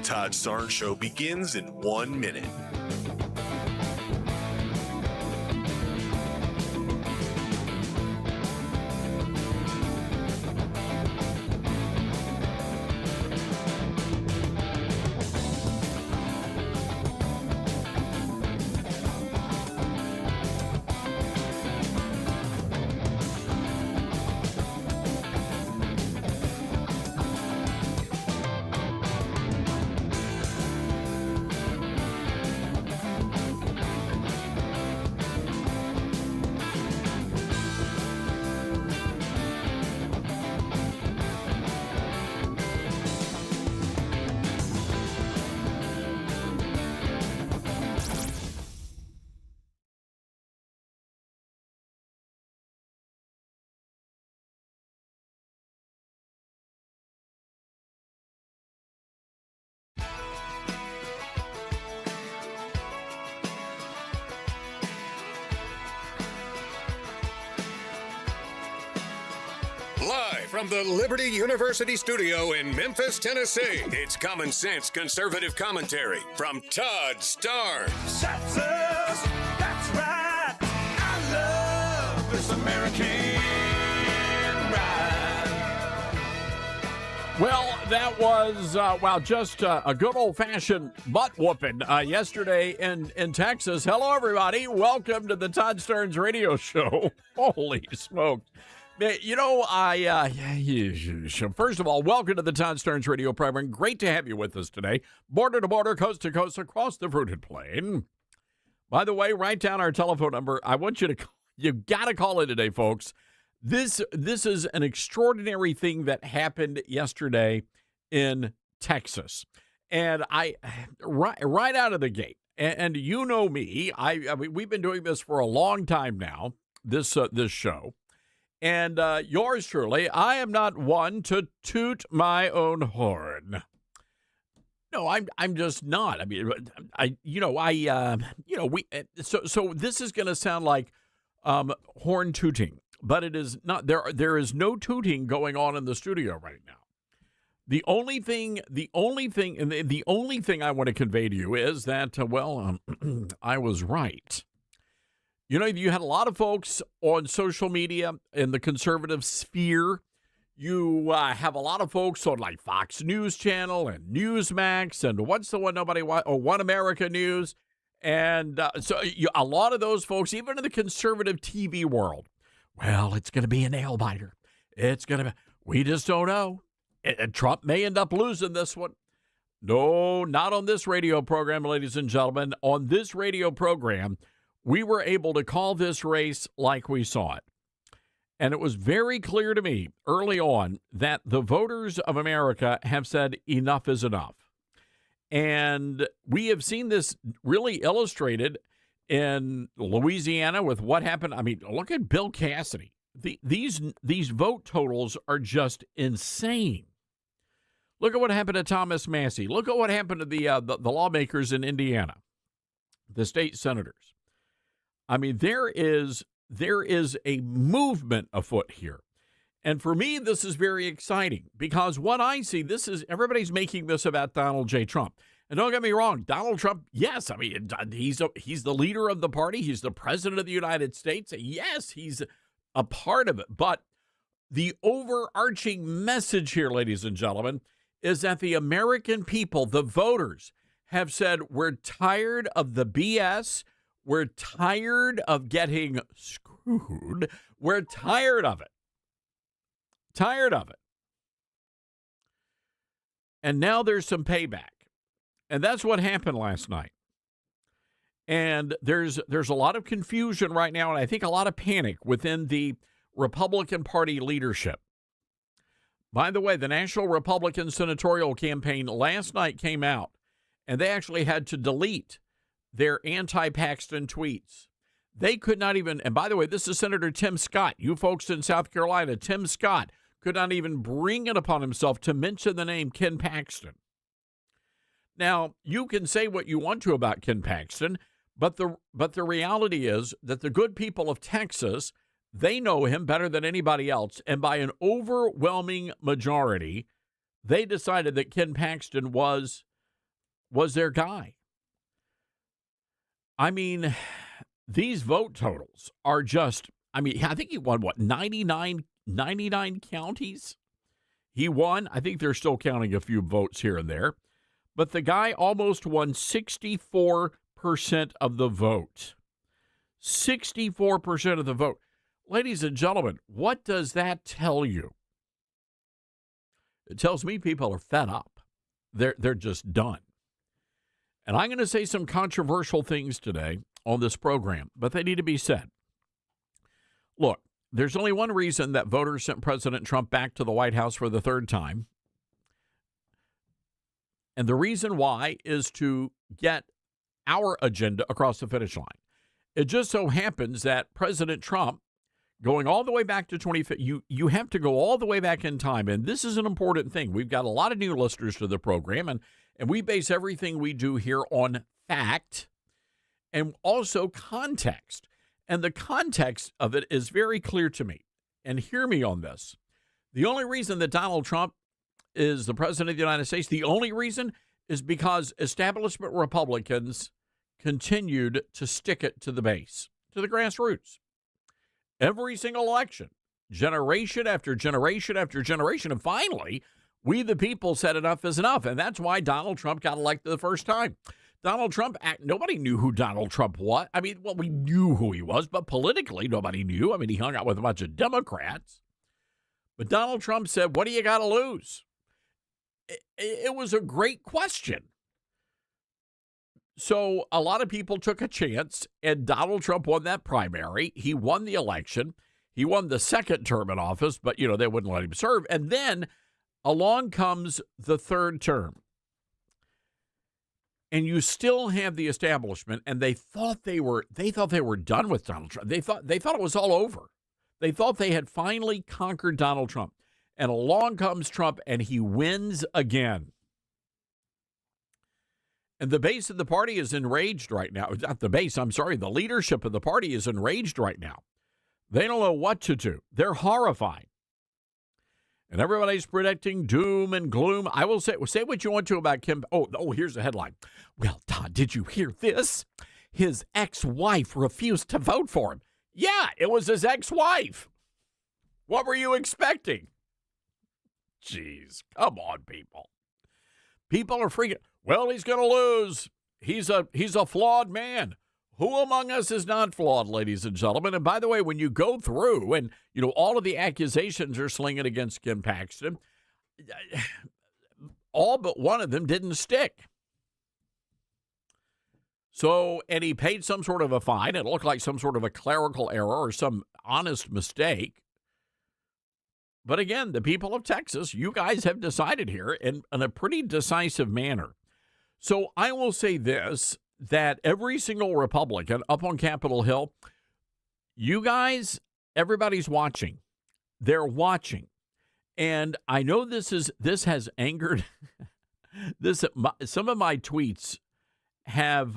Todd Starnes Show begins in 1 minute. Live from the Liberty University studio in Memphis, Tennessee, it's Common Sense Conservative Commentary from Todd Starnes. That's us, that's right. I love this American ride. Well, that was, just a good old-fashioned butt-whooping yesterday in Texas. Hello, everybody. Welcome to the Todd Starnes Radio Show. Holy smokes. You know, first of all, welcome to the Todd Starnes Radio program. Great to have you with us today. Border to border, coast to coast, across the fruited plain. By the way, write down our telephone number. I want you to, you got to call it today, folks. This is an extraordinary thing that happened yesterday in Texas. And right out of the gate, and you know me, I mean, we've been doing this for a long time now, this show. And yours truly, I am not one to toot my own horn. No, I'm just not. I mean, so this is going to sound like horn tooting, but it is not. There is no tooting going on in the studio right now. The only thing I want to convey to you is that, I was right. You know, you had a lot of folks on social media in the conservative sphere. You have a lot of folks on like Fox News Channel and Newsmax and what's the one nobody wants? Oh, One America News. And a lot of those folks, even in the conservative TV world, well, it's going to be a nail biter. We just don't know. And Trump may end up losing this one. No, not on this radio program, ladies and gentlemen. On this radio program, we were able to call this race like we saw it. And it was very clear to me early on that the voters of America have said enough is enough. And we have seen this really illustrated in Louisiana with what happened. I mean, look at Bill Cassidy. These vote totals are just insane. Look at what happened to Thomas Massie. Look at what happened to the lawmakers in Indiana, the state senators. I mean, there is a movement afoot here. And for me, this is very exciting because what I see, everybody's making this about Donald J. Trump. And don't get me wrong, Donald Trump, yes, I mean, he's the leader of the party. He's the president of the United States. Yes, he's a part of it. But the overarching message here, ladies and gentlemen, is that the American people, the voters, have said, we're tired of the BS. We're tired of getting screwed. We're tired of it. Tired of it. And now there's some payback. And that's what happened last night. And there's a lot of confusion right now, and I think a lot of panic within the Republican Party leadership. By the way, the National Republican Senatorial Campaign last night came out, and they actually had to delete their anti-Paxton tweets. They could not even, and by the way, this is Senator Tim Scott. You folks in South Carolina, Tim Scott could not even bring it upon himself to mention the name Ken Paxton. Now, you can say what you want to about Ken Paxton, but the reality is that the good people of Texas, they know him better than anybody else, and by an overwhelming majority, they decided that Ken Paxton was was their guy. I mean, these vote totals are just, I mean, I think he won, 99 counties? He won. I think they're still counting a few votes here and there. But the guy almost won 64% of the vote. 64% of the vote. Ladies and gentlemen, what does that tell you? It tells me people are fed up. They're just done. And I'm going to say some controversial things today on this program, but they need to be said. Look, there's only one reason that voters sent President Trump back to the White House for the third time. And the reason why is to get our agenda across the finish line. It just so happens that President Trump, going all the way back to 2015, you have to go all the way back in time. And this is an important thing. We've got a lot of new listeners to the program, and we base everything we do here on fact and also context. And the context of it is very clear to me. And hear me on this. The only reason that Donald Trump is the president of the United States, the only reason is because establishment Republicans continued to stick it to the base, to the grassroots. Every single election, generation after generation after generation. And finally, we the people said enough is enough. And that's why Donald Trump got elected the first time. Donald Trump, nobody knew who Donald Trump was. I mean, well, we knew who he was, but politically, nobody knew. I mean, he hung out with a bunch of Democrats. But Donald Trump said, what do you got to lose? It was a great question. So a lot of people took a chance, and Donald Trump won that primary. He won the election. He won the second term in office, but, they wouldn't let him serve. And then along comes the third term. And you still have the establishment, and they thought they were done with Donald Trump. They thought it was all over. They thought they had finally conquered Donald Trump. And along comes Trump, and he wins again. And the base of the party is enraged right now. Not the base, I'm sorry. The leadership of the party is enraged right now. They don't know what to do. They're horrified. And everybody's predicting doom and gloom. I will say what you want to about Kim. Oh, here's the headline. Well, Todd, did you hear this? His ex-wife refused to vote for him. Yeah, it was his ex-wife. What were you expecting? Jeez, come on, people. People are freaking. Well, he's going to lose. He's a flawed man. Who among us is not flawed, ladies and gentlemen? And by the way, when you go through and, all of the accusations are slinging against Kim Paxton, all but one of them didn't stick. So, and he paid some sort of a fine. It looked like some sort of a clerical error or some honest mistake. But again, the people of Texas, you guys have decided here in a pretty decisive manner. So I will say this, that every single Republican up on Capitol Hill, you guys, everybody's watching. They're watching. And I know this has angered, some of my tweets have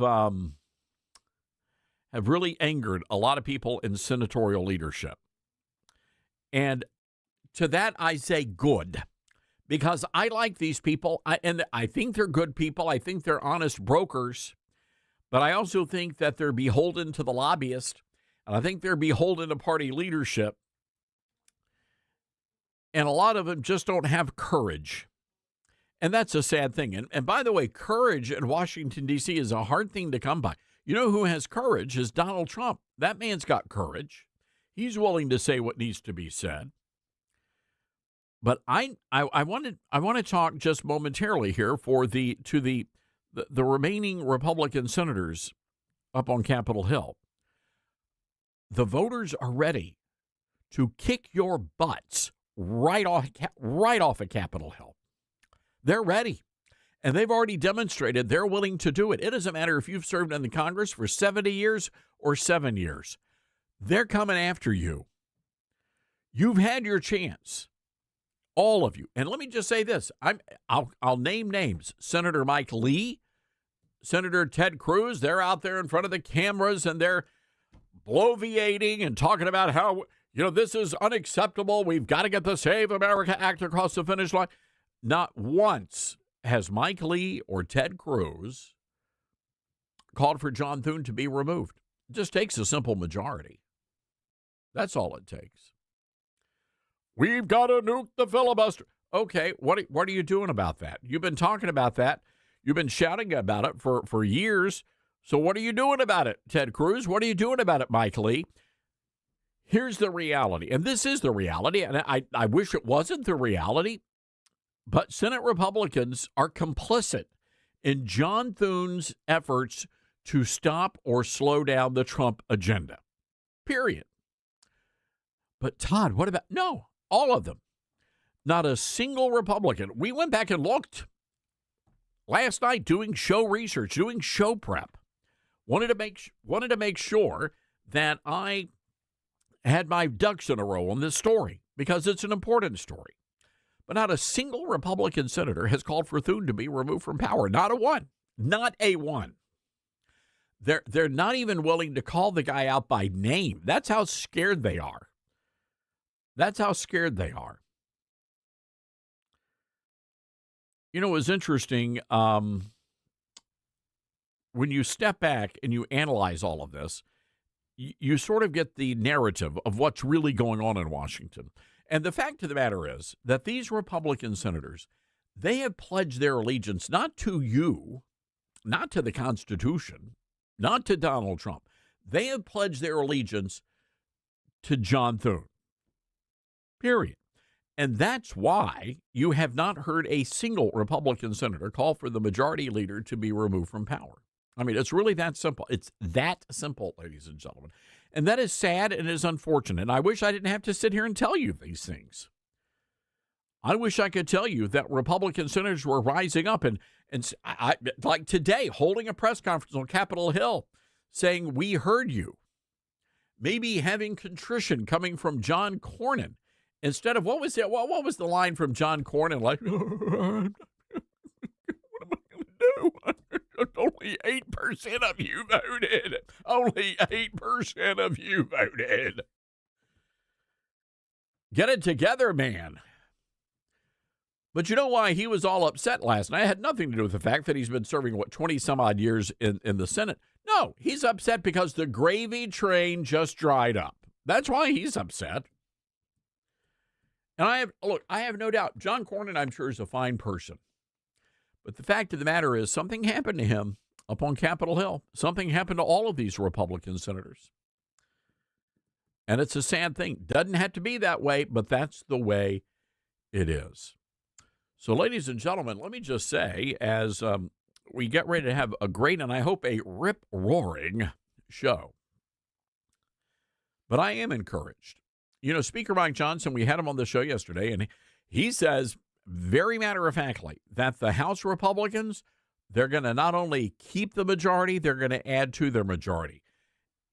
really angered a lot of people in senatorial leadership. And to that, I say good, because I like these people, and I think they're good people. I think they're honest brokers, but I also think that they're beholden to the lobbyist, and I think they're beholden to party leadership, and a lot of them just don't have courage, and that's a sad thing. And by the way, courage in Washington, D.C. is a hard thing to come by. You know who has courage is Donald Trump. That man's got courage. He's willing to say what needs to be said. But I want to talk just momentarily here to the remaining Republican senators up on Capitol Hill. The voters are ready to kick your butts right off of Capitol Hill. They're ready, and they've already demonstrated they're willing to do it. It doesn't matter if you've served in the Congress for 70 years or 7 years. They're coming after you. You've had your chance. All of you. And let me just say this. I'll name names. Senator Mike Lee, Senator Ted Cruz, they're out there in front of the cameras and they're bloviating and talking about how, this is unacceptable. We've got to get the Save America Act across the finish line. Not once has Mike Lee or Ted Cruz called for John Thune to be removed. It just takes a simple majority. That's all it takes. We've got to nuke the filibuster. Okay, what are you doing about that? You've been talking about that. You've been shouting about it for years. So what are you doing about it, Ted Cruz? What are you doing about it, Mike Lee? Here's the reality, and this is the reality, and I wish it wasn't the reality, but Senate Republicans are complicit in John Thune's efforts to stop or slow down the Trump agenda, period. But, Todd, what about, no, all of them. Not a single Republican. We went back and looked last night doing show research, doing show prep. Wanted to make sure that I had my ducks in a row on this story because it's an important story. But not a single Republican senator has called for Thune to be removed from power. Not a one. Not a one. They're not even willing to call the guy out by name. That's how scared they are. That's how scared they are. You know, it was interesting when you step back and you analyze all of this, you sort of get the narrative of what's really going on in Washington. And the fact of the matter is that these Republican senators, they have pledged their allegiance not to you, not to the Constitution, not to Donald Trump. They have pledged their allegiance to John Thune, period. And that's why you have not heard a single Republican senator call for the majority leader to be removed from power. I mean, it's really that simple. It's that simple, ladies and gentlemen. And that is sad and is unfortunate. And I wish I didn't have to sit here and tell you these things. I wish I could tell you that Republican senators were rising up and like today, holding a press conference on Capitol Hill saying, we heard you. Maybe having contrition coming from John Cornyn instead of, what was the line from John Cornyn? Like, what am I going to do? Only 8% of you voted. Only 8% of you voted. Get it together, man. But you know why he was all upset last night? It had nothing to do with the fact that he's been serving, 20-some-odd years in the Senate. No, he's upset because the gravy train just dried up. That's why he's upset. And I have no doubt, John Cornyn, I'm sure, is a fine person. But the fact of the matter is something happened to him up on Capitol Hill. Something happened to all of these Republican senators. And it's a sad thing. Doesn't have to be that way, but that's the way it is. So, ladies and gentlemen, let me just say, as we get ready to have a great, and I hope a rip-roaring show, but I am encouraged. You know, Speaker Mike Johnson, we had him on the show yesterday, and he says, very matter-of-factly, that the House Republicans, they're going to not only keep the majority, they're going to add to their majority.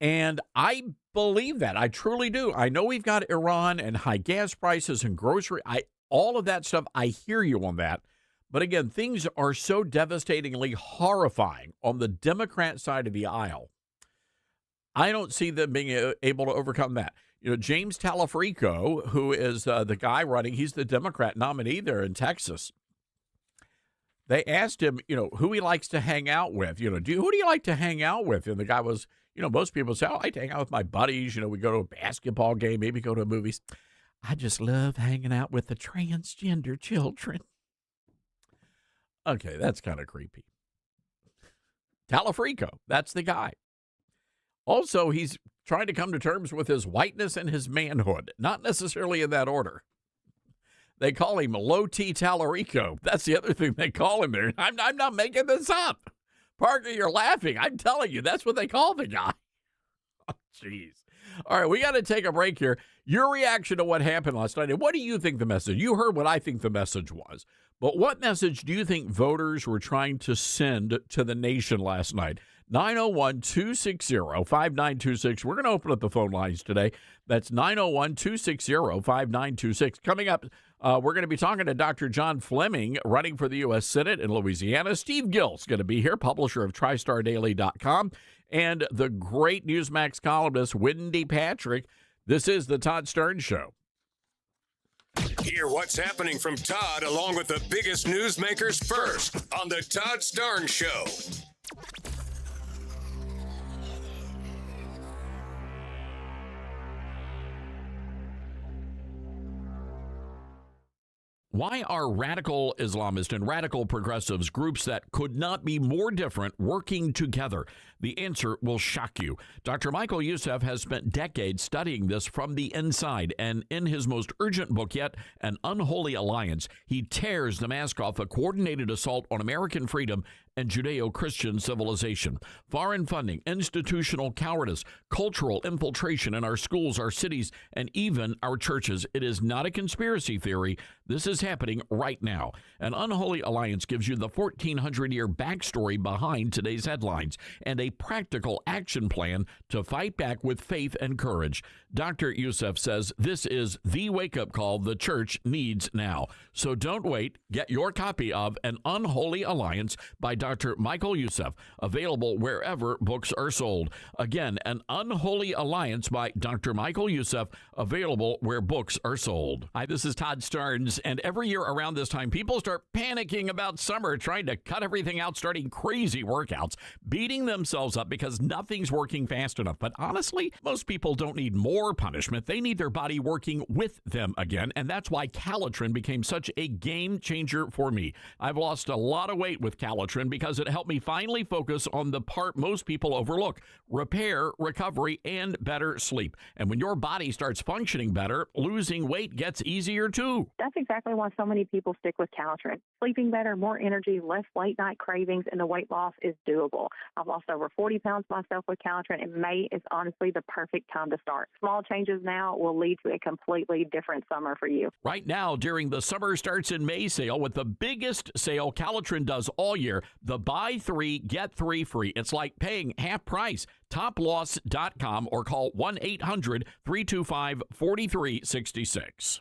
And I believe that. I truly do. I know we've got Iran and high gas prices and grocery, all of that stuff. I hear you on that. But again, things are so devastatingly horrifying on the Democrat side of the aisle. I don't see them being able to overcome that. You know, James Talafrico, who is the guy running, he's the Democrat nominee there in Texas. They asked him, who he likes to hang out with. Who do you like to hang out with? And the guy was, most people say, I like to hang out with my buddies. We go to a basketball game, maybe go to movies. I just love hanging out with the transgender children. Okay, that's kind of creepy. Talafrico, that's the guy. Also, he's trying to come to terms with his whiteness and his manhood, not necessarily in that order. They call him Low T Talarico. That's the other thing they call him there. I'm not making this up. Parker, you're laughing. I'm telling you, that's what they call the guy. Oh, jeez. All right, we got to take a break here. Your reaction to what happened last night, and what do you think the message? You heard what I think the message was. But what message do you think voters were trying to send to the nation last night? 901-260-5926. We're going to open up the phone lines today. That's 901-260-5926. Coming up, we're going to be talking to Dr. John Fleming, running for the U.S. Senate in Louisiana. Steve Gill's going to be here, publisher of TriStarDaily.com, and the great Newsmax columnist, Wendy Patrick. This is the Todd Stern Show. Hear what's happening from Todd along with the biggest newsmakers first on the Todd Starnes Show. Why are radical Islamists and radical progressives, groups that could not be more different, working together? The answer will shock you. Dr. Michael Youssef has spent decades studying this from the inside, and in his most urgent book yet, An Unholy Alliance, he tears the mask off a coordinated assault on American freedom and Judeo-Christian civilization. Foreign funding, institutional cowardice, cultural infiltration in our schools, our cities, and even our churches. It is not a conspiracy theory. This is happening right now. An Unholy Alliance gives you the 1,400-year backstory behind today's headlines and a practical action plan to fight back with faith and courage. Dr. Youssef says this is the wake-up call the church needs now. So don't wait. Get your copy of An Unholy Alliance by Dr. Michael Youssef, available wherever books are sold. Again, An Unholy Alliance by Dr. Michael Youssef, available where books are sold. Hi, this is Todd Starnes, and every year around this time, people start panicking about summer, trying to cut everything out, starting crazy workouts, beating themselves up because nothing's working fast enough. But honestly, most people don't need more punishment. They need their body working with them again, and that's why Calitrin became such a game changer for me. I've lost a lot of weight with Calitrin because it helped me finally focus on the part most people overlook: repair, recovery, and better sleep. And when your body starts functioning better, losing weight gets easier too. That's exactly why so many people stick with Calitrin. Sleeping better, more energy, less late night cravings, and the weight loss is doable. I've lost over 40 pounds myself with Calitrin, and May is honestly the perfect time to start. Small changes now will lead to a completely different summer for you. Right now, during the Summer Starts in May sale, with the biggest sale Calitrin does all year, the buy 3, get 3 free. It's like paying half price. Toploss.com or call 1-800-325-4366.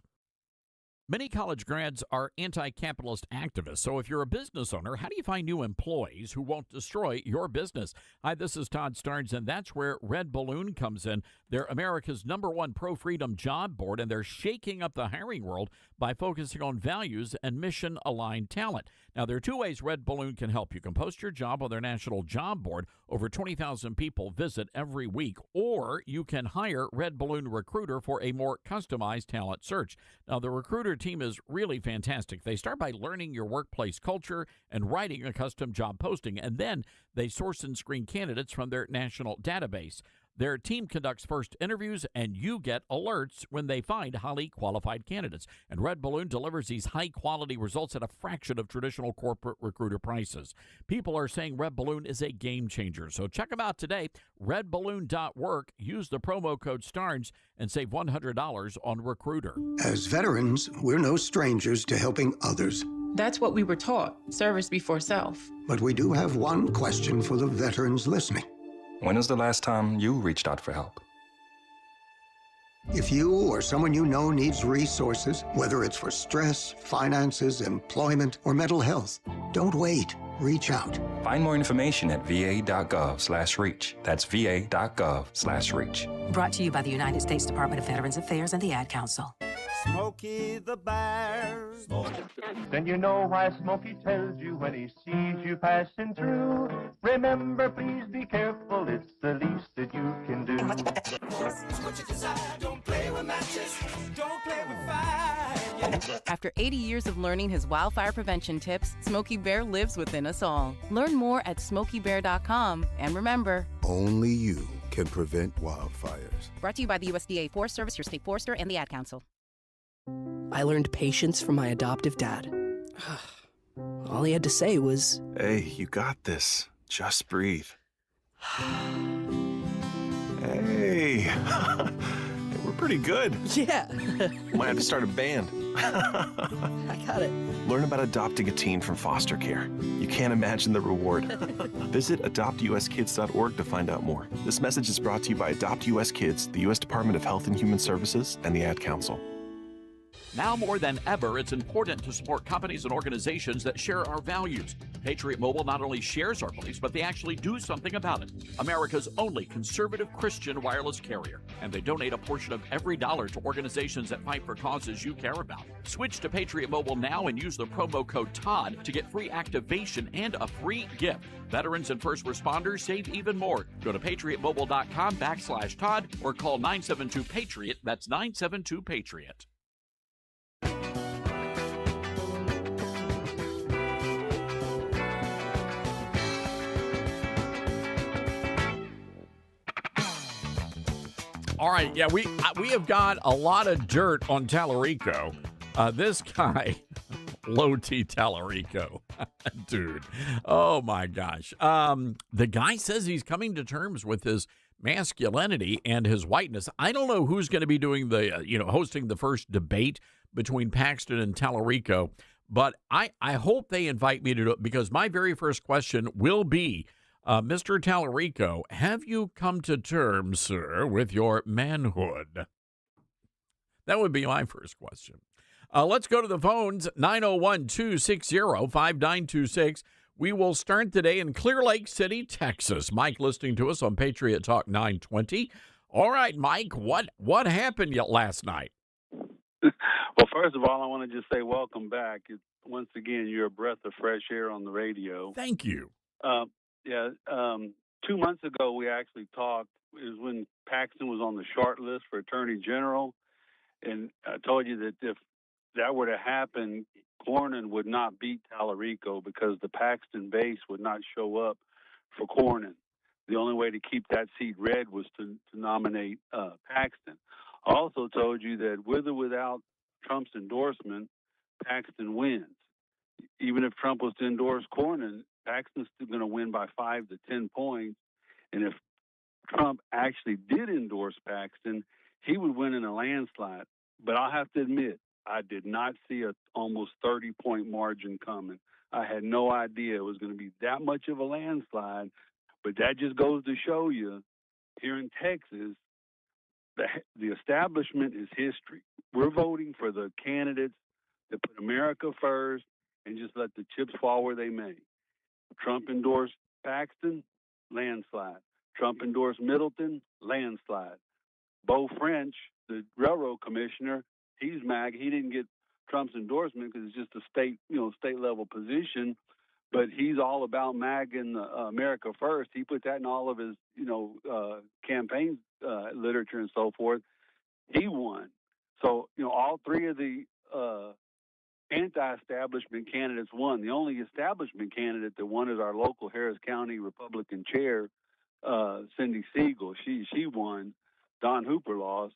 Many college grads are anti-capitalist activists. So if you're a business owner, how do you find new employees who won't destroy your business? Hi, this is Todd Starnes, and that's where Red Balloon comes in. They're America's #1 pro-freedom job board, and they're shaking up the hiring world by focusing on values and mission-aligned talent. Now, there are 2 ways Red Balloon can help. You can post your job on their national job board. Over 20,000 people visit every week. Or you can hire Red Balloon Recruiter for a more customized talent search. Now, the Recruiter team is really fantastic. They start by learning your workplace culture and writing a custom job posting, and then they source and screen candidates from their national database. Their team conducts first interviews, and you get alerts when they find highly qualified candidates. And Red Balloon delivers these high-quality results at a fraction of traditional corporate recruiter prices. People are saying Red Balloon is a game changer. So check them out today, redballoon.work. Use the promo code STARNS and save $100 on Recruiter. As veterans, we're no strangers to helping others. That's what we were taught, service before self. But we do have one question for the veterans listening. When was the last time you reached out for help? If you or someone you know needs resources, whether it's for stress, finances, employment, or mental health, don't wait. Reach out. Find more information at va.gov/reach. That's va.gov/reach. Brought to you by the United States Department of Veterans Affairs and the Ad Council. Smokey the Bear. Then you know why Smokey tells you when he sees you passing through. Remember, please be careful, it's the least that you can do. What you desire, don't play with matches, don't play with fire. After 80 years of learning his wildfire prevention tips, Smokey Bear lives within us all. Learn more at SmokeyBear.com. And remember, only you can prevent wildfires. Brought to you by the USDA Forest Service, your state forester, and the Ad Council. I learned patience from my adoptive dad. All he had to say was, "Hey, you got this. Just breathe." Hey, we're pretty good. Yeah. Might have to start a band. I got it. Learn about adopting a teen from foster care. You can't imagine the reward. Visit adoptuskids.org to find out more. This message is brought to you by Adopt US Kids, the U.S. Department of Health and Human Services, and the Ad Council. Now more than ever, it's important to support companies and organizations that share our values. Patriot Mobile not only shares our beliefs, but they actually do something about it. America's only conservative Christian wireless carrier. And they donate a portion of every dollar to organizations that fight for causes you care about. Switch to Patriot Mobile now and use the promo code TODD to get free activation and a free gift. Veterans and first responders save even more. Go to patriotmobile.com/Todd or call 972-PATRIOT. That's 972-PATRIOT. All right, yeah, we have got a lot of dirt on Tallarico. This guy, Low T Tallarico, dude, oh my gosh. The guy says he's coming to terms with his masculinity and his whiteness. I don't know who's going to be doing the, hosting the first debate between Paxton and Tallarico, but I hope they invite me to do it, because my very first question will be, Mr. Tallarico, have you come to terms, sir, with your manhood? That would be my first question. Let's go to the phones, 901-260-5926. We will start today in Clear Lake City, Texas. Mike listening to us on Patriot Talk 920. All right, Mike, what happened last night? Well, first of all, I want to just say welcome back. Once again, you're a breath of fresh air on the radio. Thank you. 2 months ago, we actually talked. It was when Paxton was on the short list for Attorney General, and I told you that if that were to happen, Cornyn would not beat Tallarico because the Paxton base would not show up for Cornyn. The only way to keep that seat red was to nominate Paxton. I also told you that with or without Trump's endorsement, Paxton wins. Even if Trump was to endorse Cornyn, Paxton's still going to win by 5 to 10 points. And if Trump actually did endorse Paxton, he would win in a landslide. But I'll have to admit, I did not see a almost 30-point margin coming. I had no idea it was going to be that much of a landslide. But that just goes to show you, here in Texas, the establishment is history. We're voting for the candidates that put America first and just let the chips fall where they may. Trump endorsed Paxton, landslide. Trump endorsed Middleton, landslide. Beau French, the railroad commissioner, he's MAG. He didn't get Trump's endorsement because it's just a state level position, but he's all about MAG and America first. He put that in all of his, campaign literature and so forth. He won. So, all three of the anti-establishment candidates won. The only establishment candidate that won is our local Harris County Republican chair, Cindy Siegel. She won. Don Hooper lost.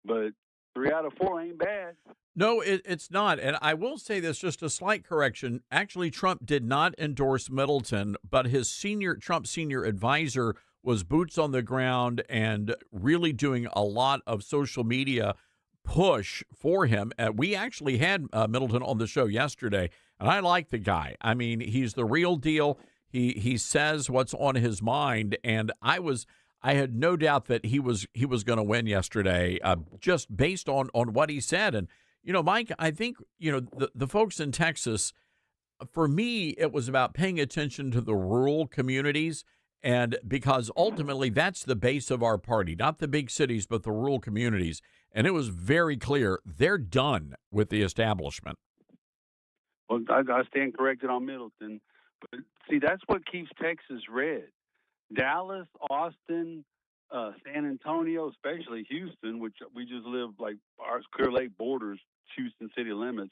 But 3 out of 4 ain't bad. No, it's not. And I will say this, just a slight correction. Actually, Trump did not endorse Middleton, but his Trump senior advisor was boots on the ground and really doing a lot of social media push for him. We actually had Middleton on the show yesterday, and I like the guy. I mean, he's the real deal. He says what's on his mind, and I had no doubt that he was going to win yesterday, just based on what he said. And Mike, I think the folks in Texas, for me, it was about paying attention to the rural communities. And because ultimately that's the base of our party, not the big cities, but the rural communities. And it was very clear they're done with the establishment. Well, I stand corrected on Middleton. But see, that's what keeps Texas red. Dallas, Austin, San Antonio, especially Houston, which we just live like our Clear Lake borders, Houston city limits.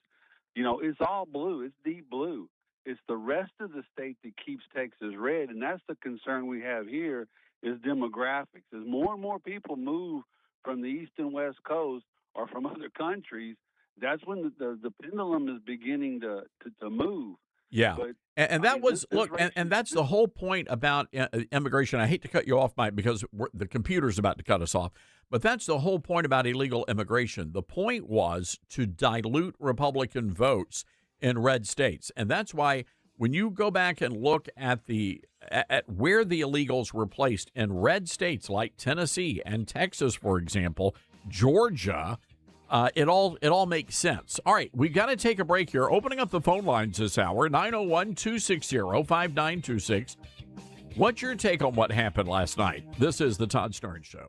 It's all blue. It's deep blue. It's the rest of the state that keeps Texas red, and that's the concern we have here is demographics. As more and more people move from the east and west coast or from other countries, that's when the pendulum is beginning to move. Yeah. But, and that's the whole point about immigration. I hate to cut you off, Mike, because the computer's about to cut us off. But that's the whole point about illegal immigration. The point was to dilute Republican votes in red states. And that's why when you go back and look at where the illegals were placed in red states like Tennessee and Texas, for example, Georgia, It all makes sense. All right, we got to take a break here. Opening up the phone lines this hour, 901-260-5926. What's your take on what happened last night? This is the Todd Stern Show.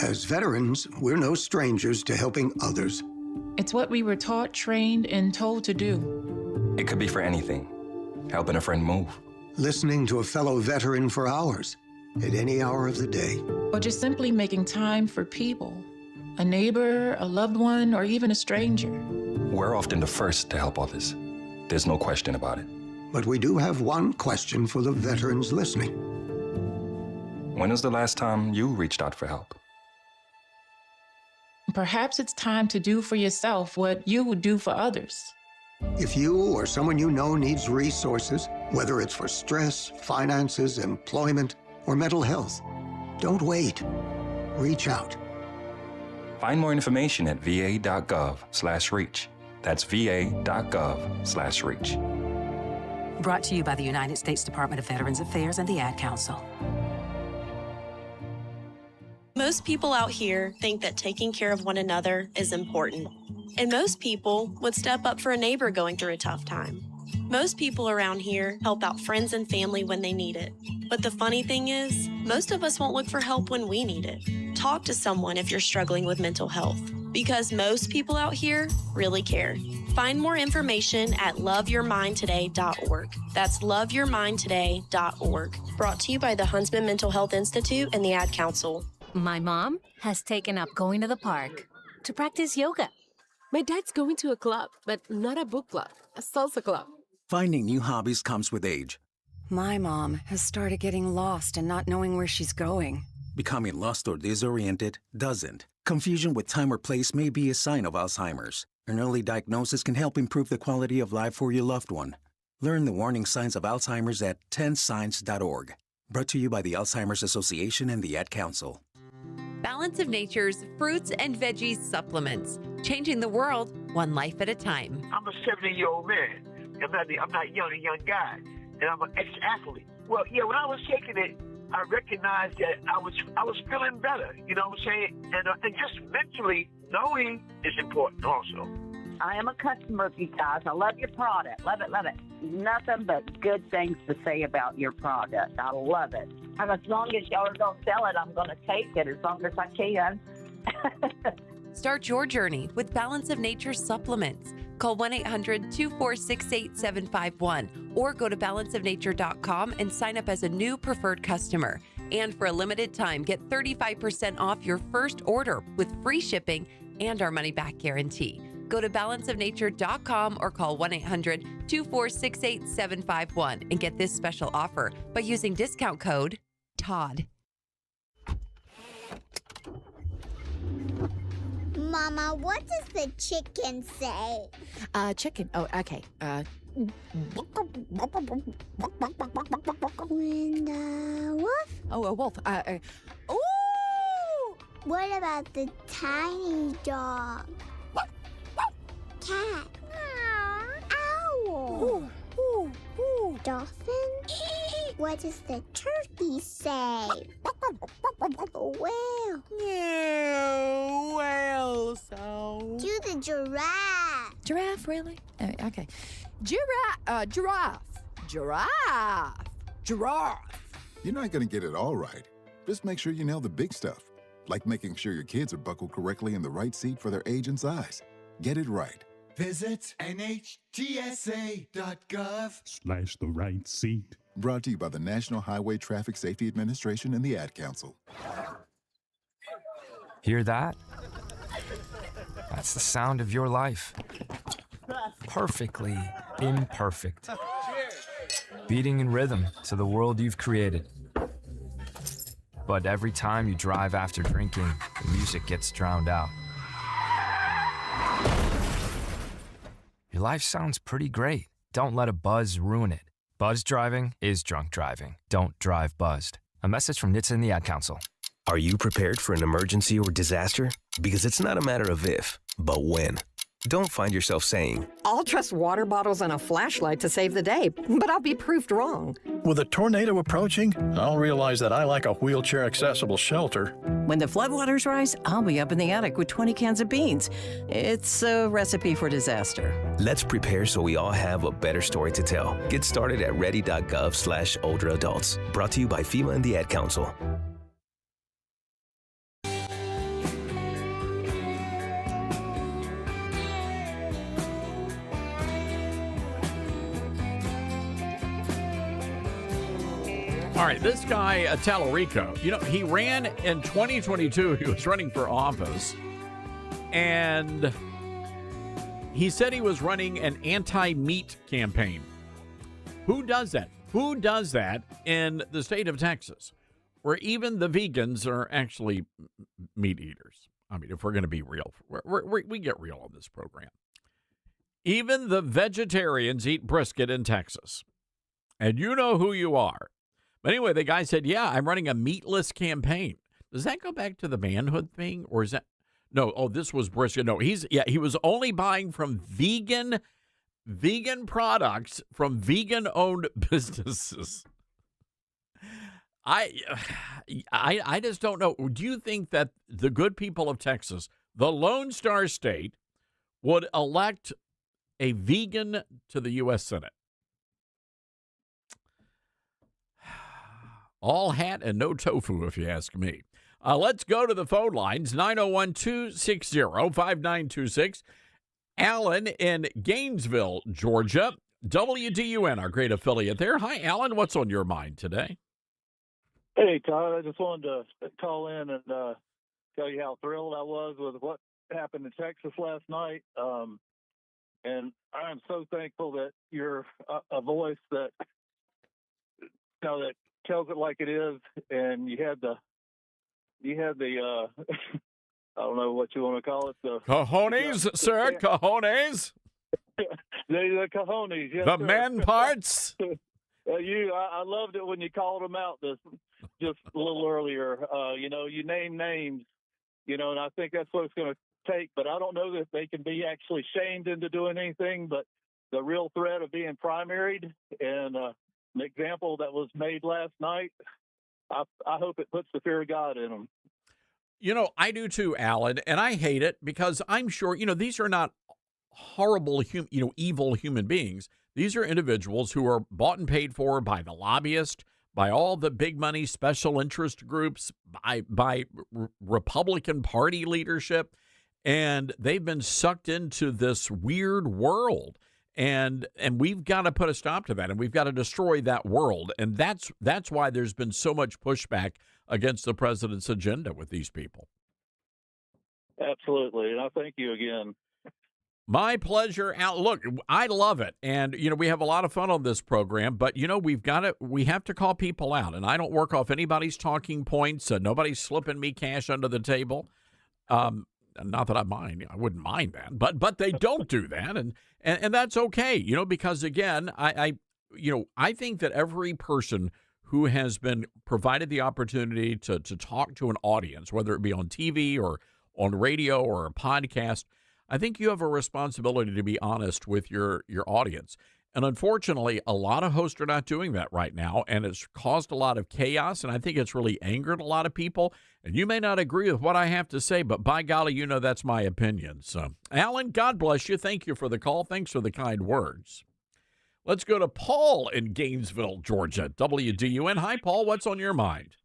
As veterans, we're no strangers to helping others. It's what we were taught, trained, and told to do. It could be for anything. Helping a friend move. Listening to a fellow veteran for hours, at any hour of the day. Or just simply making time for people. A neighbor, a loved one, or even a stranger. We're often the first to help others. There's no question about it. But we do have one question for the veterans listening. When was the last time you reached out for help? Perhaps it's time to do for yourself what you would do for others. If you or someone you know needs resources, whether it's for stress, finances, employment, or mental health, don't wait. Reach out. Find more information at va.gov/reach. That's va.gov/reach. Brought to you by the United States Department of Veterans Affairs and the Ad Council. Most people out here think that taking care of one another is important. And most people would step up for a neighbor going through a tough time. Most people around here help out friends and family when they need it. But the funny thing is, most of us won't look for help when we need it. Talk to someone if you're struggling with mental health, because most people out here really care. Find more information at loveyourmindtoday.org. That's loveyourmindtoday.org. Brought to you by the Huntsman Mental Health Institute and the Ad Council. My mom has taken up going to the park to practice yoga. My dad's going to a club, but not a book club, a salsa club. Finding new hobbies comes with age. My mom has started getting lost and not knowing where she's going. Becoming lost or disoriented doesn't. Confusion with time or place may be a sign of Alzheimer's. An early diagnosis can help improve the quality of life for your loved one. Learn the warning signs of Alzheimer's at 10signs.org. Brought to you by the Alzheimer's Association and the Ad Council. Balance of Nature's fruits and veggies supplements, changing the world one life at a time. I'm a 70-year-old man. I'm not a young guy, and I'm an ex-athlete. Well, yeah, when I was taking it, I recognized that I was feeling better. You know what I'm saying? And just mentally knowing is important also. I am a customer of you guys. I love your product. Love it, love it. Nothing but good things to say about your product. I love it. And as long as y'all are going to sell it, I'm going to take it as long as I can. Start your journey with Balance of Nature supplements. Call 1-800-246-8751 or go to balanceofnature.com and sign up as a new preferred customer. And for a limited time, get 35% off your first order with free shipping and our money-back guarantee. Go to balanceofnature.com or call 1-800-246-8751 and get this special offer by using discount code TODD. Mama, what does the chicken say? Chicken. Oh, okay. When the wolf? Oh, a wolf. Ooh! What about the tiny dog? Cat. Owl. Ooh. Dolphin? What does the turkey say? Whale. Yeah, whale sound. Do the giraffe. Giraffe, really? Okay. Giraffe. You're not going to get it all right. Just make sure you nail the big stuff, like making sure your kids are buckled correctly in the right seat for their age and size. Get it right. Visit NHTSA.gov/the right seat. Brought to you by the National Highway Traffic Safety Administration and the Ad Council. Hear that? That's the sound of your life. Perfectly imperfect. Beating in rhythm to the world you've created. But every time you drive after drinking, the music gets drowned out. Your life sounds pretty great. Don't let a buzz ruin it. Buzz driving is drunk driving. Don't drive buzzed. A message from NHTSA and the Ad Council. Are you prepared for an emergency or disaster? Because it's not a matter of if, but when. Don't find yourself saying, I'll trust water bottles and a flashlight to save the day, but I'll be proved wrong. With a tornado approaching, I'll realize that I like a wheelchair-accessible shelter. When the floodwaters rise, I'll be up in the attic with 20 cans of beans. It's a recipe for disaster. let's prepare so we all have a better story to tell. Get started at ready.gov/older adults. Brought to you by FEMA and the Ad Council. All right, this guy, Tallarico, he ran in 2022. He was running for office, and he said he was running an anti-meat campaign. Who does that? Who does that in the state of Texas, where even the vegans are actually meat eaters? I mean, if we're going to be real, we get real on this program. Even the vegetarians eat brisket in Texas, and you know who you are. But anyway, the guy said, yeah, I'm running a meatless campaign. Does that go back to the manhood thing? Or is that no? Oh, this was brisket. No, he was only buying from vegan products from vegan-owned businesses. I just don't know. Do you think that the good people of Texas, the Lone Star State, would elect a vegan to the U.S. Senate? All hat and no tofu, if you ask me. Let's go to the phone lines, 901-260-5926. Alan in Gainesville, Georgia. WDUN, our great affiliate there. Hi, Alan. What's on your mind today? Hey, Todd. I just wanted to call in and tell you how thrilled I was with what happened in Texas last night. And I'm so thankful that you're a voice that, that tells it like it is, and you had the I don't know what you want to call it, the cojones, sir, cojones. the cojones, yes, the sir. man parts. I loved it when you called them out just a little earlier. You name names, and I think that's what it's going to take. But I don't know that they can be actually shamed into doing anything. But the real threat of being primaried and an example that was made last night, I hope it puts the fear of God in them. I do too, Alan, and I hate it because I'm sure, these are not horrible, evil human beings. These are individuals who are bought and paid for by the lobbyist, by all the big money special interest groups, by Republican Party leadership, and they've been sucked into this weird world. And we've got to put a stop to that, and we've got to destroy that world. And that's why there's been so much pushback against the president's agenda with these people. Absolutely, and I thank you again. My pleasure, Al. Look, I love it, and we have a lot of fun on this program. But we have to call people out, and I don't work off anybody's talking points. Nobody's slipping me cash under the table. Not that I mind. I wouldn't mind that, but they don't do that, and that's okay. Because again, I think that every person who has been provided the opportunity to talk to an audience, whether it be on TV or on radio or a podcast, I think you have a responsibility to be honest with your audience. And unfortunately, a lot of hosts are not doing that right now, and it's caused a lot of chaos, and I think it's really angered a lot of people. And you may not agree with what I have to say, but by golly, that's my opinion. So, Alan, God bless you. Thank you for the call. Thanks for the kind words. Let's go to Paul in Gainesville, Georgia. WDUN. Hi, Paul. What's on your mind?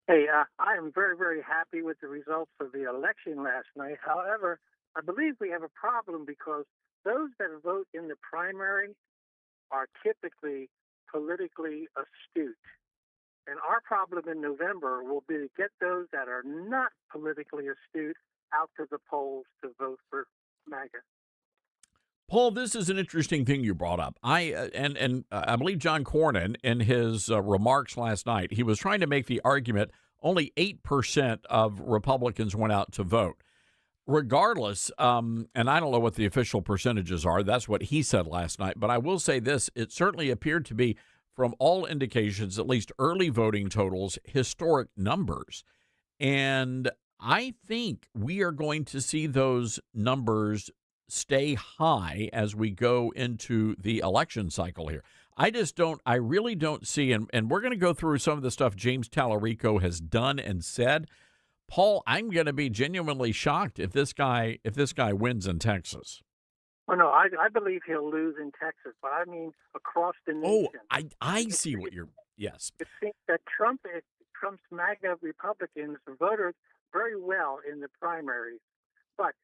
Hey, I am very, very happy with the results of the election last night. However, I believe we have a problem because those that vote in the primary are typically politically astute. And our problem in November will be to get those that are not politically astute out to the polls to vote for MAGA. Paul, this is an interesting thing you brought up. I believe John Cornyn, in his remarks last night, he was trying to make the argument only 8% of Republicans went out to vote. Regardless, and I don't know what the official percentages are. That's what he said last night. But I will say this. It certainly appeared to be, from all indications, at least early voting totals, historic numbers. And I think we are going to see those numbers stay high as we go into the election cycle here. I really don't see, and we're going to go through some of the stuff James Tallarico has done and said. Paul, I'm going to be genuinely shocked if this guy wins in Texas. Oh, no, I believe he'll lose in Texas, but I mean across the nation. I see what you're, yes. It seems that Trump's MAGA Republicans voted very well in the primaries, but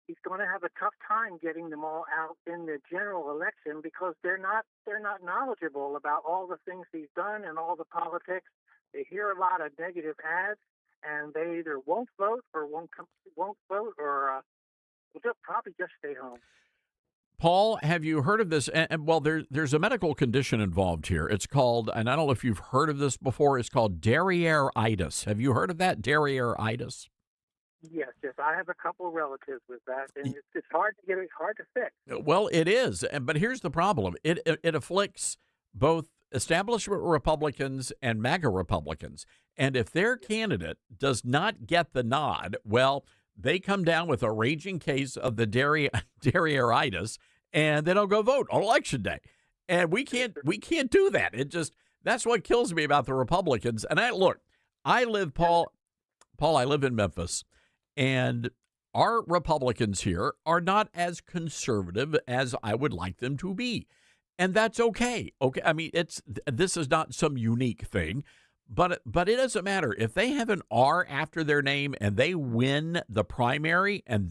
he's going to have a tough time getting them all out in the general election because they're not knowledgeable about all the things he's done and all the politics. They hear a lot of negative ads, and they either won't vote or won't vote, or will probably just stay home. Paul, have you heard of this? And well, there's a medical condition involved here. It's called, and I don't know if you've heard of this before, it's called derriere-itis. Have you heard of that, derriere-itis? Yes, I have a couple relatives with that, and it's hard to fix. Well, it is, but here's the problem. It afflicts both establishment Republicans and MAGA Republicans, and if their candidate does not get the nod, well, they come down with a raging case of the derriere-itis, and they don't go vote on Election Day. And we can't do that. That's what kills me about the Republicans. And I live in Memphis, and our Republicans here are not as conservative as I would like them to be. And that's okay. Okay. I mean, this is not some unique thing. But it doesn't matter if they have an R after their name and they win the primary, and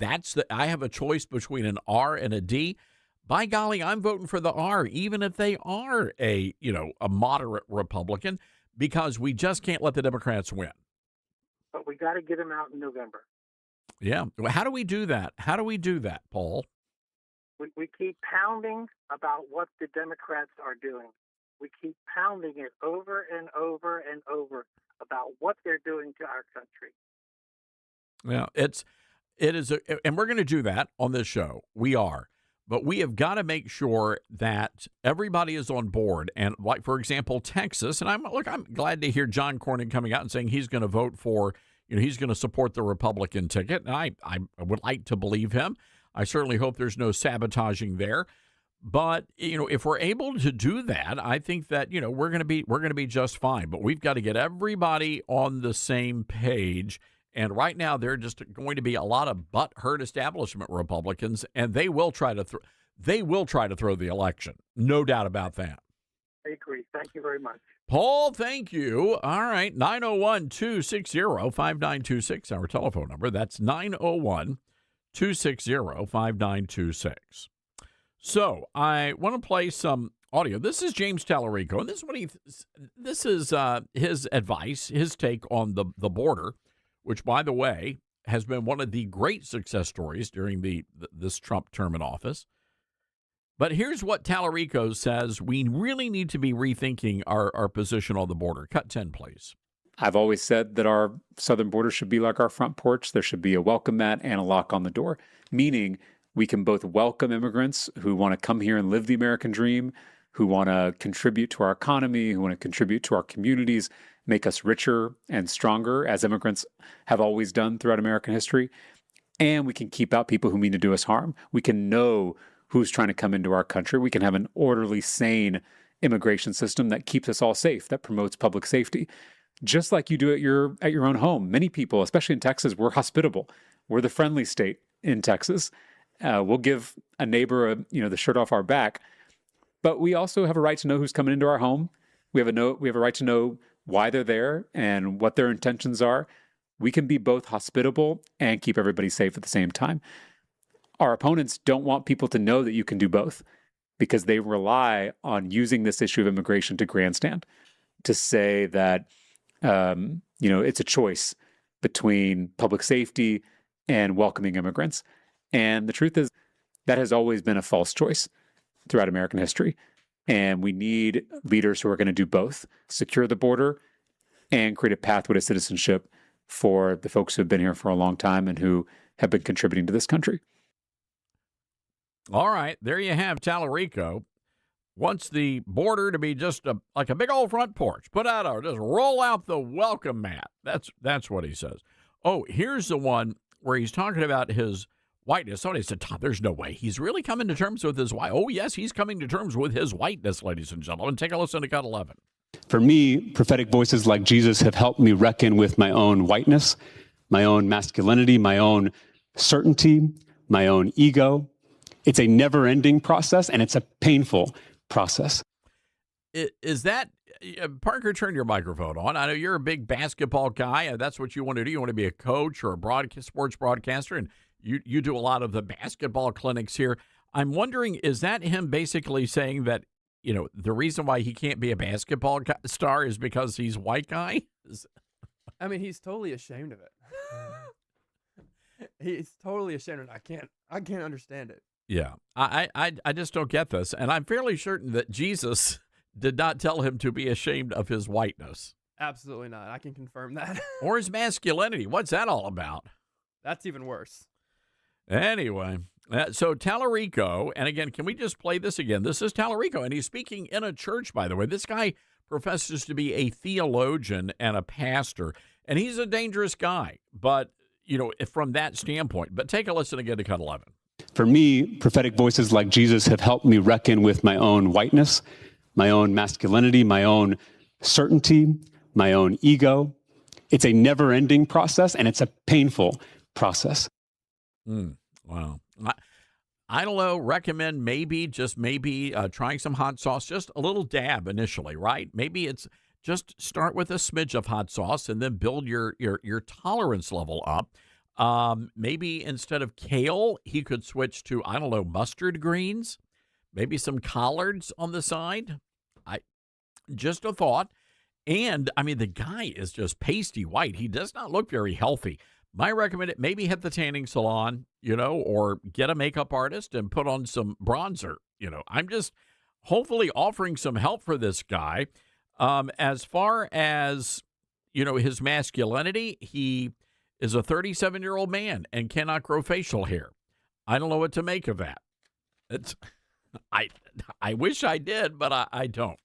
I have a choice between an R and a D. By golly, I'm voting for the R, even if they are a moderate Republican, because we just can't let the Democrats win. But we got to get them out in November. Yeah. How do we do that? Paul? We keep pounding about what the Democrats are doing. We keep pounding it over and over and over about what they're doing to our country. Yeah, it is, and we're going to do that on this show. We are, but we have got to make sure that everybody is on board. And like, for example, Texas, and I'm glad to hear John Cornyn coming out and saying he's going to vote for, he's going to support the Republican ticket. And I would like to believe him. I certainly hope there's no sabotaging there. But, if we're able to do that, I think that, we're going to be just fine. But we've got to get everybody on the same page. And right now, there are just going to be a lot of butthurt establishment Republicans, and they will try to throw the election. No doubt about that. I agree. Thank you very much. Paul, thank you. All right, 901-260-5926, our telephone number. That's 901-260-5926. So I want to play some audio. This is James Tallarico, and this is his advice, his take on the border, which, by the way, has been one of the great success stories during this Trump term in office. But here's what Tallarico says: we really need to be rethinking our position on the border. Cut 10, please. I've always said that our southern border should be like our front porch. There should be a welcome mat and a lock on the door, meaning we can both welcome immigrants who want to come here and live the American dream, who want to contribute to our economy, who want to contribute to our communities, make us richer and stronger, as immigrants have always done throughout American history. And we can keep out people who mean to do us harm. We can know who's trying to come into our country. We can have an orderly, sane immigration system that keeps us all safe, that promotes public safety. Just like you do at your own home. Many people, especially in Texas, we're hospitable. We're the friendly state in Texas. We'll give a neighbor the shirt off our back, but we also have a right to know who's coming into our home. We have a right to know why they're there and what their intentions are. We can be both hospitable and keep everybody safe at the same time. Our opponents don't want people to know that you can do both, because they rely on using this issue of immigration to grandstand, to say that it's a choice between public safety and welcoming immigrants. And the truth is that has always been a false choice throughout American history. And we need leaders who are going to do both: secure the border and create a pathway to citizenship for the folks who have been here for a long time and who have been contributing to this country. All right, there you have Tallarico. Wants the border to be just like a big old front porch. Just roll out the welcome mat. That's what he says. Oh, here's the one where he's talking about his whiteness. Somebody said, Tom, there's no way. He's really coming to terms with his white. Oh, yes, he's coming to terms with his whiteness, ladies and gentlemen. Take a listen to Cut 11. For me, prophetic voices like Jesus have helped me reckon with my own whiteness, my own masculinity, my own certainty, my own ego. It's a never-ending process, and it's a painful process. Is that, Parker, turn your microphone on. I know you're a big basketball guy. That's what you want to do. You want to be a coach or a sports broadcaster, and you do a lot of the basketball clinics here. I'm wondering, is that him basically saying that, the reason why he can't be a basketball star is because he's white guy? I mean, he's totally ashamed of it. He's totally ashamed of it. I can't understand it. Yeah, I just don't get this. And I'm fairly certain that Jesus did not tell him to be ashamed of his whiteness. Absolutely not. I can confirm that. Or his masculinity. What's that all about? That's even worse. Anyway, so Tallarico, and again, can we just play this again? This is Tallarico, and he's speaking in a church, by the way. This guy professes to be a theologian and a pastor, and he's a dangerous guy, but, from that standpoint. But take a listen again to Cut 11. For me, prophetic voices like Jesus have helped me reckon with my own whiteness, my own masculinity, my own certainty, my own ego. It's a never-ending process, and it's a painful process. Wow. I don't know, recommend maybe trying some hot sauce, just a little dab initially, right? Maybe it's just start with a smidge of hot sauce and then build your tolerance level up. Maybe instead of kale, he could switch to, mustard greens, maybe some collards on the side. Just a thought. And, the guy is just pasty white. He does not look very healthy. My recommendation, maybe hit the tanning salon, or get a makeup artist and put on some bronzer. I'm just hopefully offering some help for this guy. As far as, his masculinity, he is a 37-year-old man and cannot grow facial hair. I don't know what to make of that. I wish I did, but I don't.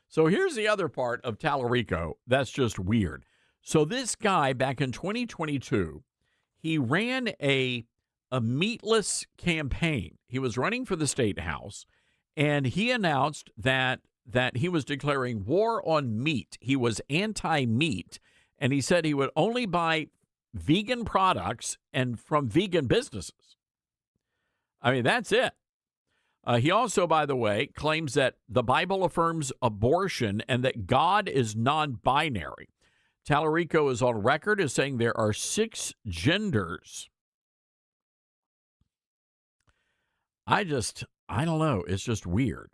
So here's the other part of Tallarico that's just weird. So this guy, back in 2022, he ran a meatless campaign. He was running for the state house, and he announced that he was declaring war on meat. He was anti-meat, and he said he would only buy vegan products and from vegan businesses. That's it. He also, by the way, claims that the Bible affirms abortion and that God is non-binary. Tallarico is on record as saying there are 6 genders. I don't know. It's just weird.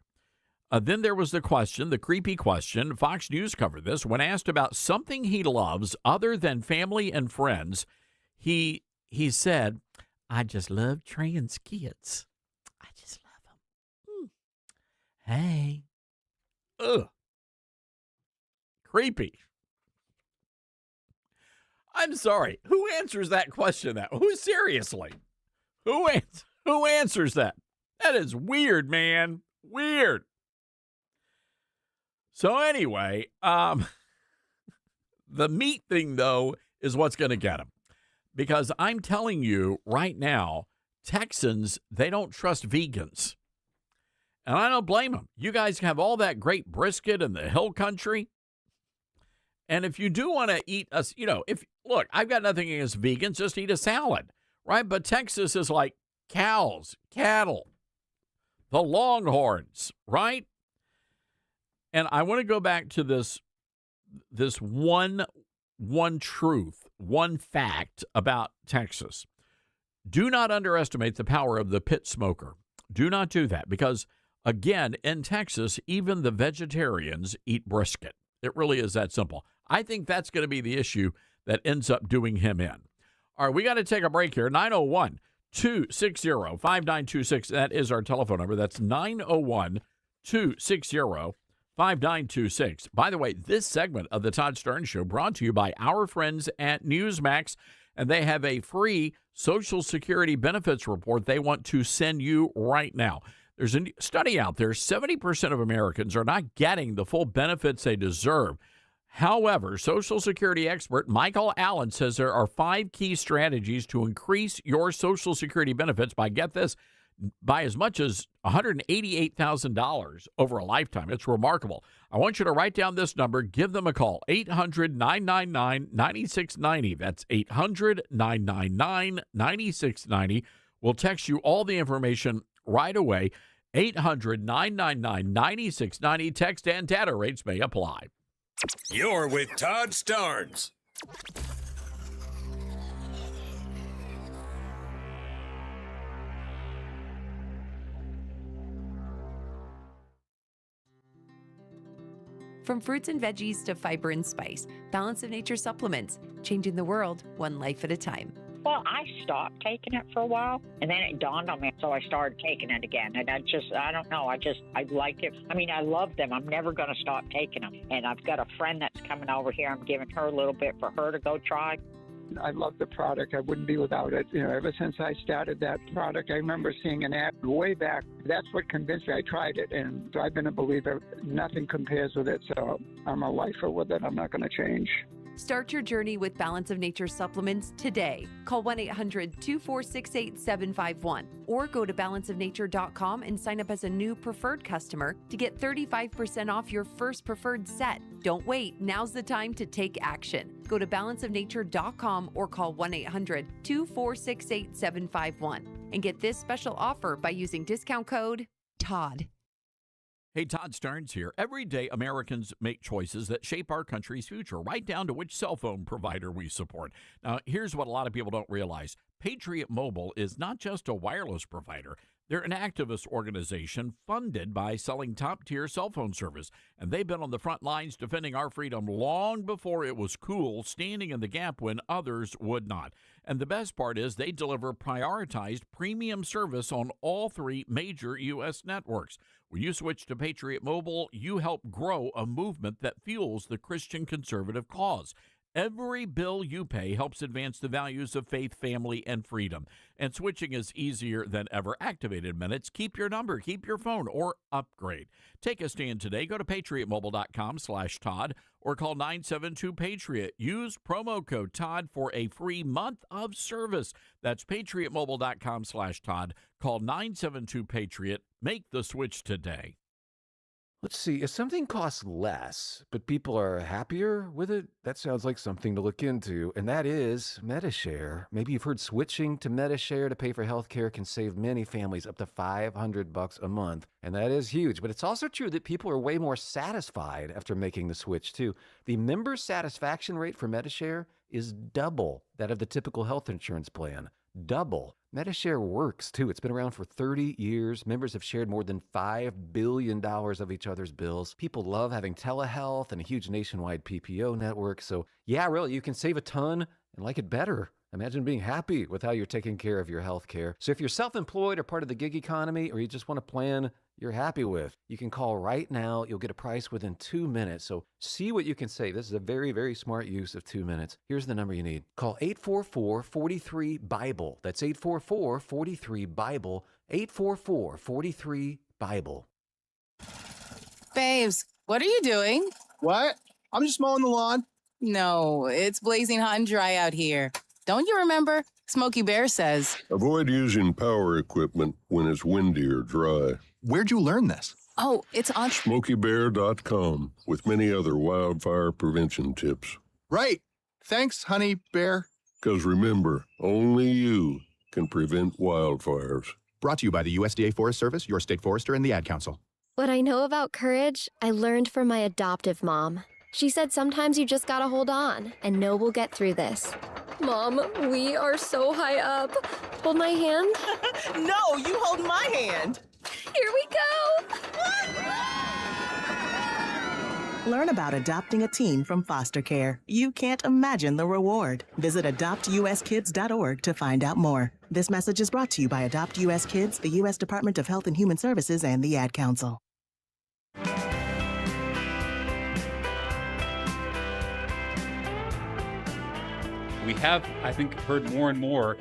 Then there was the creepy question. Fox News covered this. When asked about something he loves other than family and friends, he said, I just love trans kids. I just love them. Hey. Ugh. Creepy. I'm sorry. Who answers that question? Seriously? Who answers that? That is weird, man. Weird. So anyway, the meat thing, though, is what's going to get him. Because I'm telling you right now, Texans, they don't trust vegans. And I don't blame them. You guys have all that great brisket in the hill country. And if you do want to eat look, I've got nothing against vegans, just eat a salad, right? But Texas is like cows, cattle, the Longhorns, right? And I want to go back to this one truth, one fact about Texas. Do not underestimate the power of the pit smoker. Do not do that because, again, in Texas, even the vegetarians eat brisket. It really is that simple. I think that's going to be the issue that ends up doing him in. All right, we got to take a break here. 901-260-5926. That is our telephone number. That's 901-260-5926. By the way, this segment of the Todd Stern Show brought to you by our friends at Newsmax, and they have a free Social Security benefits report they want to send you right now. There's a study out there, 70% of Americans are not getting the full benefits they deserve. However, Social Security expert Michael Allen says there are 5 key strategies to increase your Social Security benefits by, get this, by as much as $188,000 over a lifetime. It's remarkable. I want you to write down this number. Give them a call, 800-999-9690. That's 800-999-9690. We'll text you all the information right away. 800-999-9690. Text and data rates may apply. You're with Todd Starnes. From fruits and veggies to fiber and spice, Balance of Nature supplements, changing the world one life at a time. Well, I stopped taking it for a while, and then it dawned on me, so I started taking it again. And I don't know, I like it. I mean, I love them. I'm never going to stop taking them. And I've got a friend that's coming over here. I'm giving her a little bit for her to go try. I love the product. I wouldn't be without it. You know, ever since I started that product, I remember seeing an ad way back. That's what convinced me. I tried it, and I've been a believer. Nothing compares with it, so I'm a lifer with it. I'm not going to change. Start your journey with Balance of Nature supplements today. Call 1-800-246-8751 or go to balanceofnature.com and sign up as a new preferred customer to get 35% off your first preferred set. Don't wait. Now's the time to take action. Go to balanceofnature.com or call 1-800-246-8751 and get this special offer by using discount code TODD. Hey, Todd Starnes here. Every day, Americans make choices that shape our country's future, right down to which cell phone provider we support. Now, here's what a lot of people don't realize. Patriot Mobile is not just a wireless provider. They're an activist organization funded by selling top-tier cell phone service, and they've been on the front lines defending our freedom long before it was cool, standing in the gap when others would not. And the best part is they deliver prioritized premium service on all 3 major U.S. networks. When you switch to Patriot Mobile, you help grow a movement that fuels the Christian conservative cause. Every bill you pay helps advance the values of faith, family, and freedom. And switching is easier than ever. Activated minutes. Keep your number, keep your phone, or upgrade. Take a stand today. Go to patriotmobile.com/Todd or call 972-PATRIOT. Use promo code Todd for a free month of service. That's patriotmobile.com/Todd. Call 972-PATRIOT. Make the switch today. Let's see, if something costs less, but people are happier with it, that sounds like something to look into, and that is MediShare. Maybe you've heard switching to MediShare to pay for healthcare can save many families up to $500 a month, and that is huge. But it's also true that people are way more satisfied after making the switch, too. The member satisfaction rate for MediShare is double that of the typical health insurance plan. Double. MediShare works, too. It's been around for 30 years. Members have shared more than $5 billion of each other's bills. People love having telehealth and a huge nationwide PPO network. So, yeah, really, you can save a ton and like it better. Imagine being happy with how you're taking care of your health care. So if you're self-employed or part of the gig economy, or you just want a plan you're happy with, you can call right now. You'll get a price within 2 minutes. So see what you can save. This is a very, very smart use of 2 minutes. Here's the number you need. Call 844-43-BIBLE. That's 844-43-BIBLE. 844-43-BIBLE. Babes, what are you doing? What? I'm just mowing the lawn. No, it's blazing hot and dry out here. Don't you remember? Smokey Bear says. Avoid using power equipment when it's windy or dry. Where'd you learn this? Oh, it's on SmokeyBear.com with many other wildfire prevention tips. Right. Thanks, Honey Bear. Because remember, only you can prevent wildfires. Brought to you by the USDA Forest Service, your state forester, and the Ad Council. What I know about courage, I learned from my adoptive mom. She said sometimes you just gotta hold on and know we'll get through this. Mom, we are so high up. Hold my hand. No, you hold my hand. Here we go. Learn about adopting a teen from foster care. You can't imagine the reward. Visit adoptuskids.org to find out more. This message is brought to you by Adopt US Kids, the U.S. Department of Health and Human Services, and the Ad Council. We have, I think, heard more and more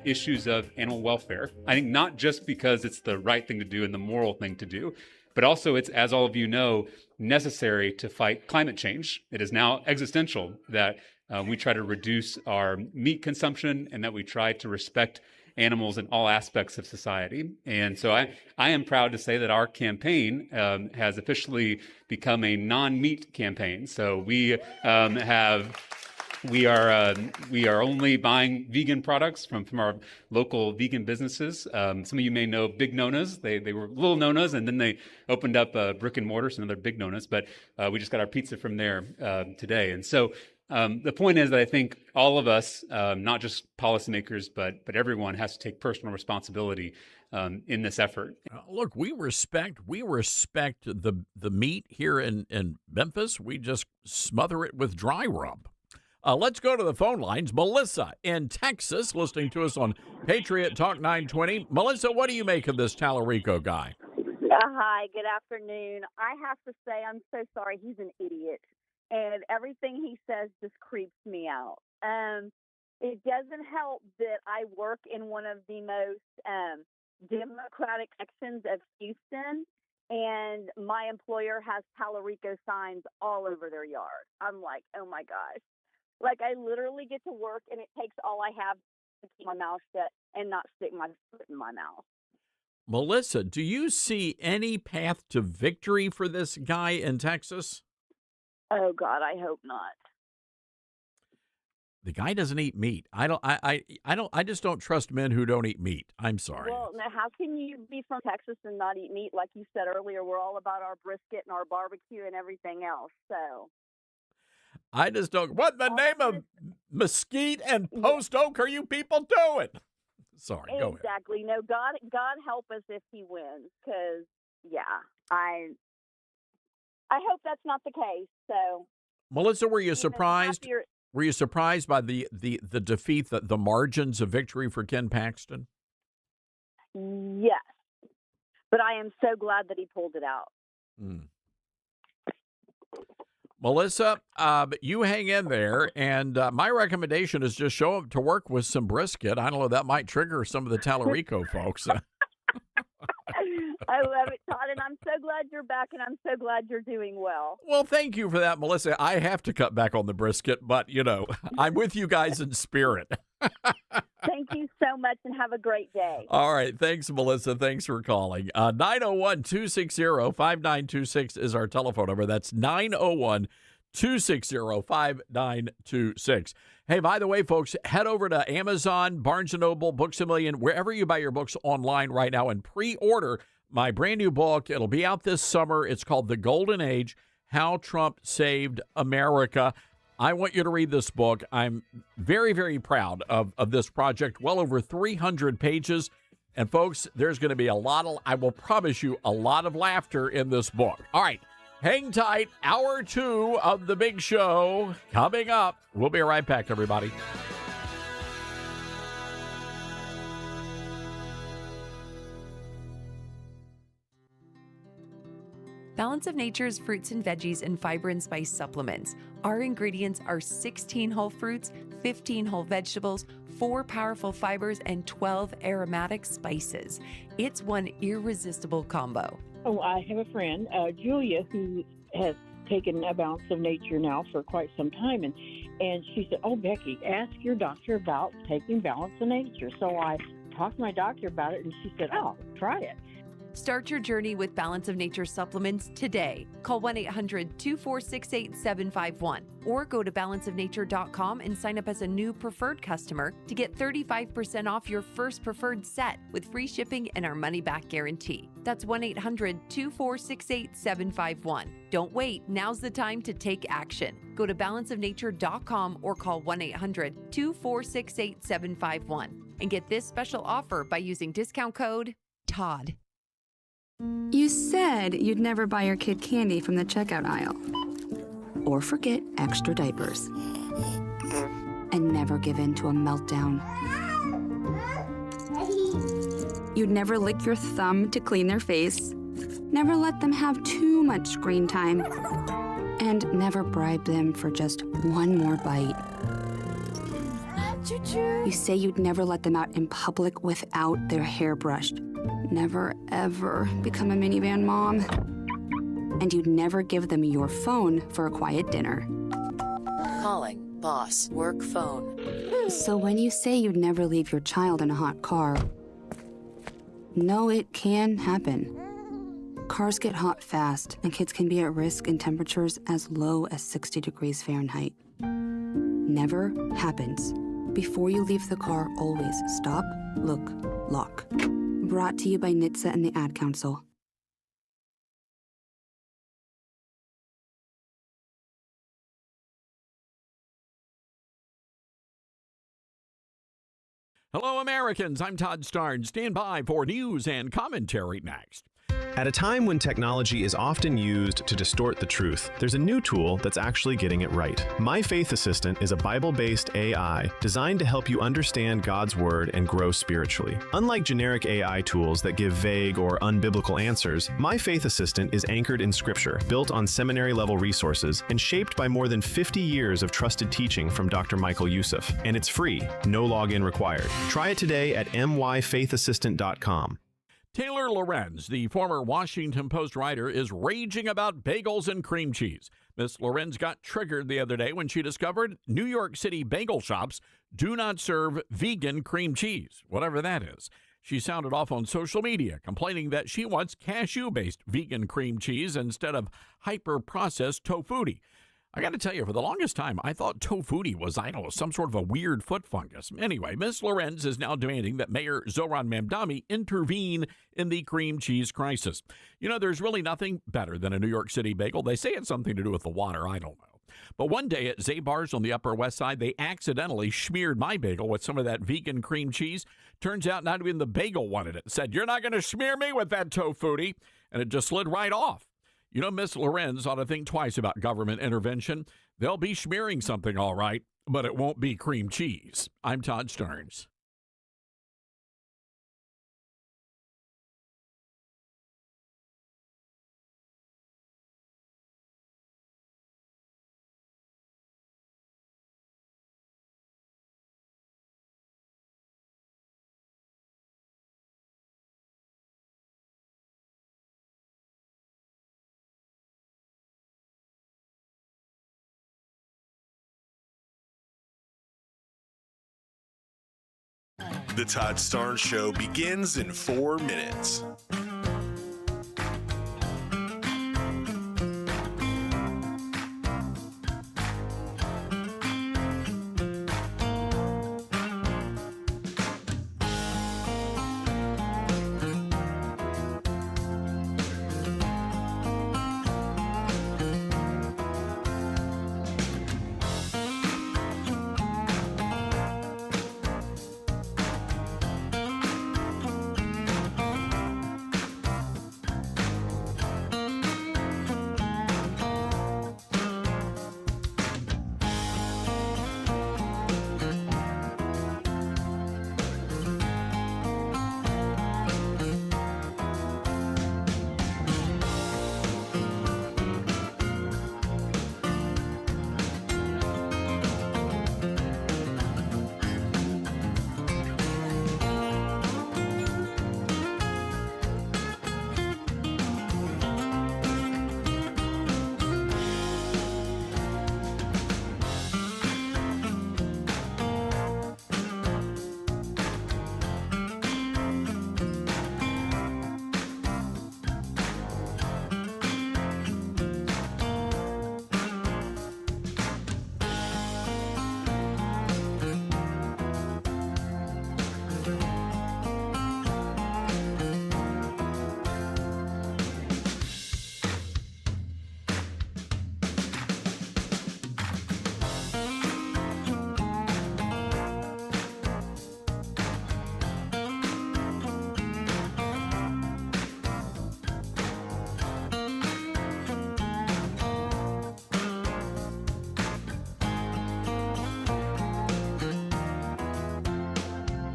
issues of animal welfare. I think not just because it's the right thing to do and the moral thing to do, but also it's, as all of you know, necessary to fight climate change. It is now existential that we try to reduce our meat consumption and that we try to respect animals in all aspects of society. And so I am proud to say that our campaign has officially become a non-meat campaign. So we are only buying vegan products from our local vegan businesses. Some of you may know Big Nona's. They were little Nona's, and then they opened up brick and mortar, so another Big Nona's. But we just got our pizza from there today. And so the point is that I think all of us, not just policymakers, but everyone has to take personal responsibility in this effort. Look, we respect the meat here in Memphis. We just smother it with dry rub. Let's go to the phone lines. Melissa in Texas, listening to us on Patriot Talk 920. Melissa, what do you make of this Tallarico guy? Hi, good afternoon. I have to say I'm so sorry. He's an idiot. And everything he says just creeps me out. It doesn't help that I work in one of the most democratic sections of Houston, and my employer has Tallarico signs all over their yard. I'm like, oh my gosh. Like, I literally get to work, and it takes all I have to keep my mouth shut and not stick my foot in my mouth. Melissa, do you see any path to victory for this guy in Texas? Oh God, I hope not. The guy doesn't eat meat. I just don't trust men who don't eat meat. I'm sorry. Well, now how can you be from Texas and not eat meat? Like you said earlier, we're all about our brisket and our barbecue and everything else. So I just don't. What in the name of mesquite and post oak are you people doing? Sorry, go ahead. Exactly. No, God help us if he wins, because I hope that's not the case. So, Melissa, were you surprised? Were you surprised by the defeat, the margins of victory for Ken Paxton? Yes, but I am so glad that he pulled it out. Melissa, you hang in there, and my recommendation is just show up to work with some brisket. I don't know, that might trigger some of the Tallarico folks. I love it, Todd, and I'm so glad you're back, and I'm so glad you're doing well. Well, thank you for that, Melissa. I have to cut back on the brisket, but, I'm with you guys in spirit. Thank you so much, and have a great day. All right. Thanks, Melissa. Thanks for calling. 901-260-5926 is our telephone number. That's 901-260-5926. Hey, by the way, folks, head over to Amazon, Barnes & Noble, Books A Million, wherever you buy your books online right now, and pre-order my brand new book. It'll be out this summer. It's called The Golden Age, How Trump Saved America. I want you to read this book. I'm very, very proud of this project. Well over 300 pages. And folks, there's going to be I will promise you, a lot of laughter in this book. All right. Hang tight. Hour 2 of the big show coming up. We'll be right back, everybody. Balance of Nature's fruits and veggies and fiber and spice supplements. Our ingredients are 16 whole fruits, 15 whole vegetables, 4 powerful fibers, and 12 aromatic spices. It's one irresistible combo. Oh, I have a friend, Julia, who has taken a Balance of Nature now for quite some time, and she said, "Oh, Becky, ask your doctor about taking Balance of Nature." So I talked to my doctor about it, and she said, "Oh, try it." Start your journey with Balance of Nature supplements today. Call 1-800-246-8751 or go to balanceofnature.com and sign up as a new preferred customer to get 35% off your first preferred set with free shipping and our money-back guarantee. That's 1-800-246-8751. Don't wait. Now's the time to take action. Go to balanceofnature.com or call 1-800-246-8751 and get this special offer by using discount code TODD. You said you'd never buy your kid candy from the checkout aisle. Or forget extra diapers. And never give in to a meltdown. You'd never lick your thumb to clean their face. Never let them have too much screen time. And never bribe them for just one more bite. You say you'd never let them out in public without their hair brushed. never, ever become a minivan mom. And you'd never give them your phone for a quiet dinner. Calling boss work phone. So when you say you'd never leave your child in a hot car, no, it can happen. Cars get hot fast, and kids can be at risk in temperatures as low as 60 degrees Fahrenheit. Never happens. Before you leave the car, always stop, look, lock. Brought to you by NHTSA and the Ad Council. Hello, Americans. I'm Todd Starnes. Stand by for news and commentary next. At a time when technology is often used to distort the truth, there's a new tool that's actually getting it right. My Faith Assistant is a Bible-based AI designed to help you understand God's Word and grow spiritually. Unlike generic AI tools that give vague or unbiblical answers, My Faith Assistant is anchored in Scripture, built on seminary-level resources, and shaped by more than 50 years of trusted teaching from Dr. Michael Youssef. And it's free, no login required. Try it today at myfaithassistant.com. Taylor Lorenz, the former Washington Post writer, is raging about bagels and cream cheese. Miss Lorenz got triggered the other day when she discovered New York City bagel shops do not serve vegan cream cheese, whatever that is. She sounded off on social media, complaining that she wants cashew-based vegan cream cheese instead of hyper-processed tofuti. I got to tell you, for the longest time, I thought tofuti was, some sort of a weird foot fungus. Anyway, Ms. Lorenz is now demanding that Mayor Zohran Mamdani intervene in the cream cheese crisis. You know, there's really nothing better than a New York City bagel. They say it's something to do with the water. I don't know. But one day at Zabar's on the Upper West Side, they accidentally smeared my bagel with some of that vegan cream cheese. Turns out not even the bagel wanted it. Said, "You're not going to smear me with that tofuti." And it just slid right off. You know, Miss Lorenz ought to think twice about government intervention. They'll be smearing something all right, but it won't be cream cheese. I'm Todd Starnes. The Todd Starnes Show begins in 4 minutes.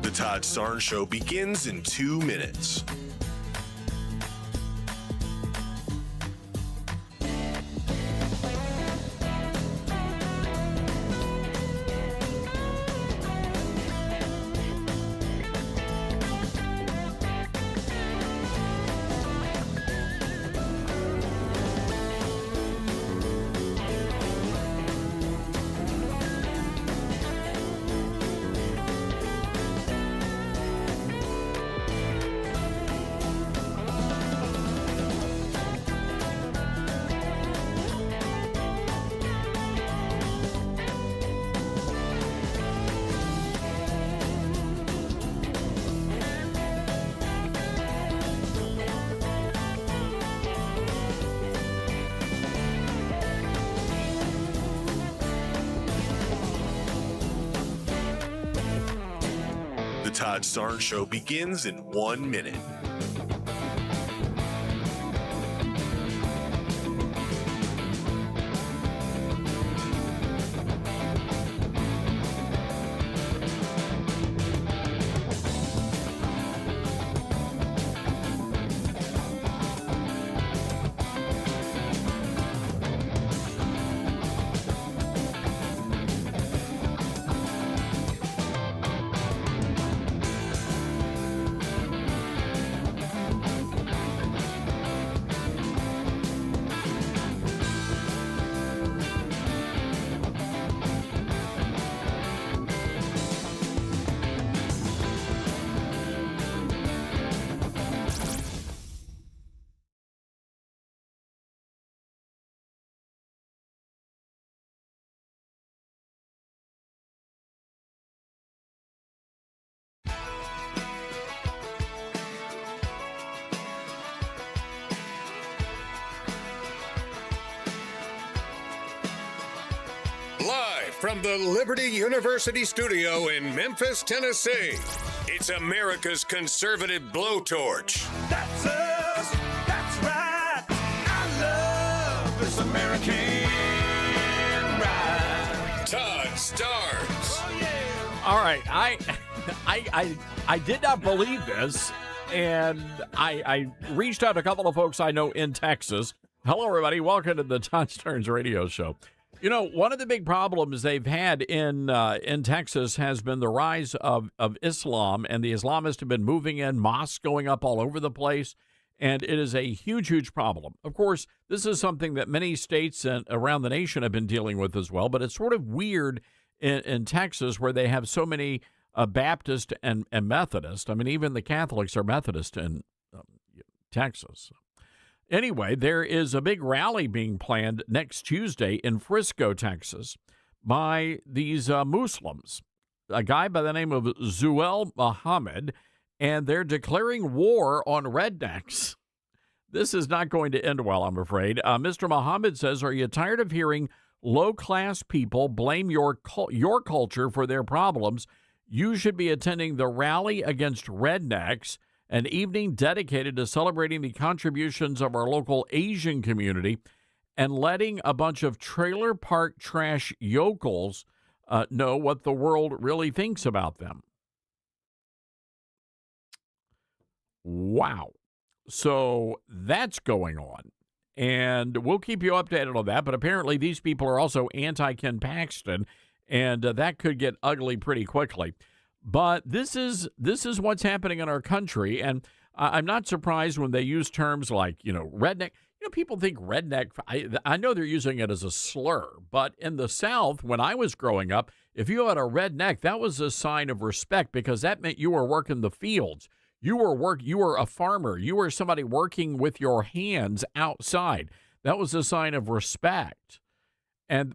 The Todd Starnes Show begins in 2 minutes. Todd Starnes Show begins in 1 minute. Live from the Liberty University studio in Memphis, Tennessee, it's America's conservative blowtorch. That's us. That's right. I love this American ride. Todd Starnes. Oh, yeah. All right, I did not believe this, and I reached out to a couple of folks I know in Texas. Hello, everybody. Welcome to the Todd Starnes Radio Show. You know, one of the big problems they've had in Texas has been the rise of Islam, and the Islamists have been moving in, mosques going up all over the place, and it is a huge, huge problem. Of course, this is something that many states around the nation have been dealing with as well, but it's sort of weird in Texas where they have so many Baptist and Methodist. I mean, even the Catholics are Methodist in Texas. Anyway, there is a big rally being planned next Tuesday in Frisco, Texas, by these Muslims, a guy by the name of Zuel Muhammad, and they're declaring war on rednecks. This is not going to end well, I'm afraid. Mr. Muhammad says, "Are you tired of hearing low-class people blame your culture for their problems? You should be attending the rally against rednecks, an evening dedicated to celebrating the contributions of our local Asian community and letting a bunch of trailer park trash yokels know what the world really thinks about them." Wow. So that's going on. And we'll keep you updated on that. But apparently these people are also anti-Ken Paxton, and that could get ugly pretty quickly. But this is what's happening in our country, and I'm not surprised when they use terms like, redneck. People think redneck. I know they're using it as a slur, but in the South, when I was growing up, if you had a redneck, that was a sign of respect because that meant you were working the fields. You were a farmer. You were somebody working with your hands outside. That was a sign of respect.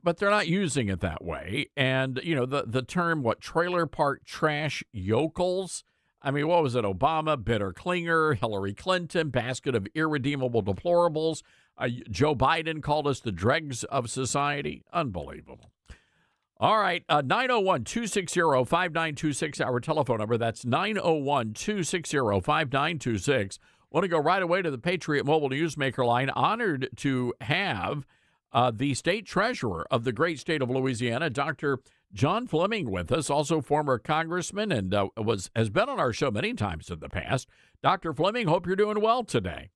But they're not using it that way. And, the term, trailer park trash yokels? I mean, what was it? Obama, bitter clinger, Hillary Clinton, basket of irredeemable deplorables. Joe Biden called us the dregs of society. Unbelievable. All right, 901-260-5926, our telephone number. That's 901-260-5926. Want to go right away to the Patriot Mobile Newsmaker line. Honored to have the state treasurer of the great state of Louisiana, Dr. John Fleming, with us, also former congressman, and has been on our show many times in the past. Dr. Fleming, hope you're doing well today.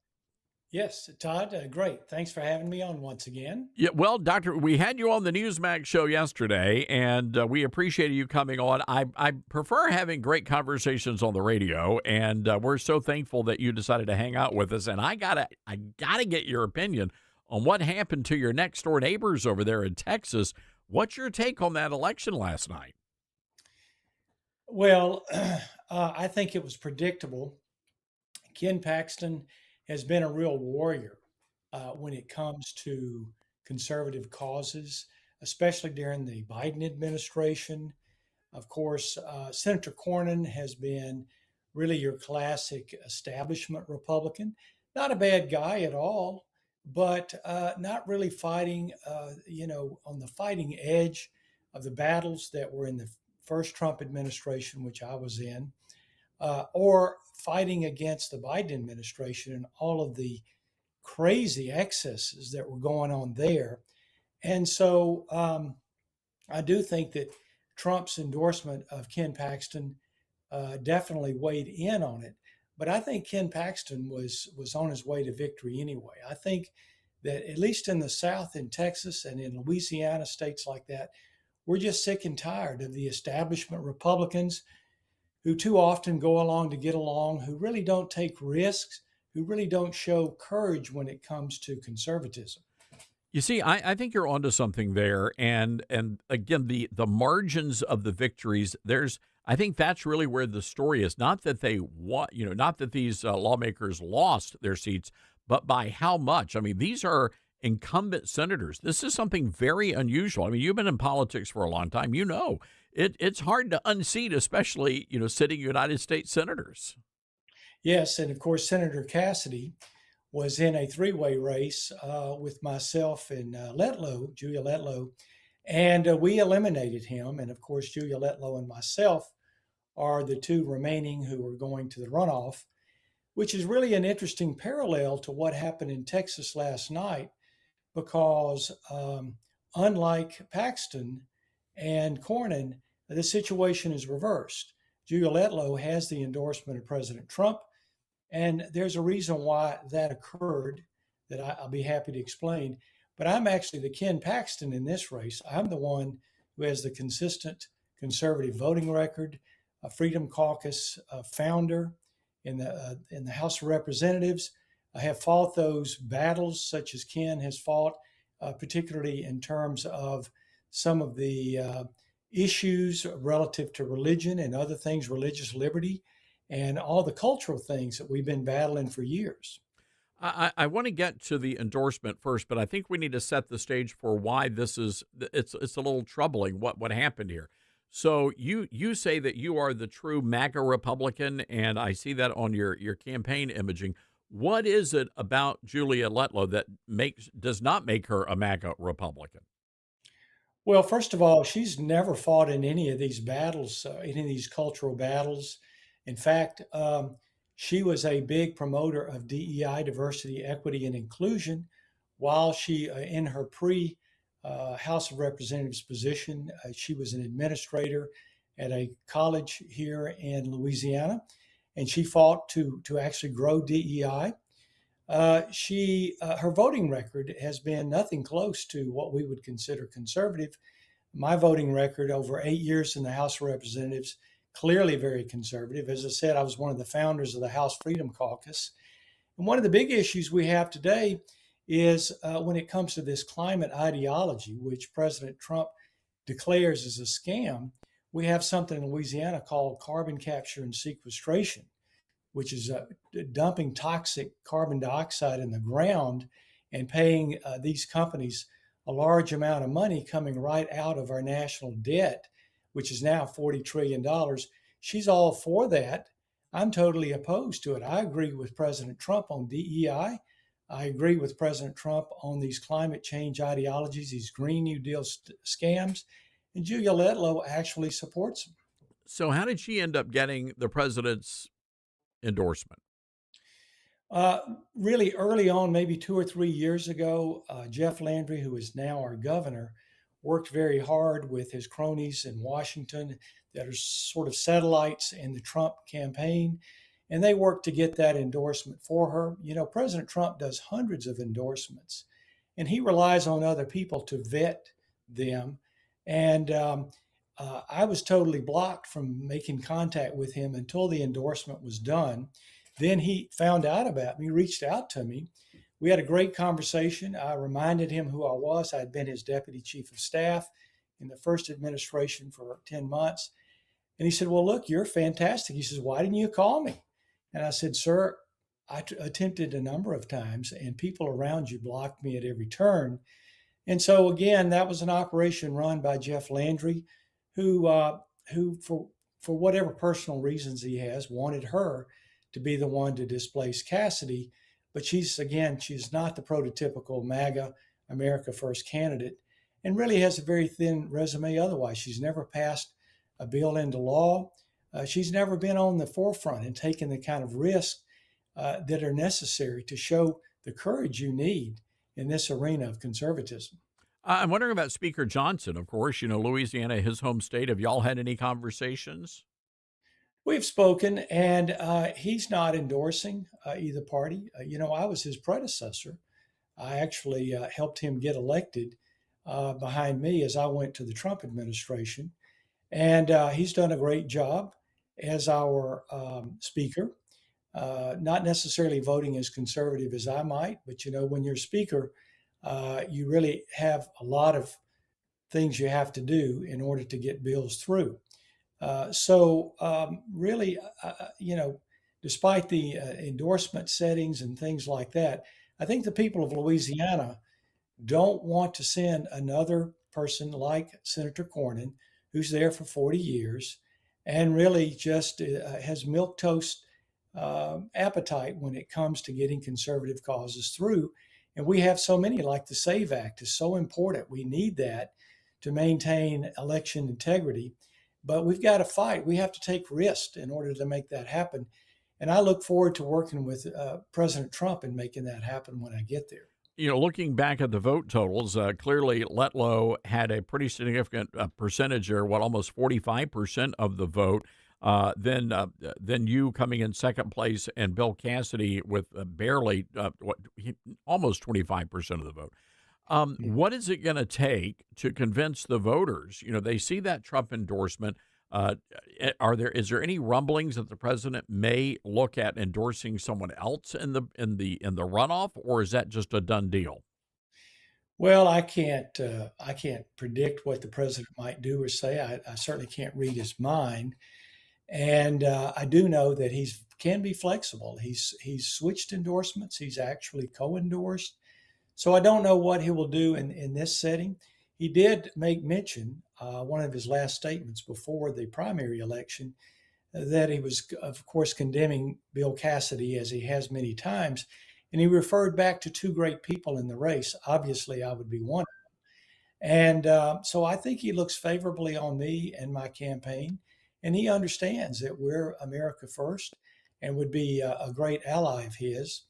Yes, Todd, great. Thanks for having me on once again. Yeah, well, Doctor, we had you on the Newsmax show yesterday, and we appreciated you coming on. I prefer having great conversations on the radio, and we're so thankful that you decided to hang out with us. And I gotta get your opinion on what happened to your next door neighbors over there in Texas. What's your take on that election last night? Well, I think it was predictable. Ken Paxton has been a real warrior when it comes to conservative causes, especially during the Biden administration. Of course, Senator Cornyn has been really your classic establishment Republican. Not a bad guy at all, but not really fighting, on the fighting edge of the battles that were in the first Trump administration, which I was in. or fighting against the Biden administration and all of the crazy excesses that were going on there. And so I do think that Trump's endorsement of Ken Paxton definitely weighed in on it. But I think Ken Paxton was on his way to victory anyway. I think that at least in the South, in Texas and in Louisiana, states like that, we're just sick and tired of the establishment Republicans who too often go along to get along, who really don't take risks, who really don't show courage when it comes to conservatism. You see, I think you're onto something there, and again, the margins of the victories. I think that's really where the story is. Not that not that these lawmakers lost their seats, but by how much. I mean, these are incumbent senators. This is something very unusual. I mean, you've been in politics for a long time. You know, it's hard to unseat, especially sitting United States senators. Yes, and of course, Senator Cassidy was in a three-way race with myself and Julia Letlow, and we eliminated him. And of course, Julia Letlow and myself are the two remaining who are going to the runoff, which is really an interesting parallel to what happened in Texas last night, because unlike Paxton and Cornyn, the situation is reversed. Julia Letlow has the endorsement of President Trump. And there's a reason why that occurred that I'll be happy to explain. But I'm actually the Ken Paxton in this race. I'm the one who has the consistent conservative voting record, a Freedom Caucus founder in the House of Representatives. I have fought those battles such as Ken has fought, particularly in terms of some of the issues relative to religion and other things, religious liberty, and all the cultural things that we've been battling for years. I want to get to the endorsement first, but I think we need to set the stage for why it's a little troubling what happened here. So you say that you are the true MAGA Republican, and I see that on your campaign imaging. What is it about Julia Letlow that does not make her a MAGA Republican? Well, first of all, she's never fought in any of these battles, any of these cultural battles. In fact, she was a big promoter of DEI, diversity, equity, and inclusion, while she, in her House of Representatives position, she was an administrator at a college here in Louisiana, and she fought to actually grow DEI. Her voting record has been nothing close to what we would consider conservative. My voting record over 8 years in the House of Representatives, clearly very conservative. As I said, I was one of the founders of the House Freedom Caucus. And one of the big issues we have today is when it comes to this climate ideology, which President Trump declares is a scam, we have something in Louisiana called carbon capture and sequestration, which is dumping toxic carbon dioxide in the ground and paying these companies a large amount of money coming right out of our national debt, which is now $40 trillion. She's all for that. I'm totally opposed to it. I agree with President Trump on DEI. I agree with President Trump on these climate change ideologies, these Green New Deal scams, and Julia Letlow actually supports them. So how did she end up getting the president's endorsement? Really early on, maybe 2 or 3 years ago, Jeff Landry, who is now our governor, worked very hard with his cronies in Washington that are sort of satellites in the Trump campaign, and they worked to get that endorsement for her. You know, President Trump does hundreds of endorsements, and he relies on other people to vet them. And I was totally blocked from making contact with him until the endorsement was done. Then he found out about me, reached out to me. We had a great conversation. I reminded him who I was. I'd been his deputy chief of staff in the first administration for 10 months. And he said, well, look, you're fantastic. He says, why didn't you call me? And I said, sir, I attempted a number of times and people around you blocked me at every turn. And so again, that was an operation run by Jeff Landry, who for whatever personal reasons he has, wanted her to be the one to displace Cassidy. But she's not the prototypical MAGA, America First candidate, and really has a very thin resume otherwise. She's never passed a bill into law. she's never been on the forefront and taken the kind of risks that are necessary to show the courage you need in this arena of conservatism. I'm wondering about Speaker Johnson, of course, Louisiana, his home state. Have y'all had any conversations? We've spoken, and he's not endorsing either party. I was his predecessor. I actually helped him get elected behind me as I went to the Trump administration. And he's done a great job as our speaker, not necessarily voting as conservative as I might, but when you're speaker, you really have a lot of things you have to do in order to get bills through. Really, despite the endorsement settings and things like that, I think the people of Louisiana don't want to send another person like Senator Cornyn, who's there for 40 years and really just has milquetoast appetite when it comes to getting conservative causes through. And we have so many, like the SAVE Act is so important. We need that to maintain election integrity. But we've got to fight. We have to take risks in order to make that happen. And I look forward to working with President Trump and making that happen when I get there. Looking back at the vote totals, clearly Letlow had a pretty significant percentage, or almost 45% of the vote. Then you coming in second place, and Bill Cassidy with barely almost 25% of the vote. What is it going to take to convince the voters? They see that Trump endorsement. Is there any rumblings that the president may look at endorsing someone else in the runoff, or is that just a done deal? Well, I can't predict what the president might do or say. I certainly can't read his mind, and I do know that he can be flexible. He's switched endorsements. He's actually co-endorsed. So I don't know what he will do in this setting. He did make mention, one of his last statements before the primary election, that he was, of course, condemning Bill Cassidy, as he has many times. And he referred back to two great people in the race. Obviously, I would be one of them. And so I think he looks favorably on me and my campaign. And he understands that we're America first and would be a great ally of his.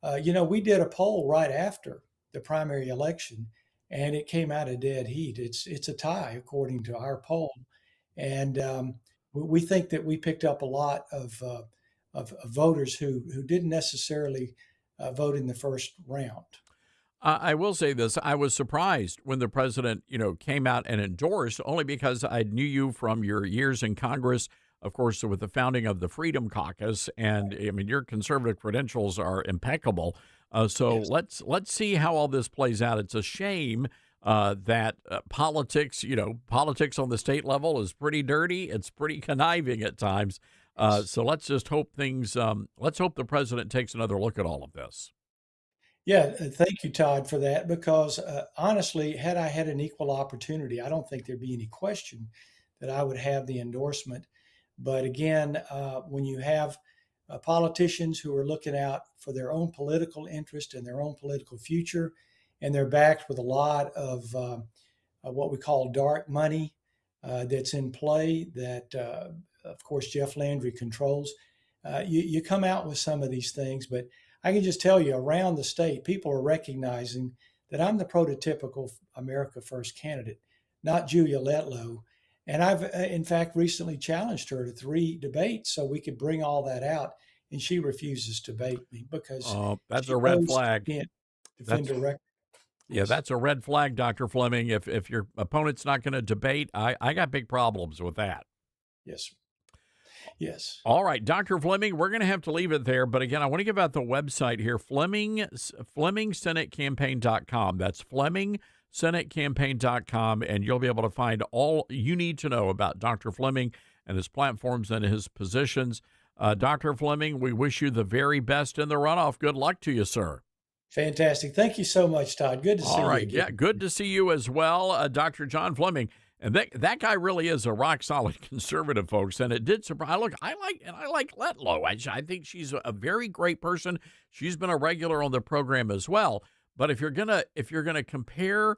We did a poll right after the primary election, and it came out a dead heat. It's a tie according to our poll, and we think that we picked up a lot of voters who didn't necessarily vote in the first round. I will say this: I was surprised when the president, came out and endorsed, only because I knew you from your years in Congress, of course, with the founding of the Freedom Caucus, and your conservative credentials are impeccable. So yes. Let's see how all this plays out. It's a shame that politics on the state level is pretty dirty. It's pretty conniving at times. So let's just hope let's hope the president takes another look at all of this. Yeah, thank you, Todd, for that. Because honestly, had I had an equal opportunity, I don't think there'd be any question that I would have the endorsement. But again, when you have politicians who are looking out for their own political interest and their own political future, and they're backed with a lot of what we call dark money that's in play, that of course Jeff Landry controls, you come out with some of these things. But I can just tell you, around the state, people are recognizing that I'm the prototypical America First candidate, not Julia Letlow. And I've, in fact, recently challenged her to 3 debates so we could bring all that out. And she refuses to debate me because that's a red flag. Can't defend her record. Yeah, that's a red flag, Dr. Fleming. If your opponent's not going to debate, I got big problems with that. Yes, sir. Yes. All right, Dr. Fleming, we're going to have to leave it there. But again, I want to give out the website here, FlemingSenateCampaign.com. That's FlemingSenateCampaign.com, and you'll be able to find all you need to know about Dr. Fleming and his platforms and his positions. Dr. Fleming, we wish you the very best in the runoff. Good luck to you, sir. Fantastic. Thank you so much, Todd. Good to see you. All right. Again. Yeah, good to see you as well, Dr. John Fleming. And that guy really is a rock solid conservative, folks. And it did surprise. Look, I like Letlow. I think she's a very great person. She's been a regular on the program as well. But if you're gonna compare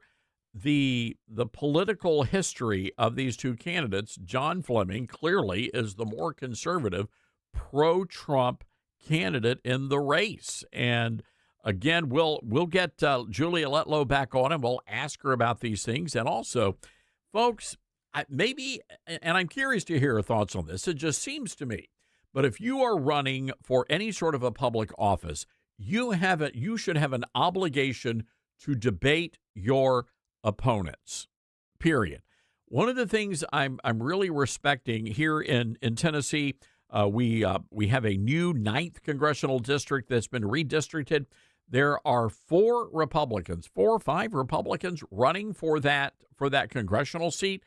the political history of these two candidates, John Fleming clearly is the more conservative, pro-Trump candidate in the race. And again, we'll get Julia Letlow back on, and we'll ask her about these things. And also, folks, and I'm curious to hear her thoughts on this. It just seems to me, but if you are running for any sort of a public office, you should have an obligation to debate your opponents, period. One of the things I'm really respecting here in Tennessee, we have a new 9th congressional district that's been redistricted. There are 4 or 5 Republicans running for that congressional seat.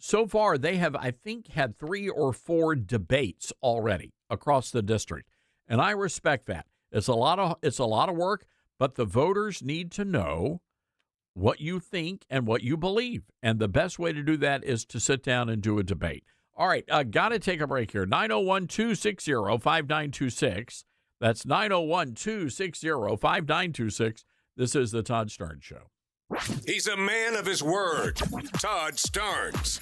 So far, they have, I think, had 3 or 4 debates already across the district, and I respect that. It's a lot of work, but the voters need to know what you think and what you believe. And the best way to do that is to sit down and do a debate. All right, got to take a break here. 901-260-5926. That's 901-260-5926. This is the Todd Starnes Show. He's a man of his word. Todd Starnes.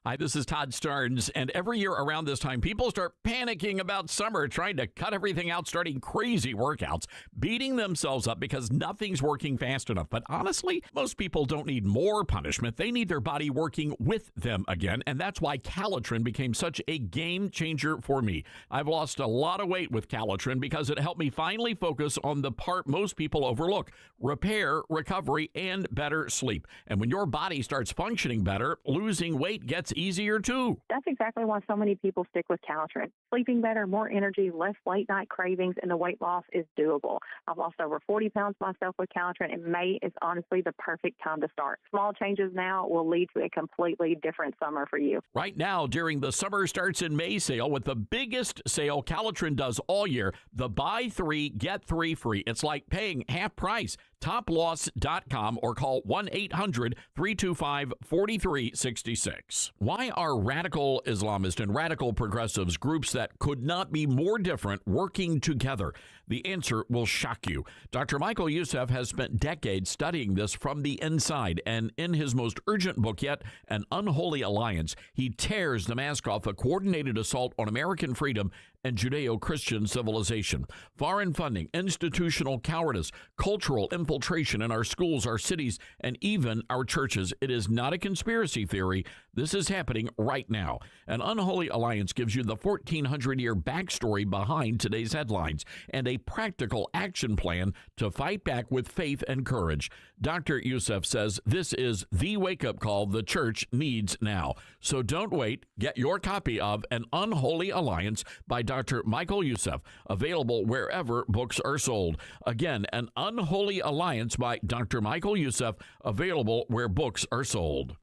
Hi, this is Todd Starnes, and every year around this time, people start panicking about summer, trying to cut everything out, starting crazy workouts, beating themselves up because nothing's working fast enough. But honestly, most people don't need more punishment. They need their body working with them again, and that's why Calitrin became such a game changer for me. I've lost a lot of weight with Calitrin because it helped me finally focus on the part most people overlook: repair, recovery, and better sleep. And when your body starts functioning better, losing weight gets easier too. That's exactly why so many people stick with Calitrin. Sleeping better, more energy, less late night cravings, and the weight loss is doable. I've lost over 40 pounds myself with Calitrin, and May is honestly the perfect time to start. Small changes now will lead to a completely different summer for you. Right now, during the Summer Starts in May sale, with the biggest sale Calitrin does all year, the buy 3, get 3 free. It's like paying half price. Toploss.com or call 1-800-325-4366. Why are radical Islamists and radical progressives, groups that could not be more different, working together? The answer will shock you. Dr. Michael Youssef has spent decades studying this from the inside, and in his most urgent book yet, An Unholy Alliance, he tears the mask off a coordinated assault on American freedom and Judeo-Christian civilization. Foreign funding, institutional cowardice, cultural infiltration in our schools, our cities, and even our churches. It is not a conspiracy theory. This is happening right now. An Unholy Alliance gives you the 1,400-year backstory behind today's headlines and a practical action plan to fight back with faith and courage. Dr. Youssef says this is the wake-up call the church needs now. So don't wait. Get your copy of An Unholy Alliance by Dr. Michael Youssef, available wherever books are sold. Again, An Unholy Alliance by Dr. Michael Youssef, available where books are sold.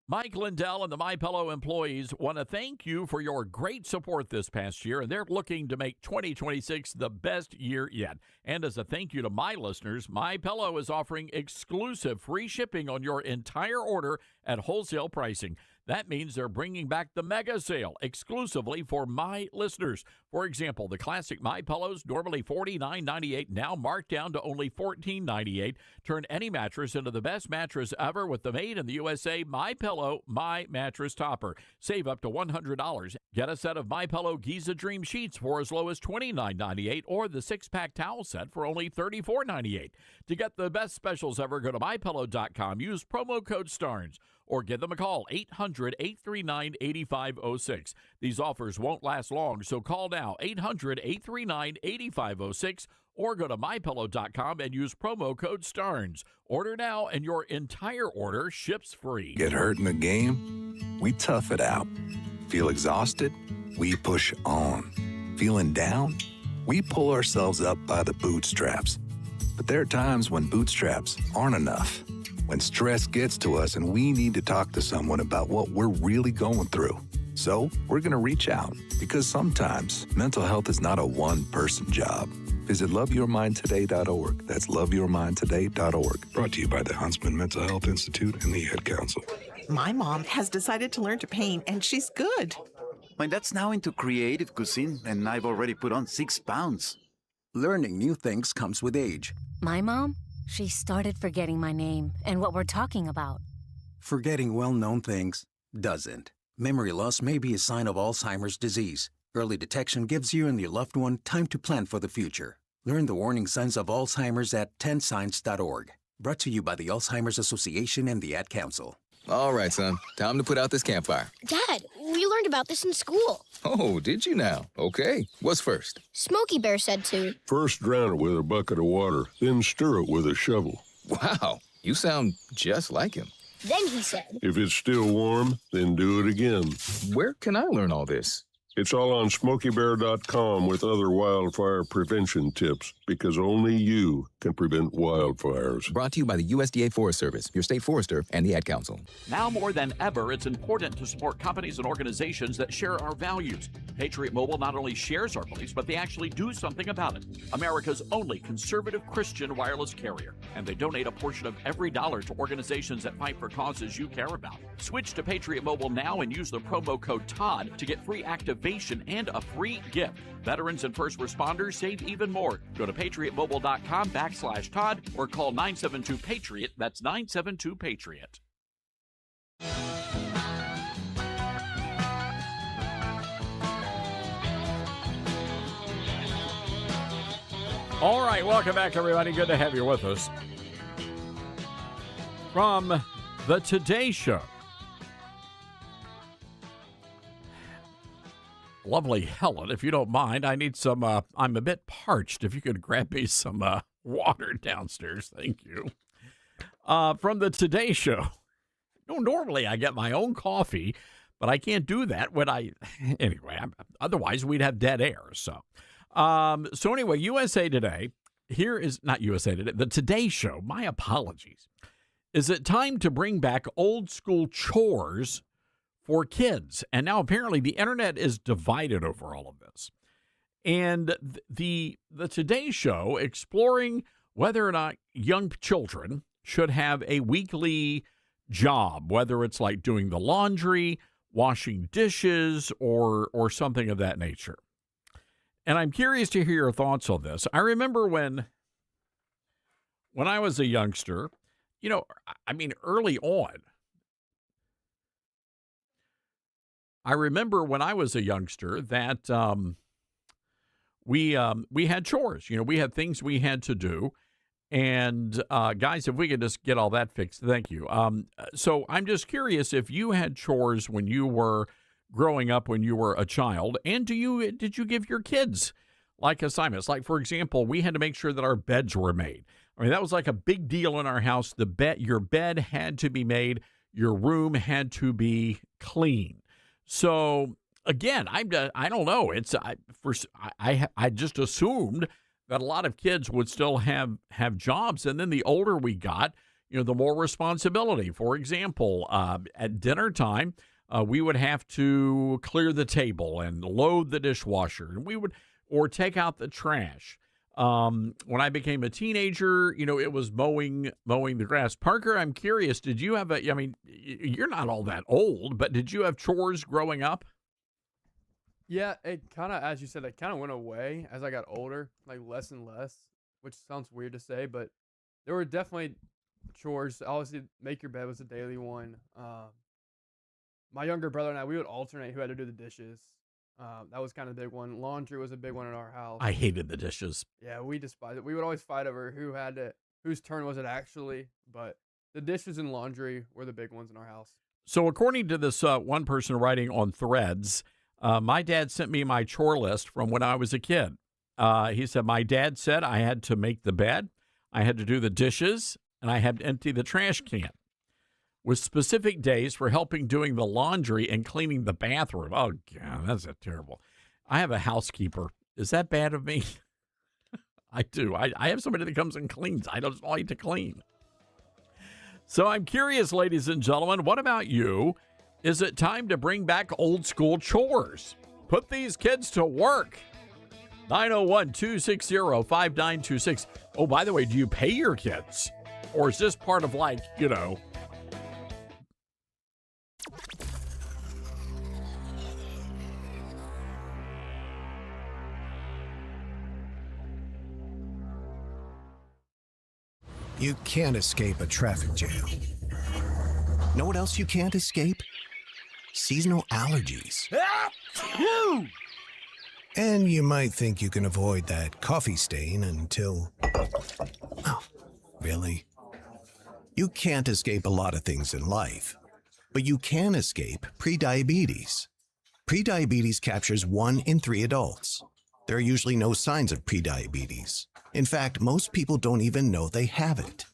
Mike Lindell and the MyPillow employees want to thank you for your great support this past year, and they're looking to make 2026 the best year yet. And as a thank you to my listeners, MyPillow is offering exclusive free shipping on your entire order at wholesale pricing. That means they're bringing back the mega sale exclusively for my listeners. For example, the classic My Pillows, normally $49.98, now marked down to only $14.98. Turn any mattress into the best mattress ever with the made in the USA My Pillow My Mattress Topper. Save up to $100. Get a set of My Pillow Giza Dream Sheets for as low as $29.98, or the 6-pack towel set for only $34.98. To get the best specials ever, go to MyPillow.com. Use promo code STARNS. Or give them a call, 800-839-8506. These offers won't last long, so call now, 800-839-8506, or go to MyPillow.com and use promo code STARNS. Order now, and your entire order ships free. Get hurt in the game? We tough it out. Feel exhausted? We push on. Feeling down? We pull ourselves up by the bootstraps. But there are times when bootstraps aren't enough. When stress gets to us and we need to talk to someone about what we're really going through. So we're going to reach out, because sometimes mental health is not a one-person job. Visit loveyourmindtoday.org. That's loveyourmindtoday.org. Brought to you by the Huntsman Mental Health Institute and the Ad Council. My mom has decided to learn to paint, and she's good. My dad's now into creative cuisine, and I've already put on 6 pounds. Learning new things comes with age. My mom, she started forgetting my name and what we're talking about. Forgetting well-known things doesn't. Memory loss may be a sign of Alzheimer's disease. Early detection gives you and your loved one time to plan for the future. Learn the warning signs of Alzheimer's at 10signs.org. Brought to you by the Alzheimer's Association and the Ad Council. All right, son. Time to put out this campfire. Dad, we learned about this in school. Oh, did you now? Okay. What's first? Smokey Bear said to. First drown it with a bucket of water, then stir it with a shovel. Wow, you sound just like him. Then he said. If it's still warm, then do it again. Where can I learn all this? It's all on SmokeyBear.com with other wildfire prevention tips, because only you can prevent wildfires. Brought to you by the USDA Forest Service, your state forester, and the Ad Council. Now more than ever, it's important to support companies and organizations that share our values. Patriot Mobile not only shares our beliefs, but they actually do something about it. America's only conservative Christian wireless carrier. And they donate a portion of every dollar to organizations that fight for causes you care about. Switch to Patriot Mobile now and use the promo code TODD to get free activation and a free gift. Veterans and first responders save even more. Go to patriotmobile.com/Todd or call 972-PATRIOT. That's 972-PATRIOT. All right, welcome back, everybody. Good to have you with us. From the Today Show. Lovely Helen, if you don't mind, I need some, I'm a bit parched. If you could grab me some water downstairs, thank you. From the Today Show. Normally I get my own coffee, but I can't do that when anyway, otherwise we'd have dead air. So anyway, USA Today, not USA Today, the Today Show, my apologies. Is it time to bring back old school chores for kids? And now apparently the internet is divided over all of this. And the Today Show exploring whether or not young children should have a weekly job, whether it's like doing the laundry, washing dishes, or something of that nature. And I'm curious to hear your thoughts on this. I remember when I was a youngster, early on, I remember when I was a youngster that we had chores. We had things we had to do. And guys, if we could just get all that fixed, thank you. So I'm just curious if you had chores when you were growing up, when you were a child, and did you give your kids like assignments? Like, for example, we had to make sure that our beds were made. I mean, that was like a big deal in our house. Your bed had to be made. Your room had to be clean. So again, I don't know. I just assumed that a lot of kids would still have jobs, and then the older we got, the more responsibility. For example, at dinner time, we would have to clear the table and load the dishwasher, and or take out the trash. When I became a teenager, it was mowing the grass. Parker, I'm curious, did you have you're not all that old, but did you have chores growing up? Yeah, it kind of, as you said, it kind of went away as I got older, like less and less, which sounds weird to say, but there were definitely chores. Obviously, make your bed was a daily one. My younger brother and I, we would alternate who had to do the dishes. That was kind of a big one. Laundry was a big one in our house. I hated the dishes. Yeah, we despised it. We would always fight over whose turn was it actually, but the dishes and laundry were the big ones in our house. So according to this one person writing on Threads, my dad sent me my chore list from when I was a kid. He said, my dad said I had to make the bed, I had to do the dishes, and I had to empty the trash can, with specific days for helping doing the laundry and cleaning the bathroom. Oh, God, that's terrible. I have a housekeeper. Is that bad of me? I do. I have somebody that comes and cleans. I don't like to clean. So I'm curious, ladies and gentlemen, what about you? Is it time to bring back old school chores? Put these kids to work. 901-260-5926. Oh, by the way, do you pay your kids? Or is this part of You can't escape a traffic jam. Know what else you can't escape? Seasonal allergies. And you might think you can avoid that coffee stain until... Oh, really? You can't escape a lot of things in life, but you can escape prediabetes. Prediabetes captures 1 in 3 adults. There are usually no signs of prediabetes. In fact, most people don't even know they have it.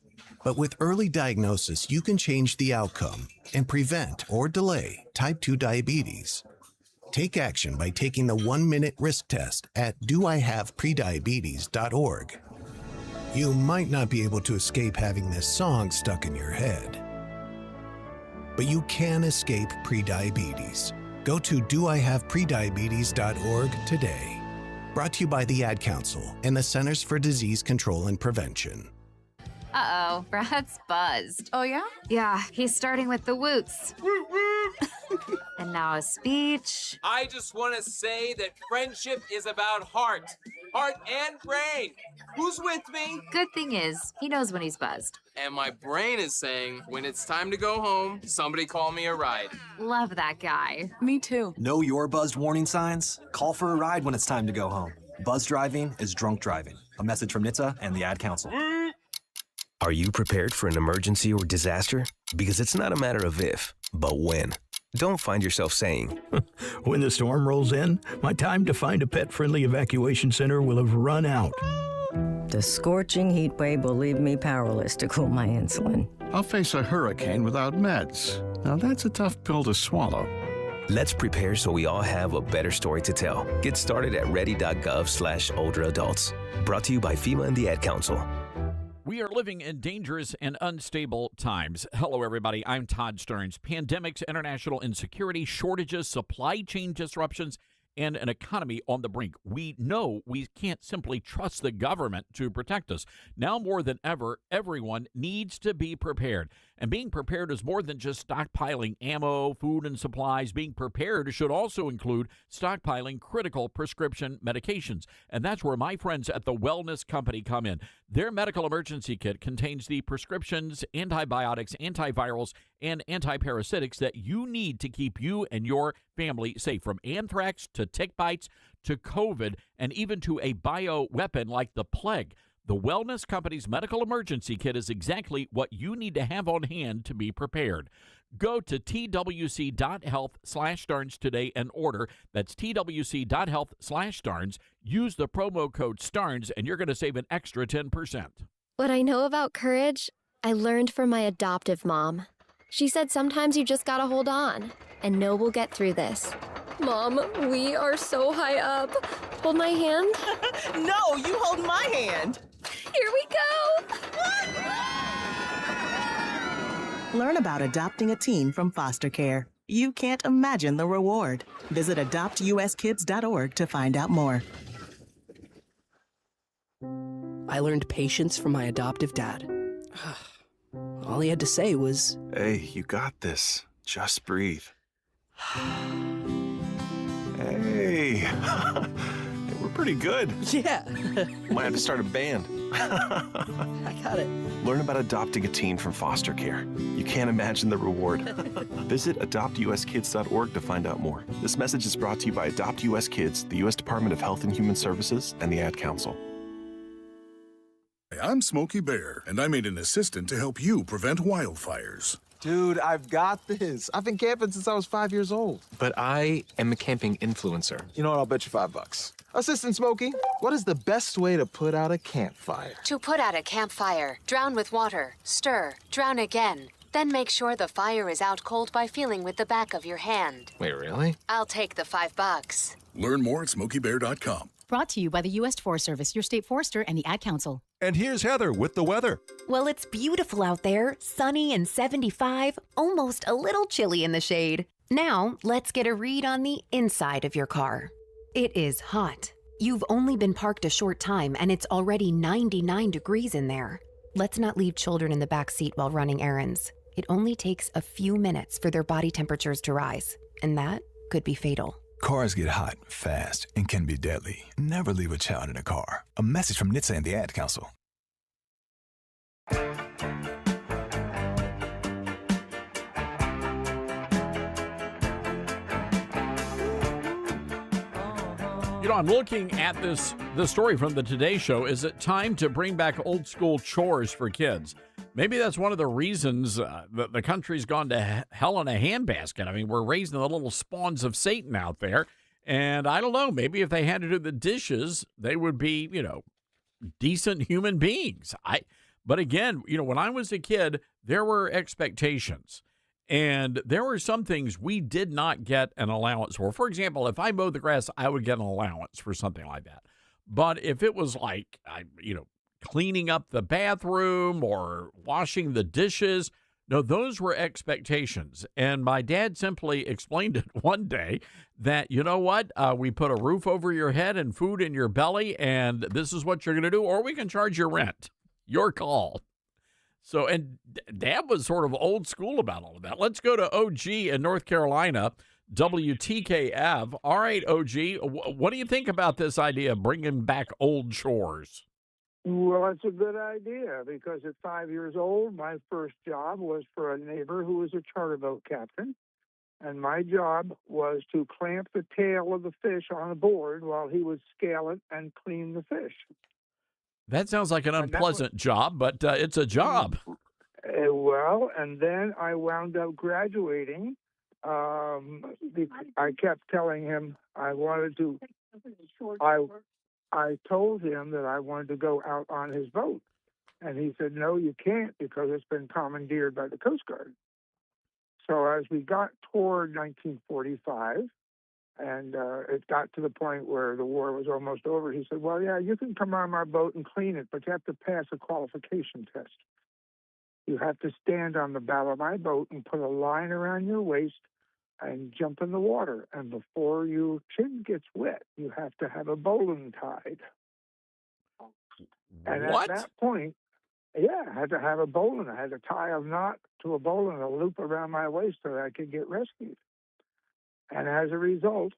But with early diagnosis, you can change the outcome and prevent or delay type 2 diabetes. Take action by taking the 1-minute risk test at doihaveprediabetes.org. You might not be able to escape having this song stuck in your head, but you can escape prediabetes. Go to doihaveprediabetes.org today. Brought to you by the Ad Council and the Centers for Disease Control and Prevention. Uh-oh, Brad's buzzed. Oh, yeah? Yeah, he's starting with the woots. And now a speech. I just want to say that friendship is about heart and brain. Who's with me? Good thing is, he knows when he's buzzed. And my brain is saying, when it's time to go home, somebody call me a ride. Love that guy. Me too. Know your buzzed warning signs? Call for a ride when it's time to go home. Buzz driving is drunk driving. A message from NHTSA and the Ad Council. Are you prepared for an emergency or disaster? Because it's not a matter of if, but when. Don't find yourself saying, when the storm rolls in, my time to find a pet-friendly evacuation center will have run out. The scorching heat wave will leave me powerless to cool my insulin. I'll face a hurricane without meds. Now that's a tough pill to swallow. Let's prepare so we all have a better story to tell. Get started at ready.gov/older adults. Brought to you by FEMA and the Ad Council. We are living in dangerous and unstable times. Hello, everybody. I'm Todd Stearns. Pandemics, international insecurity, shortages, supply chain disruptions, and an economy on the brink. We know we can't simply trust the government to protect us. Now more than ever, everyone needs to be prepared. And being prepared is more than just stockpiling ammo, food, and supplies. Being prepared should also include stockpiling critical prescription medications. And that's where my friends at the Wellness Company come in. Their medical emergency kit contains the prescriptions, antibiotics, antivirals, and antiparasitics that you need to keep you and your family safe, from anthrax to tick bites to COVID and even to a bioweapon like the plague. The Wellness Company's medical emergency kit is exactly what you need to have on hand to be prepared. Go to twc.health/Starnes today and order. That's twc.health/Starnes. Use the promo code STARNES and you're going to save an extra 10%. What I know about courage, I learned from my adoptive mom. She said sometimes you just gotta hold on and know we'll get through this. Mom, we are so high up. Hold my hand. No, you hold my hand. Here we go. Learn about adopting a teen from foster care. You can't imagine the reward. Visit adoptuskids.org to find out more. I learned patience from my adoptive dad. All he had to say was, "Hey, you got this. Just breathe." Hey, we're pretty good. Yeah. Might have to start a band. I got it. Learn about adopting a teen from foster care. You can't imagine the reward. Visit adoptuskids.org to find out more. This message is brought to you by Adopt US Kids, the U.S. Department of Health and Human Services, and the Ad Council. I'm Smokey Bear, and I made an assistant to help you prevent wildfires. Dude, I've got this. I've been camping since I was 5 years old. But I am a camping influencer. You know what? I'll bet you $5. Assistant Smokey, what is the best way to put out a campfire? To put out a campfire, drown with water, stir, drown again. Then make sure the fire is out cold by feeling with the back of your hand. Wait, really? I'll take the $5. Learn more at SmokeyBear.com. Brought to you by the U.S. Forest Service, your state forester, and the Ad Council. And here's Heather with the weather. Well, it's beautiful out there, sunny and 75, almost a little chilly in the shade. Now, let's get a read on the inside of your car. It is hot. You've only been parked a short time, and it's already 99 degrees in there. Let's not leave children in the back seat while running errands. It only takes a few minutes for their body temperatures to rise, and that could be fatal. Cars get hot, fast, and can be deadly. Never leave a child in a car. A message from NHTSA and the Ad Council. You know, I'm looking at the story from the Today Show. Is it time to bring back old school chores for kids? Maybe that's one of the reasons the country's gone to hell in a handbasket. I mean, we're raising the little spawns of Satan out there. And I don't know, maybe if they had to do the dishes, they would be, decent human beings. But again, when I was a kid, there were expectations. And there were some things we did not get an allowance for. For example, if I mowed the grass, I would get an allowance for something like that. But if it was like, cleaning up the bathroom or washing the dishes, no, those were expectations. And my dad simply explained it one day that, you know what, we put a roof over your head and food in your belly, and this is what you're going to do, or we can charge you rent. Your call. So, and Dad was sort of old school about all of that. Let's go to OG in North Carolina, WTKF. All right, OG, what do you think about this idea of bringing back old chores? Well, it's a good idea because at 5 years old, my first job was for a neighbor who was a charter boat captain. And my job was to clamp the tail of the fish on a board while he would scale it and clean the fish. That sounds like an unpleasant job, but it's a job. Well, and then I wound up graduating. I kept telling him I wanted to. I told him that I wanted to go out on his boat, and he said, "No, you can't because it's been commandeered by the Coast Guard." So as we got toward 1945. And it got to the point where the war was almost over. He said, well, yeah, you can come on my boat and clean it, but you have to pass a qualification test. You have to stand on the bow of my boat and put a line around your waist and jump in the water. And before your chin gets wet, you have to have a bowline tied. And what? At that point, yeah, I had to have a bowline. I had to tie a knot to a bowline, a loop around my waist so that I could get rescued. And as a result,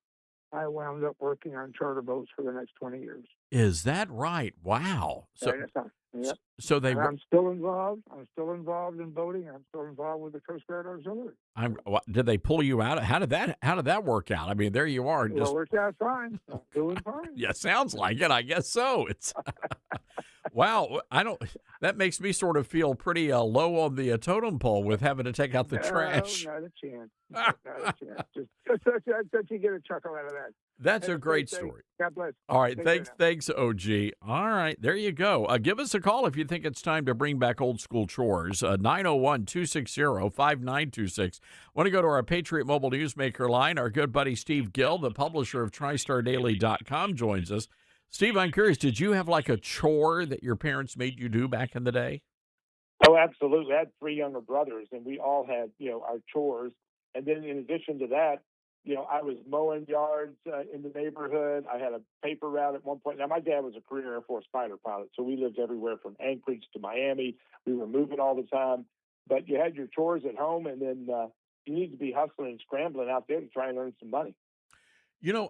I wound up working on charter boats for the next 20 years. Is that right? Wow. So, yeah. So they. And I'm still involved. I'm still involved in boating. I'm still involved with the Coast Guard Auxiliary. Did they pull you out? How did that work out? I mean, there you are. Well, it worked out fine. I'm doing fine. Yeah, sounds like it. I guess so. It's wow. That makes me sort of feel pretty low on the totem pole with having to take out the trash. Not a chance. Not a chance. Just you get a chuckle out of that. That's a great story. God bless. All right. Thanks, OG. All right. There you go. Give us a call if you think it's time to bring back old school chores. 901-260-5926. Want to go to our Patriot Mobile Newsmaker line. Our good buddy Steve Gill, the publisher of TriStarDaily.com, joins us. Steve, I'm curious, did you have like a chore that your parents made you do back in the day? Oh, absolutely. I had 3 younger brothers, and we all had, our chores. And then in addition to that, I was mowing yards in the neighborhood. I had a paper route at one point. Now, my dad was a career Air Force fighter pilot, so we lived everywhere from Anchorage to Miami. We were moving all the time. But you had your chores at home, and then you need to be hustling and scrambling out there to try and earn some money.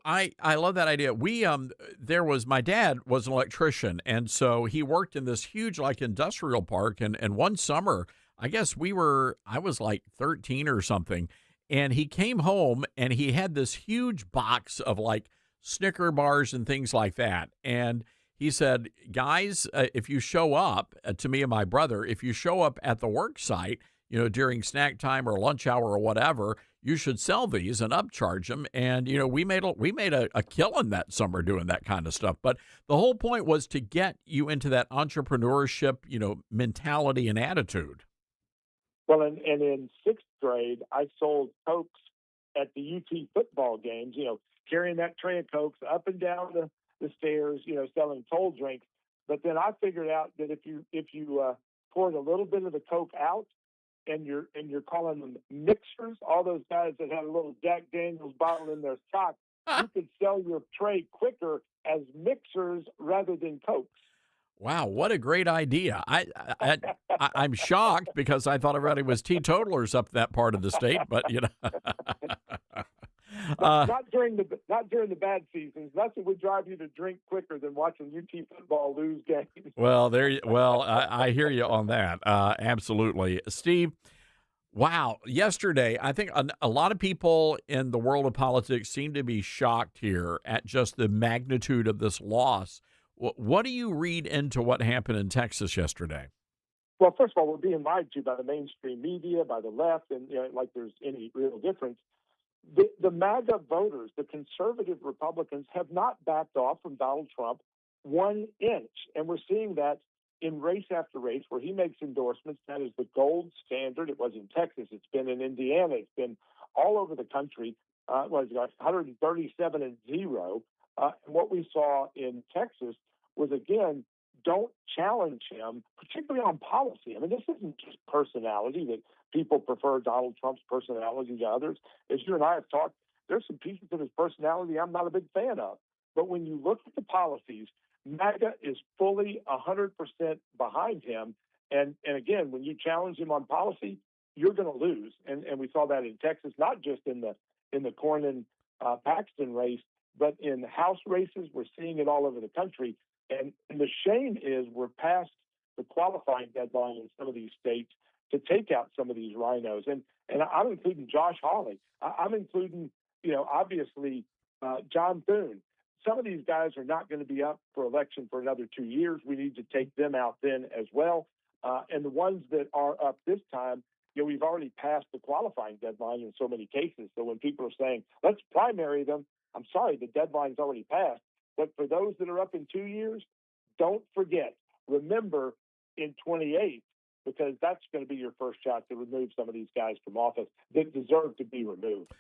I love that idea. My dad was an electrician, and so he worked in this huge industrial park. And one summer, I guess I was like 13 or something. And he came home and he had this huge box of Snicker bars and things like that. And he said, guys, if you show up to me and my brother, if you show up at the work site, during snack time or lunch hour or whatever, you should sell these and upcharge them. And, we made a killing that summer doing that kind of stuff. But the whole point was to get you into that entrepreneurship, mentality and attitude. Well, and in 6th grade, I sold Cokes at the UT football games, carrying that tray of Cokes up and down the stairs, selling cold drinks. But then I figured out that if you poured a little bit of the Coke out and you're calling them mixers, all those guys that had a little Jack Daniels bottle in their sock, you could sell your tray quicker as mixers rather than Cokes. Wow, what a great idea. I'm shocked because I thought everybody was teetotalers up that part of the state, but not during the bad seasons. Nothing would drive you to drink quicker than watching UT football lose games. Well, I hear you on that. Absolutely. Steve, Wow. Yesterday, I think a lot of people in the world of politics seem to be shocked here at just the magnitude of this loss. What do you read into what happened in Texas yesterday? Well, first of all, we're being lied to by the mainstream media, by the left, and like there's any real difference. The MAGA voters, the conservative Republicans, have not backed off from Donald Trump 1 inch. And we're seeing that in race after race where he makes endorsements. That is the gold standard. It was in Texas. It's been in Indiana. It's been all over the country. Was 137 and 0. And what we saw in Texas was, again, don't challenge him, particularly on policy. I mean, this isn't just personality that people prefer Donald Trump's personality to others. As you and I have talked, there's some pieces of his personality I'm not a big fan of. But when you look at the policies, MAGA is fully 100% behind him. And again, when you challenge him on policy, you're going to lose. And we saw that in Texas, not just in the Cornyn Paxton race, but in House races. We're seeing it all over the country. And the shame is we're past the qualifying deadline in some of these states to take out some of these rhinos. And I'm including Josh Hawley. I'm including, obviously, John Thune. Some of these guys are not going to be up for election for another 2 years. We need to take them out then as well. And the ones that are up this time, we've already passed the qualifying deadline in so many cases. So when people are saying, let's primary them, I'm sorry, the deadline's already passed. But for those that are up in 2 years, don't forget, remember in 28, because that's going to be your first shot to remove some of these guys from office that deserve to be removed.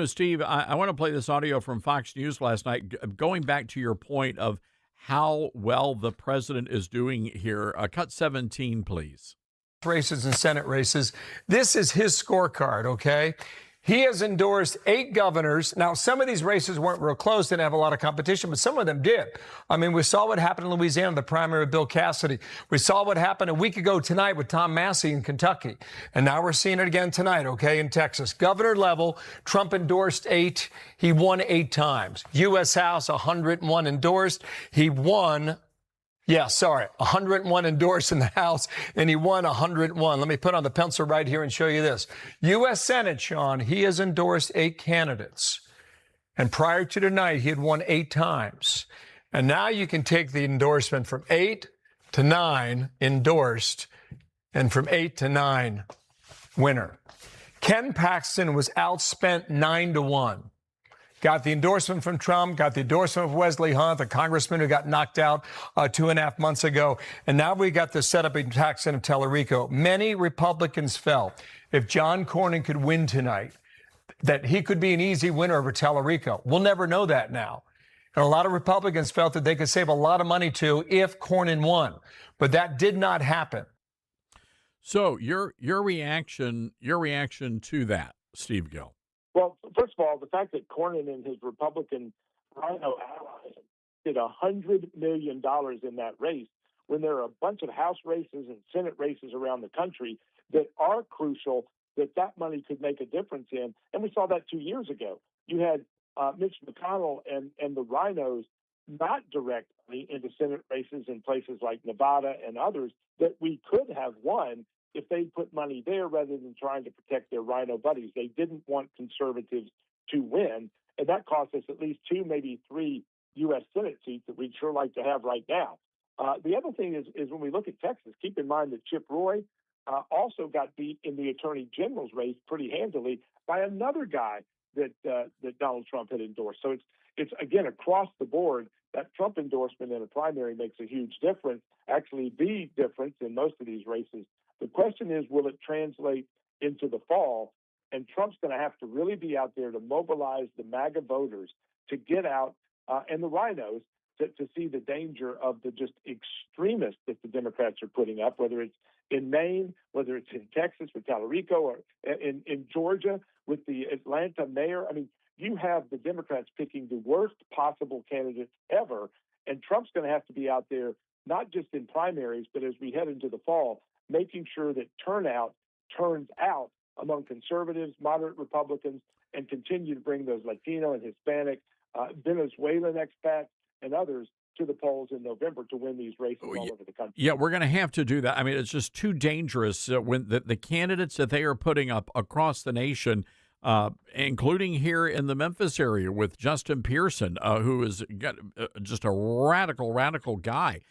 Steve, I want to play this audio from Fox News last night, going back to your point of how well the president is doing here. Cut 17, please. Races and Senate races. This is his scorecard, okay? He has endorsed 8 governors. Now, some of these races weren't real close, didn't have a lot of competition, but some of them did. I mean, we saw what happened in Louisiana, the primary of Bill Cassidy. We saw what happened a week ago tonight with Tom Massey in Kentucky. And now we're seeing it again tonight, okay, in Texas. Governor level, Trump endorsed 8. He won 8 times. U.S. House, 101 endorsed. He won 101 endorsed in the House, and he won 101. Let me put on the pencil right here and show you this. U.S. Senate, Sean, he has endorsed 8 candidates. And prior to tonight, he had won 8 times. And now you can take the endorsement from 8 to 9 endorsed, and from 8 to 9 winner. Ken Paxton was outspent 9-1. Got the endorsement from Trump, got the endorsement of Wesley Hunt, the congressman who got knocked out 2.5 months ago. And now we got the setup in Paxton of Tellerico. Many Republicans felt if John Cornyn could win tonight, that he could be an easy winner over Tellerico. We'll never know that now. And a lot of Republicans felt that they could save a lot of money too if Cornyn won. But that did not happen. So your reaction to that, Steve Gill. Well, first of all, the fact that Cornyn and his Republican rhino allies did $100 million in that race when there are a bunch of House races and Senate races around the country that are crucial, that money could make a difference in. And we saw that 2 years ago. You had Mitch McConnell and the rhinos not direct money into Senate races in places like Nevada and others that we could have won if they put money there rather than trying to protect their rhino buddies. They didn't want conservatives to win, and that cost us at least 2, maybe 3 U.S. Senate seats that we'd sure like to have right now. The other thing is when we look at Texas, keep in mind that Chip Roy also got beat in the Attorney General's race pretty handily by another guy that Donald Trump had endorsed. So it's again, across the board, that Trump endorsement in a primary makes a huge difference, actually the difference in most of these races. The question is, will it translate into the fall? And Trump's going to have to really be out there to mobilize the MAGA voters to get out and the rhinos to see the danger of the just extremists that the Democrats are putting up, whether it's in Maine, whether it's in Texas with Tallarico, or in Georgia with the Atlanta mayor. I mean, you have the Democrats picking the worst possible candidates ever, and Trump's going to have to be out there, not just in primaries, but as we head into the fall, making sure that turnout turns out among conservatives, moderate Republicans, and continue to bring those Latino and Hispanic, Venezuelan expats, and others to the polls in November to win these races all over the country. Yeah, we're going to have to do that. I mean, it's just too dangerous when the candidates that they are putting up across the nation, including here in the Memphis area with Justin Pearson, who is just a radical guy.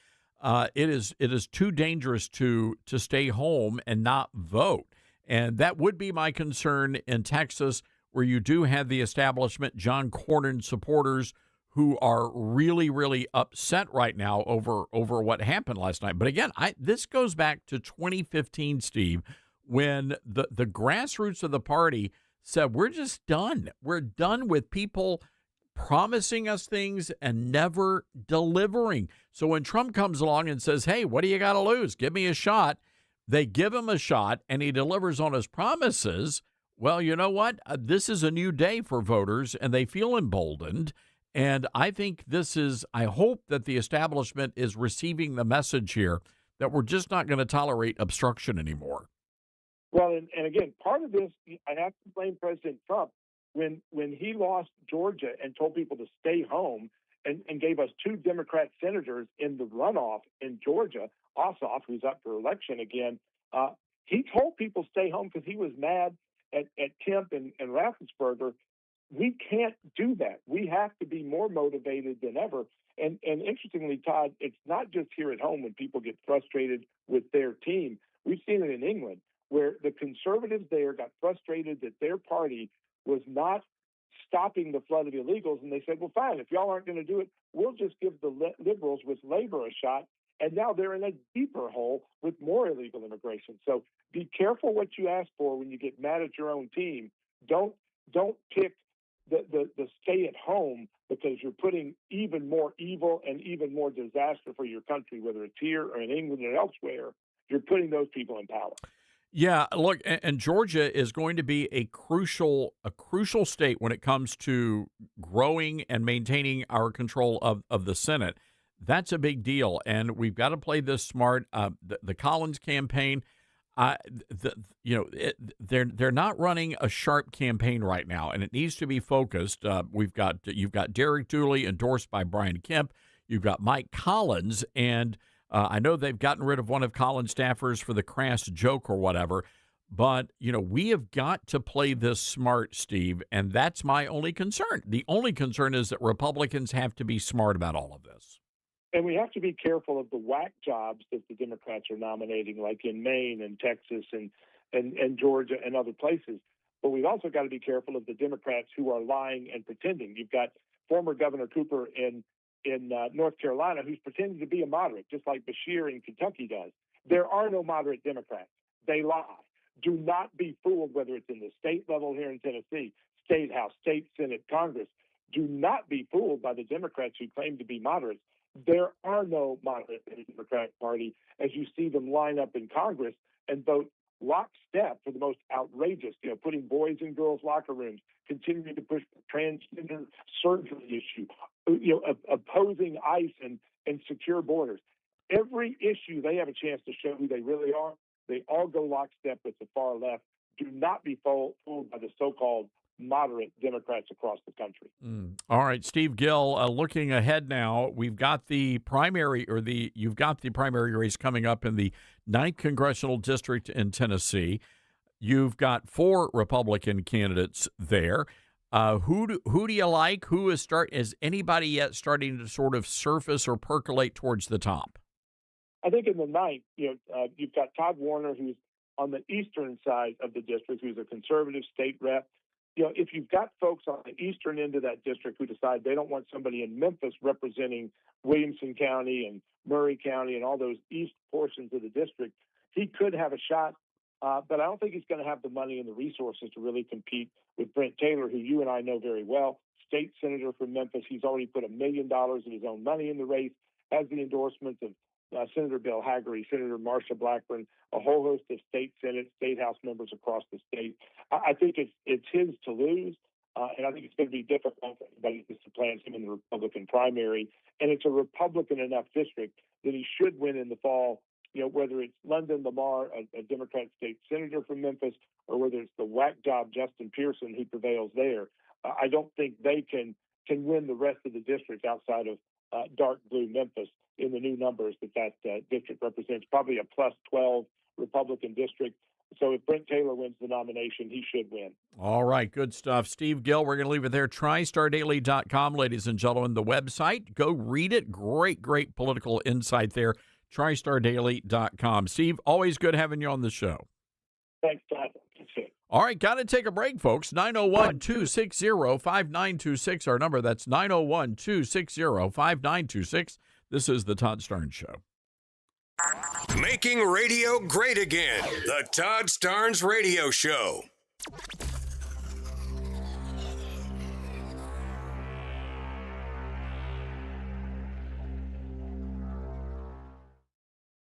It is too dangerous to stay home and not vote. And that would be my concern in Texas, where you do have the establishment, John Cornyn supporters, who are really upset right now over what happened last night. But again, this goes back to 2015, Steve, when the grassroots of the party said, we're just done. We're done with people promising us things and never delivering. So when Trump comes along and says, hey, what do you got to lose? Give me a shot. They give him a shot and he delivers on his promises. Well, you know what? This is a new day for voters and they feel emboldened. And I think I hope that the establishment is receiving the message here that we're just not going to tolerate obstruction anymore. Well, and again, part of this, I have to blame President Trump when he lost Georgia and told people to stay home and gave us 2 Democrat senators in the runoff in Georgia, Ossoff, who's up for election again. He told people stay home because he was mad at Kemp and Raffensperger. We can't do that. We have to be more motivated than ever. And interestingly, Todd, it's not just here at home when people get frustrated with their team. We've seen it in England, where the conservatives there got frustrated that their party was not stopping the flood of illegals. And they said, well, fine, if y'all aren't going to do it, we'll just give the liberals with labor a shot. And now they're in a deeper hole with more illegal immigration. So be careful what you ask for when you get mad at your own team. Don't pick the stay at home because you're putting even more evil and even more disaster for your country, whether it's here or in England or elsewhere. You're putting those people in power. Yeah, look, and Georgia is going to be a crucial state when it comes to growing and maintaining our control of the Senate. That's a big deal, and we've got to play this smart. The Collins campaign, they're not running a sharp campaign right now, and it needs to be focused. You've got Derek Dooley endorsed by Brian Kemp. You've got Mike Collins, and I know they've gotten rid of one of Collins' staffers for the crass joke or whatever, but we have got to play this smart, Steve, and that's my only concern. The only concern is that Republicans have to be smart about all of this. And we have to be careful of the whack jobs that the Democrats are nominating, like in Maine and Texas and Georgia and other places. But we've also got to be careful of the Democrats who are lying and pretending. You've got former Governor Cooper in North Carolina who's pretending to be a moderate, just like Bashir in Kentucky does. There are no moderate Democrats. They lie. Do not be fooled, whether it's in the state level here in Tennessee, state house, state senate, Congress. Do not be fooled by the Democrats who claim to be moderates. There are no moderates in the Democratic Party as you see them line up in Congress and vote lockstep for the most outrageous, putting boys in girls' locker rooms, continuing to push the transgender surgery issue, opposing ICE and secure borders. Every issue they have a chance to show who they really are. They all go lockstep with the far left. Do not be fooled by the so-called moderate Democrats across the country. All right, Steve Gill, looking ahead now, you've got the primary race coming up in the 9th Congressional District in Tennessee. You've got 4 Republican candidates there. Who do you like? Is anybody yet starting to sort of surface or percolate towards the top? I think in the 9th, you've got Todd Warner, who's on the eastern side of the district, who's a conservative state rep. If you've got folks on the eastern end of that district who decide they don't want somebody in Memphis representing Williamson County and Murray County and all those east portions of the district, he could have a shot. But I don't think he's going to have the money and the resources to really compete with Brent Taylor, who you and I know very well, state senator from Memphis. He's already put $1 million of his own money in the race, has the endorsements of Senator Bill Hagerty, Senator Marsha Blackburn, a whole host of state Senate, state House members across the state. I think it's his to lose, and I think it's going to be difficult for anybody to supplant him in the Republican primary. And it's a Republican enough district that he should win in the fall, whether it's London Lamar, a Democrat state senator from Memphis, or whether it's the whack job Justin Pearson who prevails there. I don't think they can can win the rest of the district outside of dark blue Memphis in the new numbers that district represents. Probably a plus 12 Republican district. So if Brent Taylor wins the nomination, he should win. All right, good stuff. Steve Gill, we're going to leave it there. TriStarDaily.com, ladies and gentlemen, the website. Go read it. Great political insight there. TriStarDaily.com. Steve, always good having you on the show. Thanks, Todd. All right, got to take a break, folks. 901-260-5926, our number. That's 901-260-5926. This is the Todd Starnes Show. Making radio great again. The Todd Starnes Radio Show.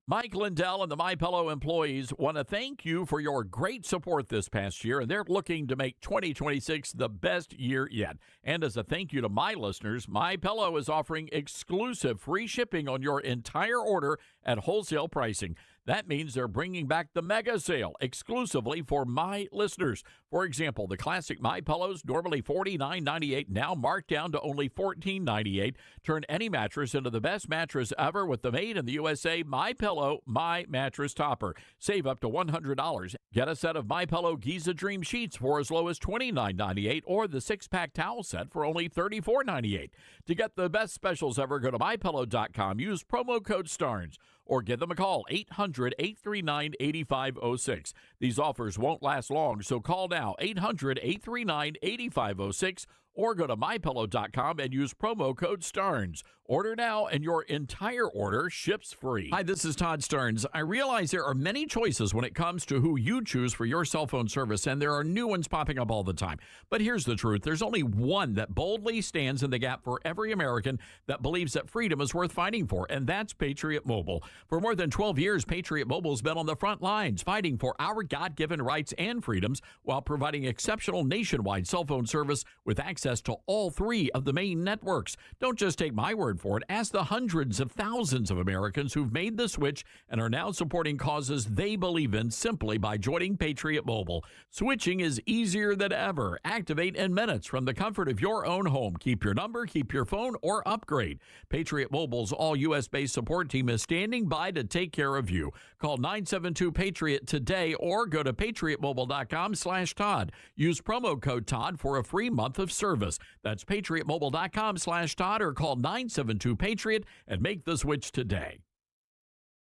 Mike Lindell and the MyPillow employees want to thank you for your great support this past year, and they're looking to make 2026 the best year yet. And as a thank you to my listeners, MyPillow is offering exclusive free shipping on your entire order at wholesale pricing. That means they're bringing back the mega sale exclusively for my listeners. For example, the classic MyPillows, normally $49.98, now marked down to only $14.98. Turn any mattress into the best mattress ever with the made in the USA MyPillow My Mattress Topper. Save up to $100. Get a set of MyPillow Giza Dream Sheets for as low as $29.98 or the 6-pack towel set for only $34.98. To get the best specials ever, go to MyPillow.com. Use promo code STARNS or give them a call, 800-839-8506. These offers won't last long, so call now, 800-839-8506, or go to MyPillow.com and use promo code STARNS. Order now, and your entire order ships free. Hi, this is Todd Starnes. I realize there are many choices when it comes to who you choose for your cell phone service, and there are new ones popping up all the time. But here's the truth. There's only one that boldly stands in the gap for every American that believes that freedom is worth fighting for, and that's Patriot Mobile. For more than 12 years, Patriot Mobile's been on the front lines fighting for our God-given rights and freedoms while providing exceptional nationwide cell phone service with access to all 3 of the main networks. Don't just take my word for it. Ask the hundreds of thousands of Americans who've made the switch and are now supporting causes they believe in simply by joining Patriot Mobile. Switching is easier than ever. Activate in minutes from the comfort of your own home. Keep your number, keep your phone, or upgrade. Patriot Mobile's all U.S.-based support team is standing by to take care of you. Call 972-PATRIOT today or go to patriotmobile.com/Todd. Use promo code Todd for a free month of service. That's patriotmobile.com/Todd or call 972-PATRIOT and make the switch today.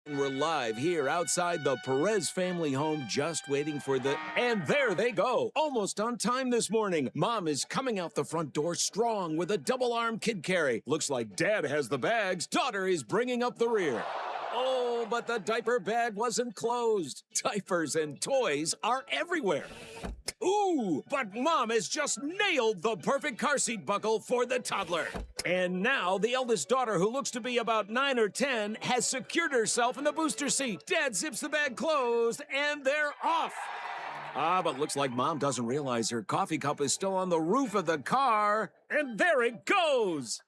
We're live here outside the Perez family home, just waiting for the... And there they go, almost on time this morning. Mom is coming out the front door strong with a double-arm kid carry. Looks like Dad has the bags. Daughter is bringing up the rear. Oh, but the diaper bag wasn't closed. Diapers and toys are everywhere. Ooh, but Mom has just nailed the perfect car seat buckle for the toddler. And now the eldest daughter, who looks to be about 9 or 10, has secured herself in the booster seat. Dad zips the bag closed, and they're off. But looks like Mom doesn't realize her coffee cup is still on the roof of the car. And there it goes.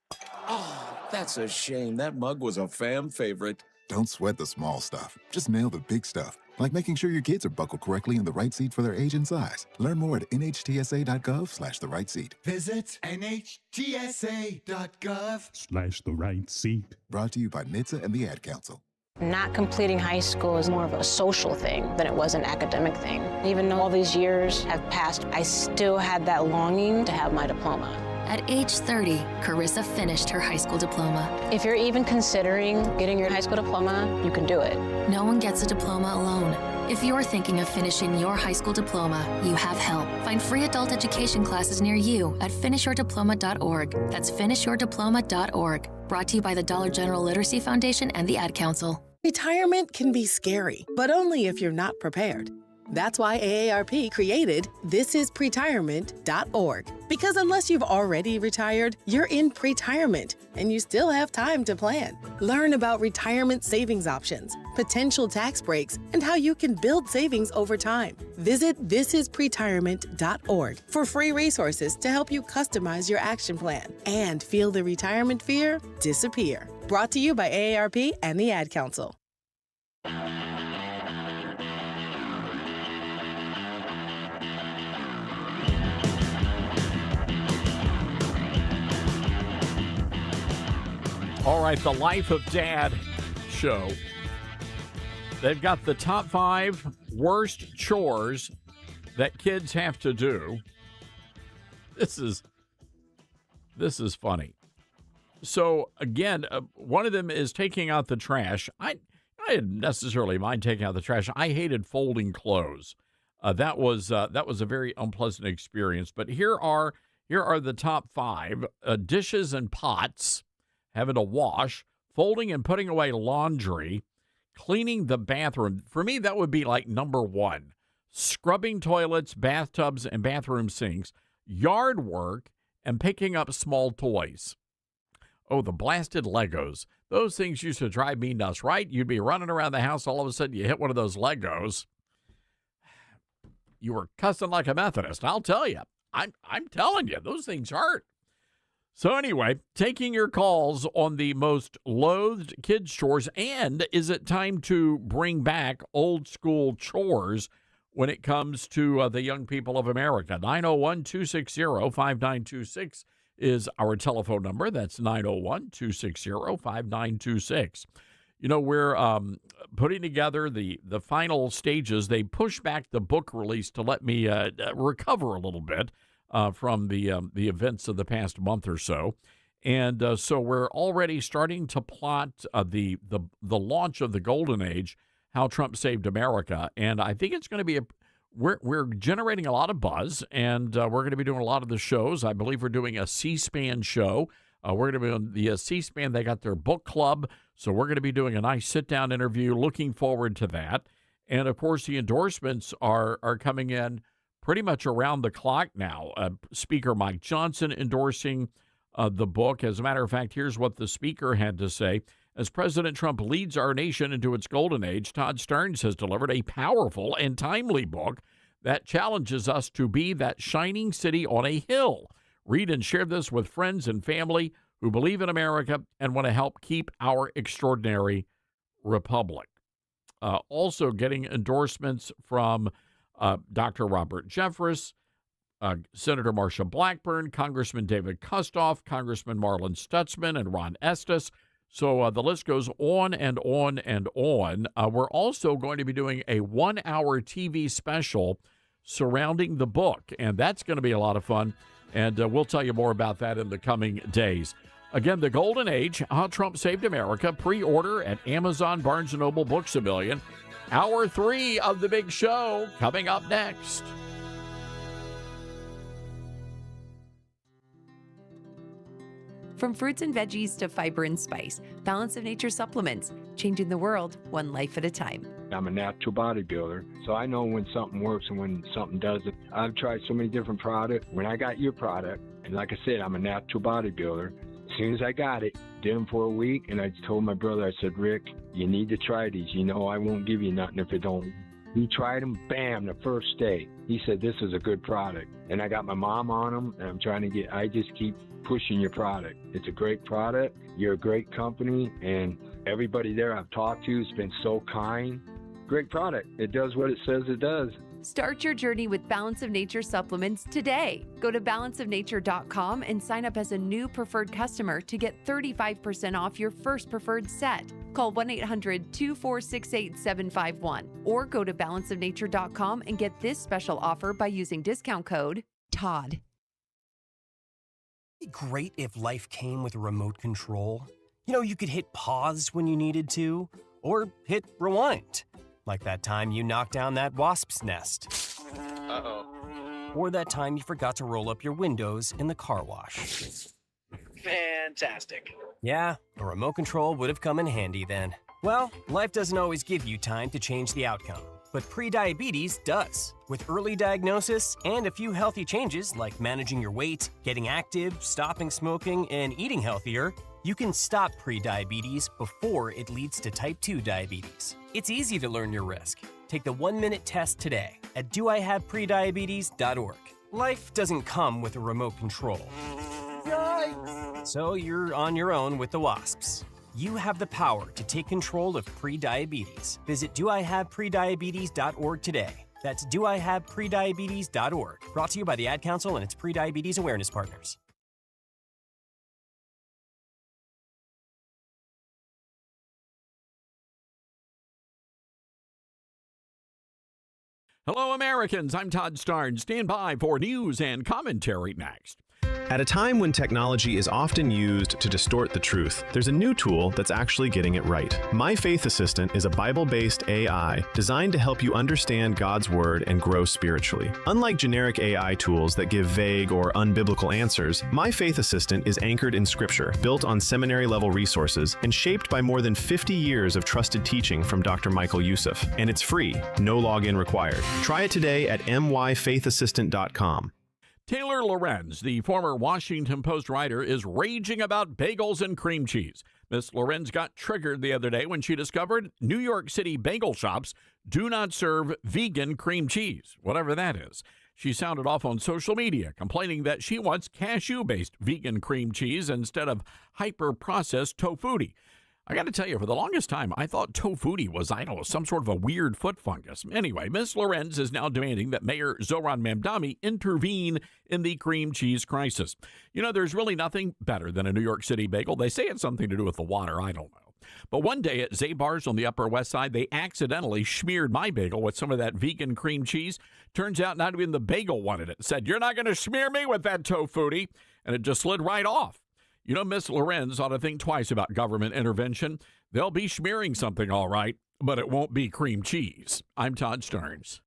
Oh, that's a shame. That mug was a fam favorite. Don't sweat the small stuff. Just nail the big stuff, like making sure your kids are buckled correctly in the right seat for their age and size. Learn more at nhtsa.gov/the right seat. Visit nhtsa.gov/the right seat. Brought to you by NHTSA and the Ad Council. Not completing high school is more of a social thing than it was an academic thing. Even though all these years have passed, I still had that longing to have my diploma. At age 30, Carissa finished her high school diploma. If you're even considering getting your high school diploma, you can do it. No one gets a diploma alone. If you're thinking of finishing your high school diploma, you have help. Find free adult education classes near you at finishyourdiploma.org. That's finishyourdiploma.org. Brought to you by the Dollar General Literacy Foundation and the Ad Council. Retirement can be scary, but only if you're not prepared. That's why AARP created thisispretirement.org. Because unless you've already retired, you're in pretirement, and you still have time to plan. Learn about retirement savings options, potential tax breaks, and how you can build savings over time. Visit thisispretirement.org for free resources to help you customize your action plan and feel the retirement fear disappear. Brought to you by AARP and the Ad Council. All right, the Life of Dad show. They've got the top 5 worst chores that kids have to do. This is funny. So, again, one of them is taking out the trash. I didn't necessarily mind taking out the trash. I hated folding clothes. That was a very unpleasant experience. But here are the top 5: dishes and pots, having to wash, folding and putting away laundry, cleaning the bathroom. For me, that would be like number 1. Scrubbing toilets, bathtubs, and bathroom sinks, yard work, and picking up small toys. Oh, the blasted Legos. Those things used to drive me nuts, right? You'd be running around the house, all of a sudden you hit one of those Legos. You were cussing like a Methodist, I'll tell you. I'm telling you, those things hurt. So anyway, taking your calls on the most loathed kids' chores, and is it time to bring back old school chores when it comes to the young people of America? 901-260-5926 is our telephone number. That's 901-260-5926. You know, we're putting together the final stages. They pushed back the book release to let me recover a little bit from the events of the past month or so. And so we're already starting to plot the launch of the Golden Age, How Trump Saved America. And I think it's going to be we're generating a lot of buzz, and we're going to be doing a lot of the shows. I believe we're doing a C-SPAN show. We're going to be on the C-SPAN. They got their book club, so we're going to be doing a nice sit-down interview. Looking forward to that. And, of course, the endorsements are coming in pretty much around the clock now. Speaker Mike Johnson endorsing the book. As a matter of fact, here's what the speaker had to say. As President Trump leads our nation into its golden age, Todd Stearns has delivered a powerful and timely book that challenges us to be that shining city on a hill. Read and share this with friends and family who believe in America and want to help keep our extraordinary republic. Also getting endorsements from Dr. Robert Jeffress, Senator Marsha Blackburn, Congressman David Kustoff, Congressman Marlon Stutzman, and Ron Estes. So the list goes on and on and on. We're also going to be doing a 1-hour TV special surrounding the book, and that's going to be a lot of fun, and we'll tell you more about that in the coming days. Again, The Golden Age, How Trump Saved America, pre-order at Amazon, Barnes & Noble, Books A Million. Hour 3 of the big show coming up next. From fruits and veggies to fiber and spice, Balance of Nature supplements, changing the world one life at a time. I'm a natural bodybuilder, so I know when something works and when something doesn't. I've tried so many different products. When I got your product, and like I said, I'm a natural bodybuilder, as soon as I got it, did them for a week, and I told my brother, I said, Rick, you need to try these. You know I won't give you nothing if it don't. He tried them, bam, the first day. He said, this is a good product. And I got my mom on them, and I just keep pushing your product. It's a great product. You're a great company, and everybody there I've talked to has been so kind. Great product. It does what it says it does. Start your journey with Balance of Nature supplements today. Go to balanceofnature.com and sign up as a new preferred customer to get 35% off your first preferred set. Call 1-800-246-8751 or go to balanceofnature.com and get this special offer by using discount code TODD. It'd be great if life came with a remote control. You know, you could hit pause when you needed to, or hit rewind. Like that time you knocked down that wasp's nest. Uh-oh. Or that time you forgot to roll up your windows in the car wash. Fantastic. Yeah, a remote control would have come in handy then. Well, life doesn't always give you time to change the outcome, but prediabetes does. With early diagnosis and a few healthy changes like managing your weight, getting active, stopping smoking, and eating healthier, you can stop prediabetes before it leads to type 2 diabetes. It's easy to learn your risk. Take the 1-minute test today at doihaveprediabetes.org. Life doesn't come with a remote control. Yikes! So you're on your own with the wasps. You have the power to take control of prediabetes. Visit doihaveprediabetes.org today. That's doihaveprediabetes.org. Brought to you by the Ad Council and its prediabetes awareness partners. Hello, Americans. I'm Todd Starnes. Stand by for news and commentary next. At a time when technology is often used to distort the truth, there's a new tool that's actually getting it right. My Faith Assistant is a Bible-based AI designed to help you understand God's Word and grow spiritually. Unlike generic AI tools that give vague or unbiblical answers, My Faith Assistant is anchored in Scripture, built on seminary-level resources, and shaped by more than 50 years of trusted teaching from Dr. Michael Youssef. And it's free, no login required. Try it today at myfaithassistant.com. Taylor Lorenz, the former Washington Post writer, is raging about bagels and cream cheese. Miss Lorenz got triggered the other day when she discovered New York City bagel shops do not serve vegan cream cheese, whatever that is. She sounded off on social media, complaining that she wants cashew-based vegan cream cheese instead of hyper-processed tofutti. I got to tell you, for the longest time, I thought tofutti was, some sort of a weird foot fungus. Anyway, Miss Lorenz is now demanding that Mayor Zohran Mamdani intervene in the cream cheese crisis. You know, there's really nothing better than a New York City bagel. They say it's something to do with the water. I don't know. But one day at Zabar's on the Upper West Side, they accidentally smeared my bagel with some of that vegan cream cheese. Turns out not even the bagel wanted it. Said, "You're not going to smear me with that tofutti." And it just slid right off. You know, Miss Lorenz ought to think twice about government intervention. They'll be smearing something all right, but it won't be cream cheese. I'm Todd Starnes.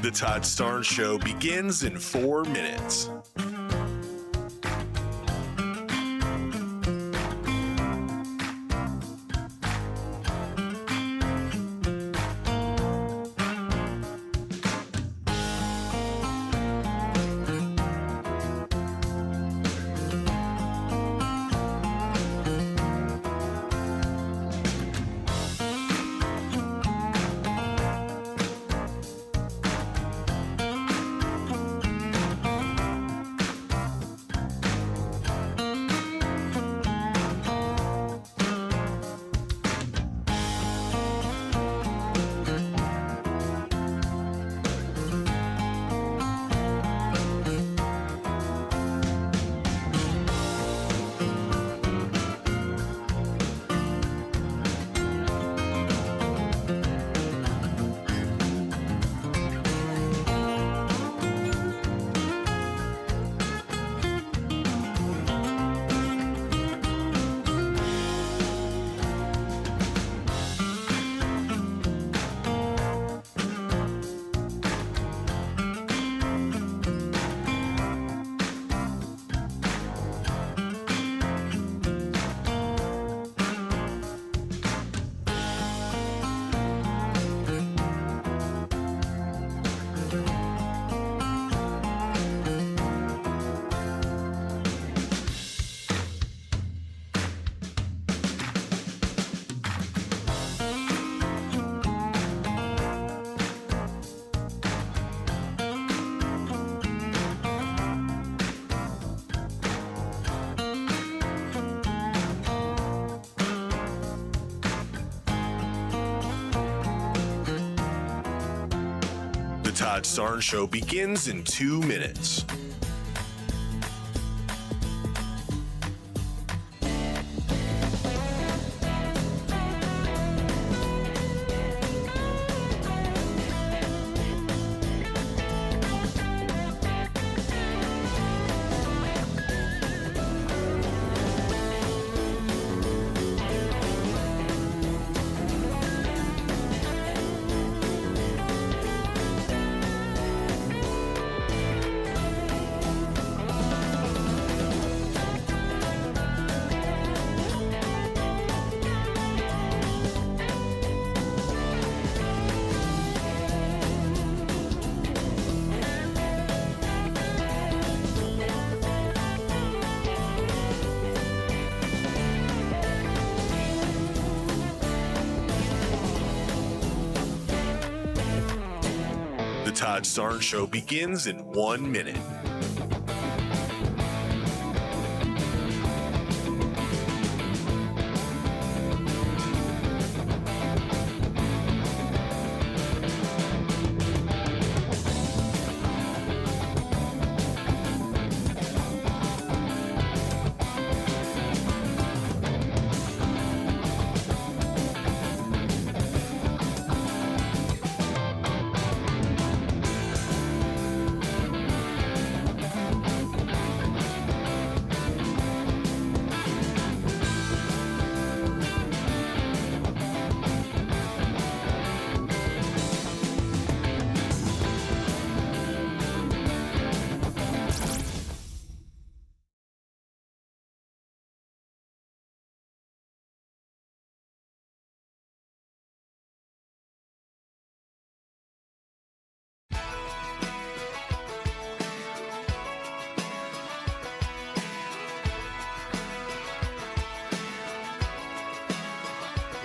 The Todd Starnes Show begins in 4 minutes. Todd Starnes Show begins in 2 minutes. Todd Starnes Show begins in 1 minute.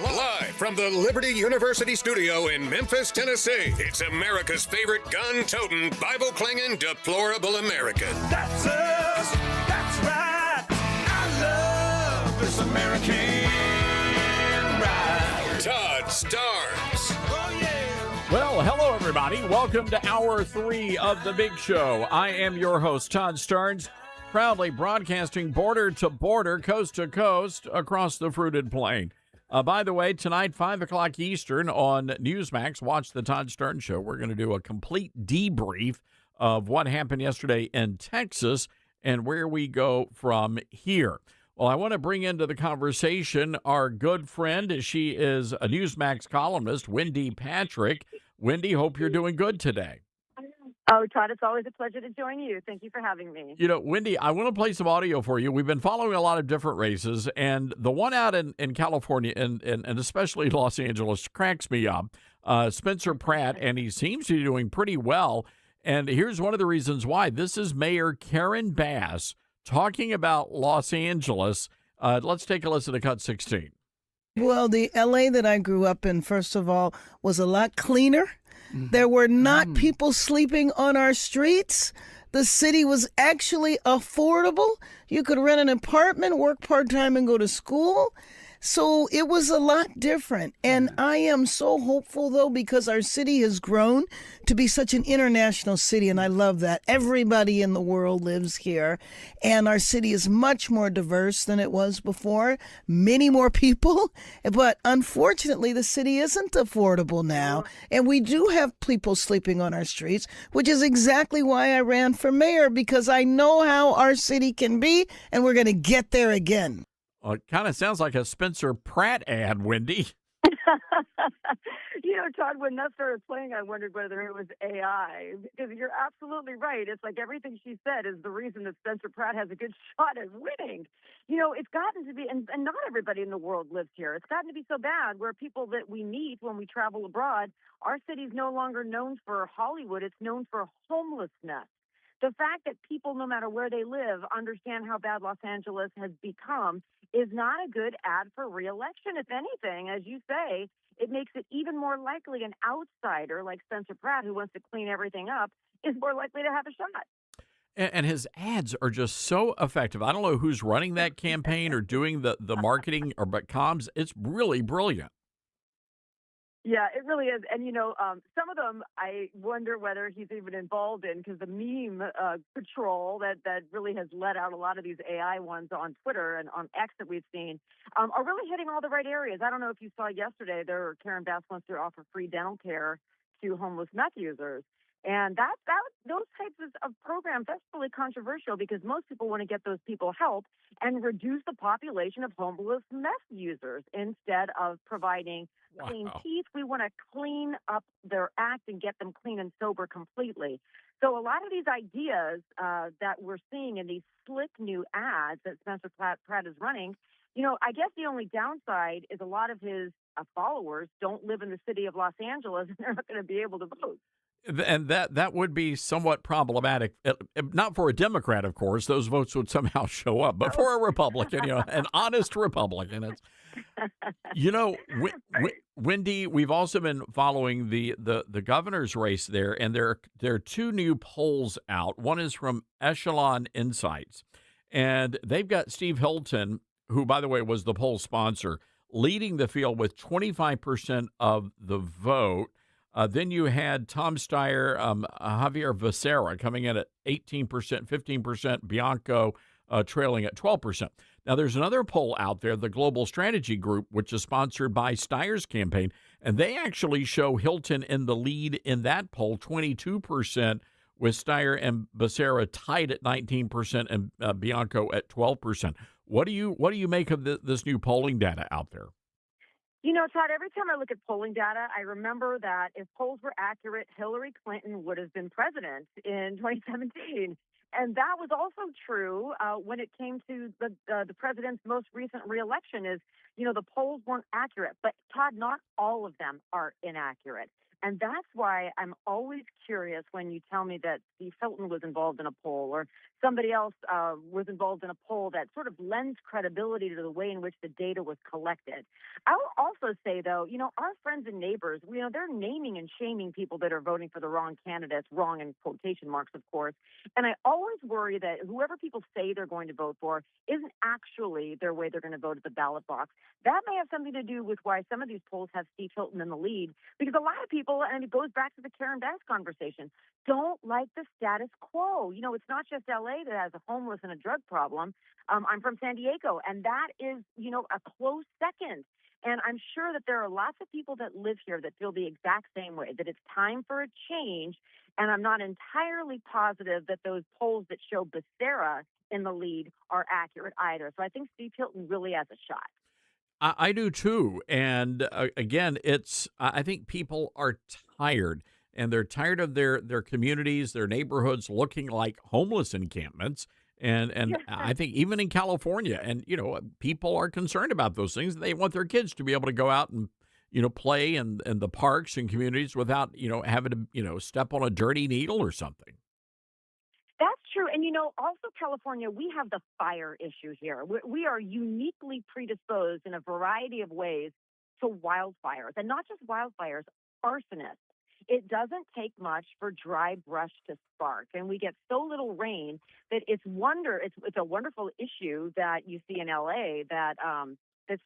Live from the Liberty University studio in Memphis, Tennessee, it's America's favorite gun-toting, Bible-clinging, deplorable American. That's us. That's right. I love this American ride. Todd Starnes. Oh, yeah. Well, hello, everybody. Welcome to Hour 3 of The Big Show. I am your host, Todd Starnes, proudly broadcasting border to border, coast to coast, across the fruited plain. By the way, tonight, 5 o'clock Eastern on Newsmax, watch the Todd Starnes Show. We're going to do a complete debrief of what happened yesterday in Texas and where we go from here. Well, I want to bring into the conversation our good friend. She is a Newsmax columnist, Wendy Patrick. Wendy, hope you're doing good today. Oh, Todd, it's always a pleasure to join you. Thank you for having me. You know, Wendy, I want to play some audio for you. We've been following a lot of different races, and the one out in California and especially Los Angeles cracks me up. Spencer Pratt, and he seems to be doing pretty well. And here's one of the reasons why. This is Mayor Karen Bass talking about Los Angeles. Let's take a listen to Cut 16. Well, the L.A. that I grew up in, first of all, was a lot cleaner. There were not people sleeping on our streets. The city was actually affordable. You could rent an apartment, work part-time, and go to school. So it was a lot different. And I am so hopeful, though, because our city has grown to be such an international city, and I love that. Everybody in the world lives here, and our city is much more diverse than it was before. Many more people, but unfortunately, the city isn't affordable now, and we do have people sleeping on our streets, which is exactly why I ran for mayor, because I know how our city can be, and we're going to get there again. Well, it kind of sounds like a Spencer Pratt ad, Wendy. You know, Todd, when that started playing, I wondered whether it was AI, because you're absolutely right. It's like everything she said is the reason that Spencer Pratt has a good shot at winning. You know, it's gotten to be, and not everybody in the world lives here. It's gotten to be so bad where people that we meet when we travel abroad, our city's no longer known for Hollywood. It's known for homelessness. The fact that people, no matter where they live, understand how bad Los Angeles has become is not a good ad for re-election. If anything, as you say, it makes it even more likely an outsider like Spencer Pratt, who wants to clean everything up, is more likely to have a shot. And his ads are just so effective. I don't know who's running that campaign or doing the marketing or but comms. It's really brilliant. Yeah, it really is. And, you know, some of them I wonder whether he's even involved in, because the meme patrol that really has let out a lot of these AI ones on Twitter and on X that we've seen are really hitting all the right areas. I don't know if you saw yesterday, Karen Bass wants to offer free dental care to homeless meth users. And those types of programs, that's really controversial because most people want to get those people help and reduce the population of homeless meth users instead of providing clean teeth. We want to clean up their act and get them clean and sober completely. So a lot of these ideas that we're seeing in these slick new ads that Spencer Pratt is running, you know, I guess the only downside is a lot of his followers don't live in the city of Los Angeles and they're not going to be able to vote. And that would be somewhat problematic, not for a Democrat, of course. Those votes would somehow show up, but for a Republican, you know, an honest Republican. It's, you know, Wendy, we've also been following the governor's race there, and there are two new polls out. One is from Echelon Insights, and they've got Steve Hilton, who, by the way, was the poll sponsor, leading the field with 25% of the vote. Then you had Tom Steyer, Javier Becerra coming in at 18%, 15%, Bianco trailing at 12%. Now, there's another poll out there, the Global Strategy Group, which is sponsored by Steyer's campaign, and they actually show Hilton in the lead in that poll, 22%, with Steyer and Becerra tied at 19% and Bianco at 12%. What do you make of this new polling data out there? You know, Todd, every time I look at polling data, I remember that if polls were accurate, Hillary Clinton would have been president in 2017. And that was also true when it came to the president's most recent reelection is, you know, the polls weren't accurate. But, Todd, not all of them are inaccurate. And that's why I'm always curious when you tell me that Steve Hilton was involved in a poll or somebody else was involved in a poll that sort of lends credibility to the way in which the data was collected. I will also say, though, you know, our friends and neighbors, you know, they're naming and shaming people that are voting for the wrong candidates, wrong in quotation marks, of course. And I always worry that whoever people say they're going to vote for isn't actually their way they're going to vote at the ballot box. That may have something to do with why some of these polls have Steve Hilton in the lead, because a lot of people, and it goes back to the Karen Bass conversation, don't like the status quo. You know, it's not just LA that has a homeless and a drug problem. I'm from San Diego, and that is, you know, a close second. And I'm sure that there are lots of people that live here that feel the exact same way, that it's time for a change. And I'm not entirely positive that those polls that show Becerra in the lead are accurate either. So I think Steve Hilton really has a shot. I do too. And again, I think people are tired, and they're tired of their communities, their neighborhoods looking like homeless encampments. And I think even in California, and, you know, people are concerned about those things. They want their kids to be able to go out and, you know, play in the parks and communities without, you know, having to, you know, step on a dirty needle or something. That's true. And, you know, also California, we have the fire issue here. We are uniquely predisposed in a variety of ways to wildfires, and not just wildfires, arsonists. It doesn't take much for dry brush to spark, and we get so little rain that it's a wonderful issue that you see in LA that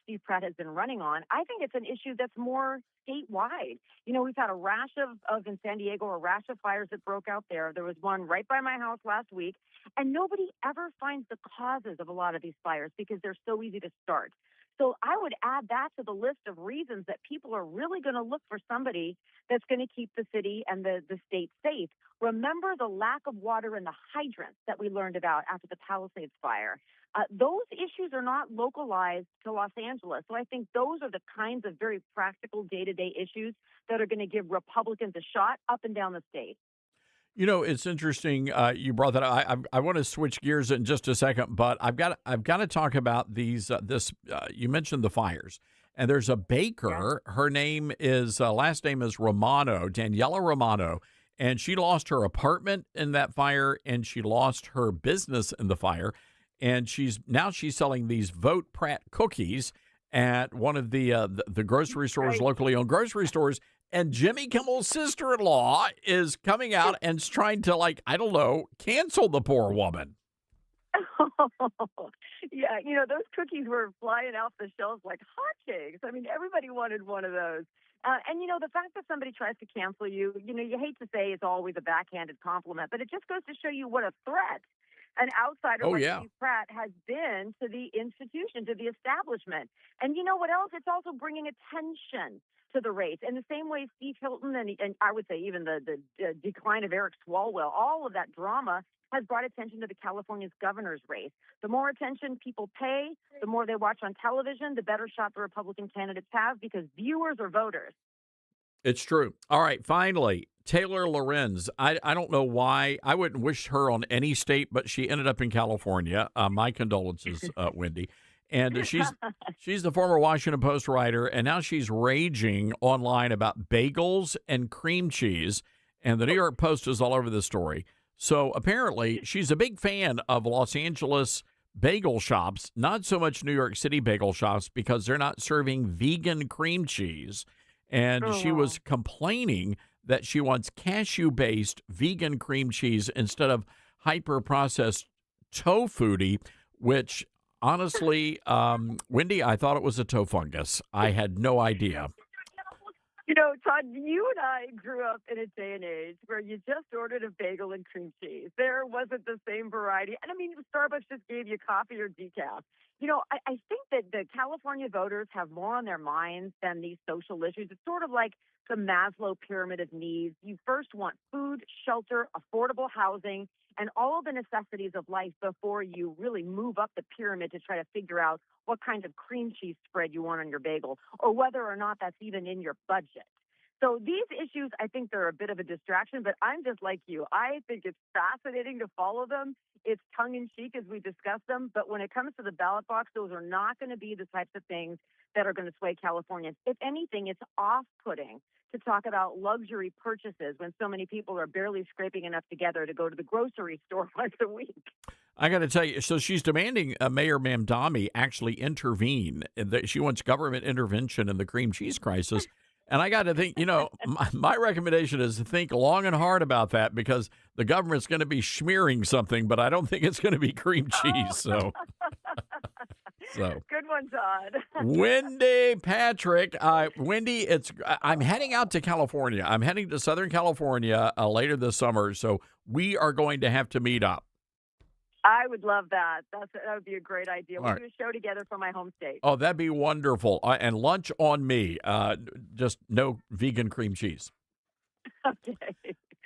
Steve Pratt has been running on. I think it's an issue that's more statewide. You know, we've had a rash of in San Diego, a rash of fires that broke out there. There was one right by my house last week, and nobody ever finds the causes of a lot of these fires because they're so easy to start. So I would add that to the list of reasons that people are really going to look for somebody that's going to keep the city and the state safe. Remember the lack of water in the hydrants that we learned about after the Palisades fire. Those issues are not localized to Los Angeles. So I think those are the kinds of very practical day-to-day issues that are going to give Republicans a shot up and down the state. You know, it's interesting you brought that up. I want to switch gears in just a second, but I've got to talk about these. You mentioned the fires, and there's a baker. Yeah. Her name is last name is Romano, Daniela Romano, and she lost her apartment in that fire, and she lost her business in the fire, and she's selling these Vote Pratt cookies at one of the grocery stores, locally owned grocery stores. And Jimmy Kimmel's sister-in-law is coming out and trying to, like, I don't know, cancel the poor woman. Yeah, you know, those cookies were flying off the shelves like hotcakes. I mean, everybody wanted one of those. And, you know, the fact that somebody tries to cancel you, you know, you hate to say it's always a backhanded compliment, but it just goes to show you what a threat an outsider like Steve Pratt has been to the institution, to the establishment. And you know what else? It's also bringing attention to the race. In the same way Steve Hilton and I would say even the decline of Eric Swalwell, all of that drama has brought attention to the California's governor's race. The more attention people pay, the more they watch on television, the better shot the Republican candidates have because viewers are voters. It's true. All right, finally, Taylor Lorenz. I don't know why. I wouldn't wish her on any state, but she ended up in California. My condolences, Wendy. And she's the former Washington Post writer, and now she's raging online about bagels and cream cheese, and the New York Post is all over the story. So apparently she's a big fan of Los Angeles bagel shops, not so much New York City bagel shops because they're not serving vegan cream cheese. and she was complaining that she wants cashew-based vegan cream cheese instead of hyper-processed tofu, which honestly, Wendy, I thought it was a tofungus. I had no idea. You know, Todd, you and I grew up in a day and age where you just ordered a bagel and cream cheese. There wasn't the same variety. And I mean, Starbucks just gave you coffee or decaf. You know, I think that the California voters have more on their minds than these social issues. It's sort of like the Maslow pyramid of needs. You first want food, shelter, affordable housing, and all of the necessities of life before you really move up the pyramid to try to figure out what kind of cream cheese spread you want on your bagel, or whether or not that's even in your budget. So these issues, I think they're a bit of a distraction, but I'm just like you. I think it's fascinating to follow them. It's tongue-in-cheek as we discuss them, but when it comes to the ballot box, those are not going to be the types of things that are going to sway Californians. If anything, it's off-putting to talk about luxury purchases when so many people are barely scraping enough together to go to the grocery store once a week. I got to tell you, so she's demanding Mayor Mamdani actually intervene. She wants government intervention in the cream cheese crisis. And I got to think, you know, my recommendation is to think long and hard about that, because the government's going to be smearing something, but I don't think it's going to be cream cheese. So Good one, Todd. Wendy Patrick. Wendy, I'm heading out to California. I'm heading to Southern California later this summer. So we are going to have to meet up. I would love that. That would be a great idea. We'll All do a show together from my home state. Oh, that'd be wonderful. And lunch on me. Just no vegan cream cheese. Okay.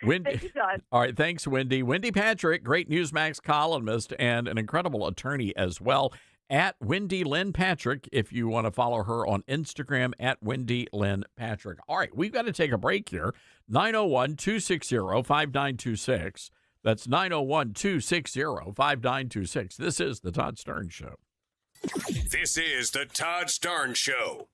Wendy, thank you, Todd. All right, thanks, Wendy. Wendy Patrick, great Newsmax columnist and an incredible attorney as well. At Wendy Lynn Patrick, if you want to follow her on Instagram, at Wendy Lynn Patrick. All right, we've got to take a break here. 901-260-5926. That's 901-260-5926. This is The Todd Stern Show. This is The Todd Stern Show.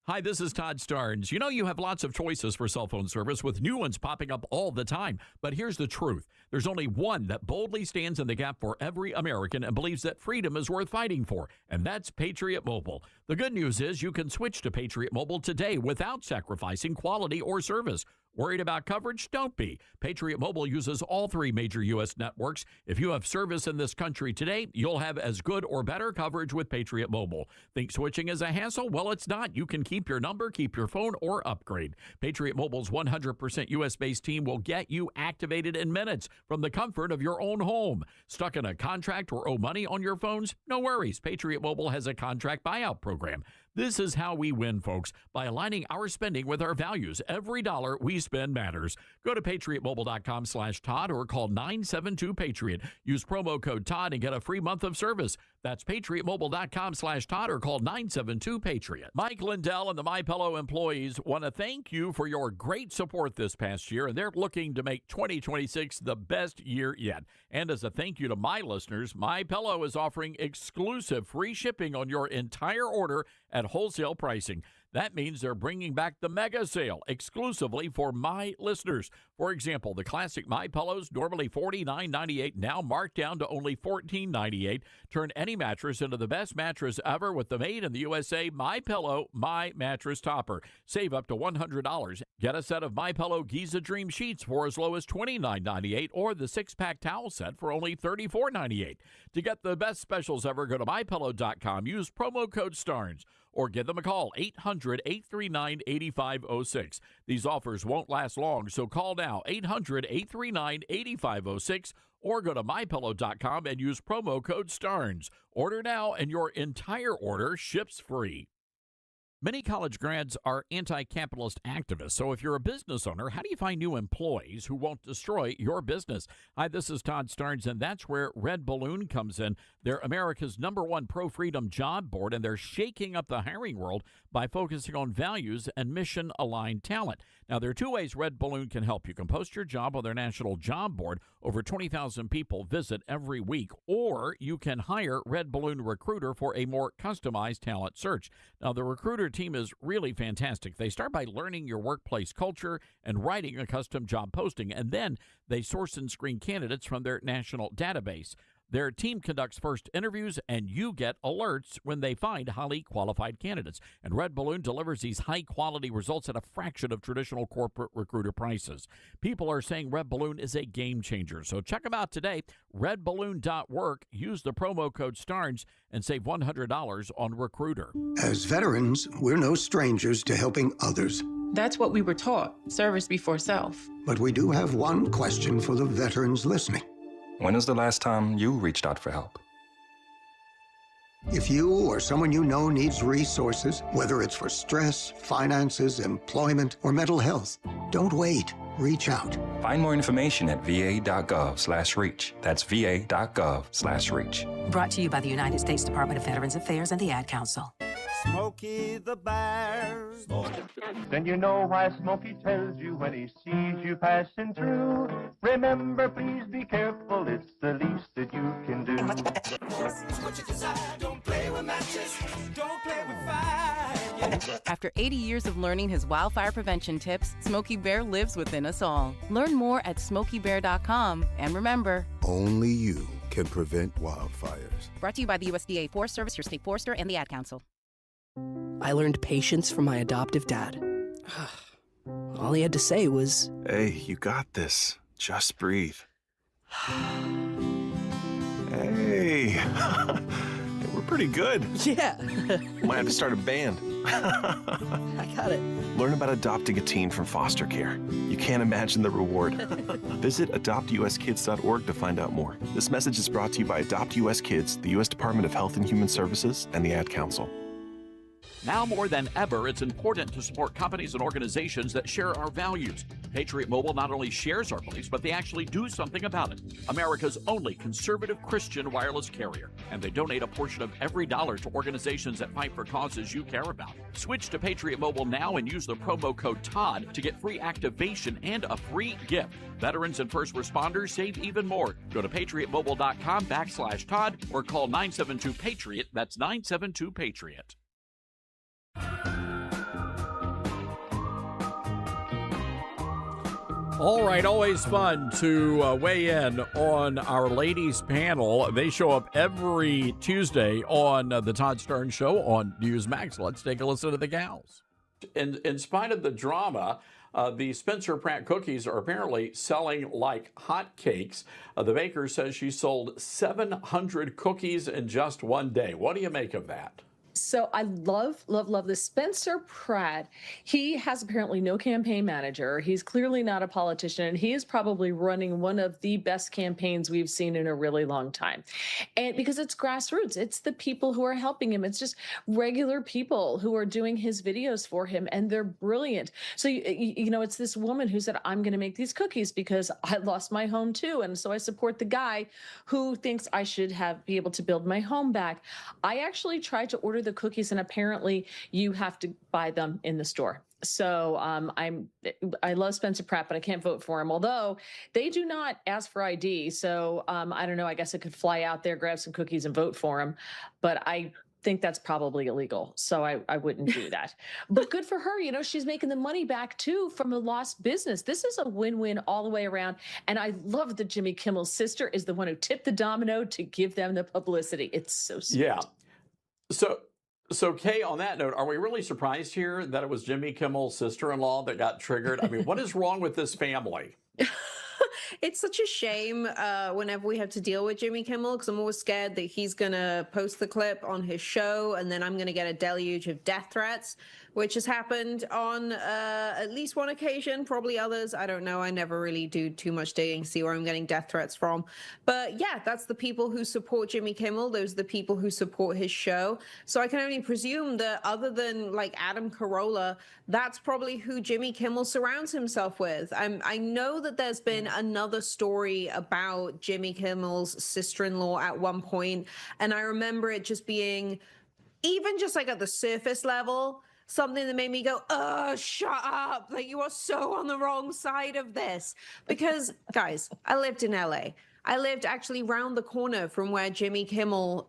Hi, this is Todd Starnes. You know, you have lots of choices for cell phone service with new ones popping up all the time. But here's the truth. There's only one that boldly stands in the gap for every American and believes that freedom is worth fighting for, and that's Patriot Mobile. The good news is you can switch to Patriot Mobile today without sacrificing quality or service. Worried about coverage? Don't be. Patriot Mobile uses all three major U.S. networks. If you have service in this country today, you'll have as good or better coverage with Patriot Mobile. Think switching is a hassle? Well, it's not. You can keep your number, keep your phone, or upgrade. Patriot Mobile's 100% U.S.-based team will get you activated in minutes from the comfort of your own home. Stuck in a contract or owe money on your phones? No worries. Patriot Mobile has a contract buyout program. This is how we win, folks, by aligning our spending with our values. Every dollar we spend matters. Go to patriotmobile.com/Todd or call 972-PATRIOT. Use promo code Todd and get a free month of service. That's patriotmobile.com/Todd or call 972-PATRIOT. Mike Lindell and the MyPillow employees want to thank you for your great support this past year, and they're looking to make 2026 the best year yet. And as a thank you to my listeners, MyPillow is offering exclusive free shipping on your entire order at wholesale pricing. That means they're bringing back the mega sale exclusively for my listeners. For example, the classic My Pillows, normally $49.98, now marked down to only $14.98. Turn any mattress into the best mattress ever with the made in the USA My Pillow My Mattress Topper. Save up to $100. Get a set of My Pillow Giza Dream sheets for as low as $29.98 or the 6-pack towel set for only $34.98. To get the best specials ever, go to mypillow.com. Use promo code STARNS. Or give them a call, 800-839-8506. These offers won't last long, so call now, 800-839-8506, or go to mypillow.com and use promo code STARNS. Order now, and your entire order ships free. Many college grads are anti-capitalist activists, so if you're a business owner, how do you find new employees who won't destroy your business? Hi, this is Todd Starnes, and that's where Red Balloon comes in. They're America's #1 pro-freedom job board, and they're shaking up the hiring world by focusing on values and mission-aligned talent. Now, there are two ways Red Balloon can help. You can post your job on their national job board. Over 20,000 people visit every week. Or you can hire Red Balloon Recruiter for a more customized talent search. Now, the Recruiter team is really fantastic. They start by learning your workplace culture and writing a custom job posting, and then they source and screen candidates from their national database. Their team conducts first interviews, and you get alerts when they find highly qualified candidates. And Red Balloon delivers these high-quality results at a fraction of traditional corporate recruiter prices. People are saying Red Balloon is a game changer. So check them out today, redballoon.work. Use the promo code STARNS and save $100 on Recruiter. As veterans, we're no strangers to helping others. That's what we were taught, service before self. But we do have one question for the veterans listening. When was the last time you reached out for help? If you or someone you know needs resources, whether it's for stress, finances, employment, or mental health, don't wait. Reach out. Find more information at va.gov/reach. That's va.gov/reach. Brought to you by the United States Department of Veterans Affairs and the Ad Council. Smokey the Bear's. Then you know why Smokey tells you when he sees you passing through. Remember, please be careful, it's the least that you can do. What you desire, don't play with matches, don't play with fire. After 80 years of learning his wildfire prevention tips, Smokey Bear lives within us all. Learn more at smokeybear.com. And remember, only you can prevent wildfires. Brought to you by the USDA Forest Service, your state forester, and the Ad Council. I learned patience from my adoptive dad. All he had to say was, "Hey, you got this. Just breathe." Hey, we're pretty good. Yeah. Might have to start a band. I got it. Learn about adopting a teen from foster care. You can't imagine the reward. Visit adoptuskids.org to find out more. This message is brought to you by Adopt US Kids, the U.S. Department of Health and Human Services, and the Ad Council. Now more than ever, it's important to support companies and organizations that share our values. Patriot Mobile not only shares our beliefs, but they actually do something about it. America's only conservative Christian wireless carrier. And they donate a portion of every dollar to organizations that fight for causes you care about. Switch to Patriot Mobile now and use the promo code TODD to get free activation and a free gift. Veterans and first responders save even more. Go to patriotmobile.com/Todd or call 972-PATRIOT. That's 972-PATRIOT. All right, always fun to weigh in on our ladies panel. They show up every Tuesday on the Todd Stern Show on Newsmax. Let's take a listen to the gals. In spite of the drama, the Spencer Pratt cookies are apparently selling like hotcakes. The baker says she sold 700 cookies in just one day. What do you make of that? So I love this. Spencer Pratt, he has apparently no campaign manager. He's clearly not a politician, and he is probably running one of the best campaigns we've seen in a really long time. And because it's grassroots, it's the people who are helping him. It's just regular people who are doing his videos for him, and they're brilliant. So, you know, it's this woman who said, I'm going to make these cookies because I lost my home too. And so I support the guy who thinks I should be able to build my home back. I actually tried to order the cookies, and apparently you have to buy them in the store. So I love Spencer Pratt, but I can't vote for him. Although they do not ask for ID, so I don't know. I guess I could fly out there, grab some cookies, and vote for him. But I think that's probably illegal, so I wouldn't do that. But good for her. You know, she's making the money back too from a lost business. This is a win-win all the way around. And I love that Jimmy Kimmel's sister is the one who tipped the domino to give them the publicity. It's so sweet. Yeah. So, Kay, on that note, are we really surprised here that it was Jimmy Kimmel's sister-in-law that got triggered? I mean, what is wrong with this family? It's such a shame whenever we have to deal with Jimmy Kimmel, because I'm always scared that he's going to post the clip on his show and then I'm going to get a deluge of death threats, which has happened on at least one occasion, probably others. I don't know. I never really do too much digging, see where I'm getting death threats from. But yeah, that's the people who support Jimmy Kimmel. Those are the people who support his show. So I can only presume that other than like Adam Carolla, that's probably who Jimmy Kimmel surrounds himself with. I know that there's been another story about Jimmy Kimmel's sister-in-law at one point, and I remember it just being, even just like at the surface level, something that made me go, oh, shut up. Like, you are so on the wrong side of this. Because, guys, I lived in LA. I lived actually round the corner from where Jimmy Kimmel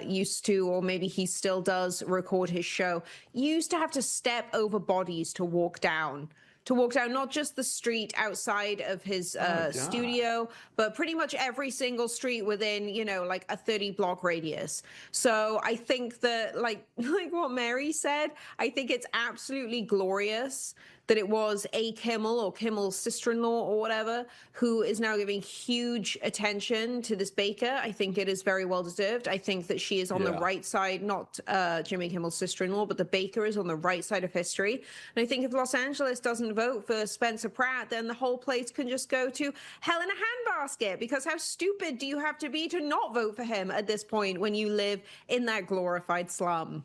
used to, or maybe he still does, record his show. You used to have to step over bodies to walk down. Not just the street outside of his studio, but pretty much every single street within, like a 30-block radius. So I think that, like what Mary said, I think it's absolutely glorious that it was a Kimmel or Kimmel's sister-in-law or whatever who is now giving huge attention to this baker. I think it is very well deserved. I think that she is on the right side, not Jimmy Kimmel's sister-in-law, but the baker is on the right side of history. And I think if Los Angeles doesn't vote for Spencer Pratt, then the whole place can just go to hell in a handbasket, because how stupid do you have to be to not vote for him at this point when you live in that glorified slum?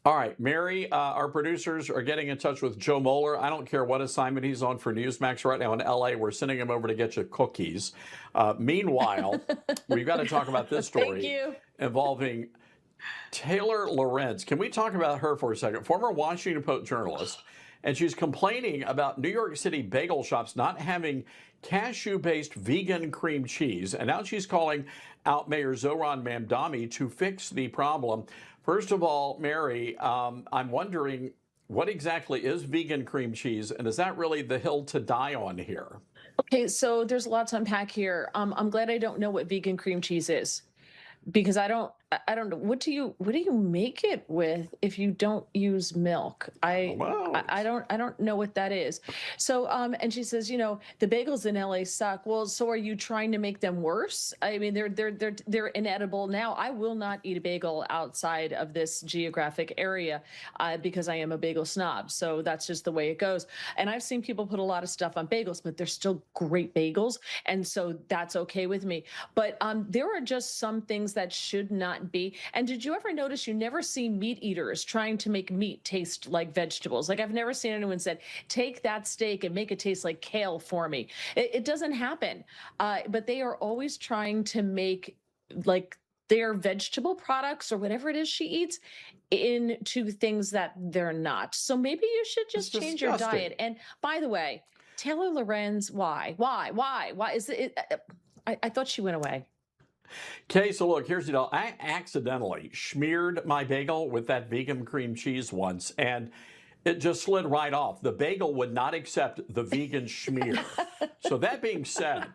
All right, Mary, our producers are getting in touch with Joe Moeller. I don't care what assignment he's on for Newsmax right now in L.A. We're sending him over to get you cookies. Meanwhile, we've got to talk about this story involving Taylor Lorenz. Can we talk about her for a second? Former Washington Post journalist, and she's complaining about New York City bagel shops not having cashew-based vegan cream cheese, and now she's calling out Mayor Zohran Mamdani to fix the problem. First of all, Mary, I'm wondering, what exactly is vegan cream cheese, and is that really the hill to die on here? Okay, so there's a lot to unpack here. I'm glad I don't know what vegan cream cheese is, because I don't know. What do you make it with if you don't use milk? I don't know what that is. So and she says, the bagels in LA suck. Well, so are you trying to make them worse? I mean, they're inedible now. I will not eat a bagel outside of this geographic area because I am a bagel snob. So that's just the way it goes. And I've seen people put a lot of stuff on bagels, but they're still great bagels, and so that's okay with me. But there are just some things that should not be. And did you ever notice you never see meat eaters trying to make meat taste like vegetables? Like, I've never seen anyone said, take that steak and make it taste like kale for me. It doesn't happen. But they are always trying to make like their vegetable products or whatever it is she eats into things that they're not. So maybe you should just change your diet. And by the way, Taylor Lorenz, why is it? I thought she went away. Okay, so look, here's the deal. I accidentally smeared my bagel with that vegan cream cheese once, and it just slid right off. The bagel would not accept the vegan schmear. So that being said,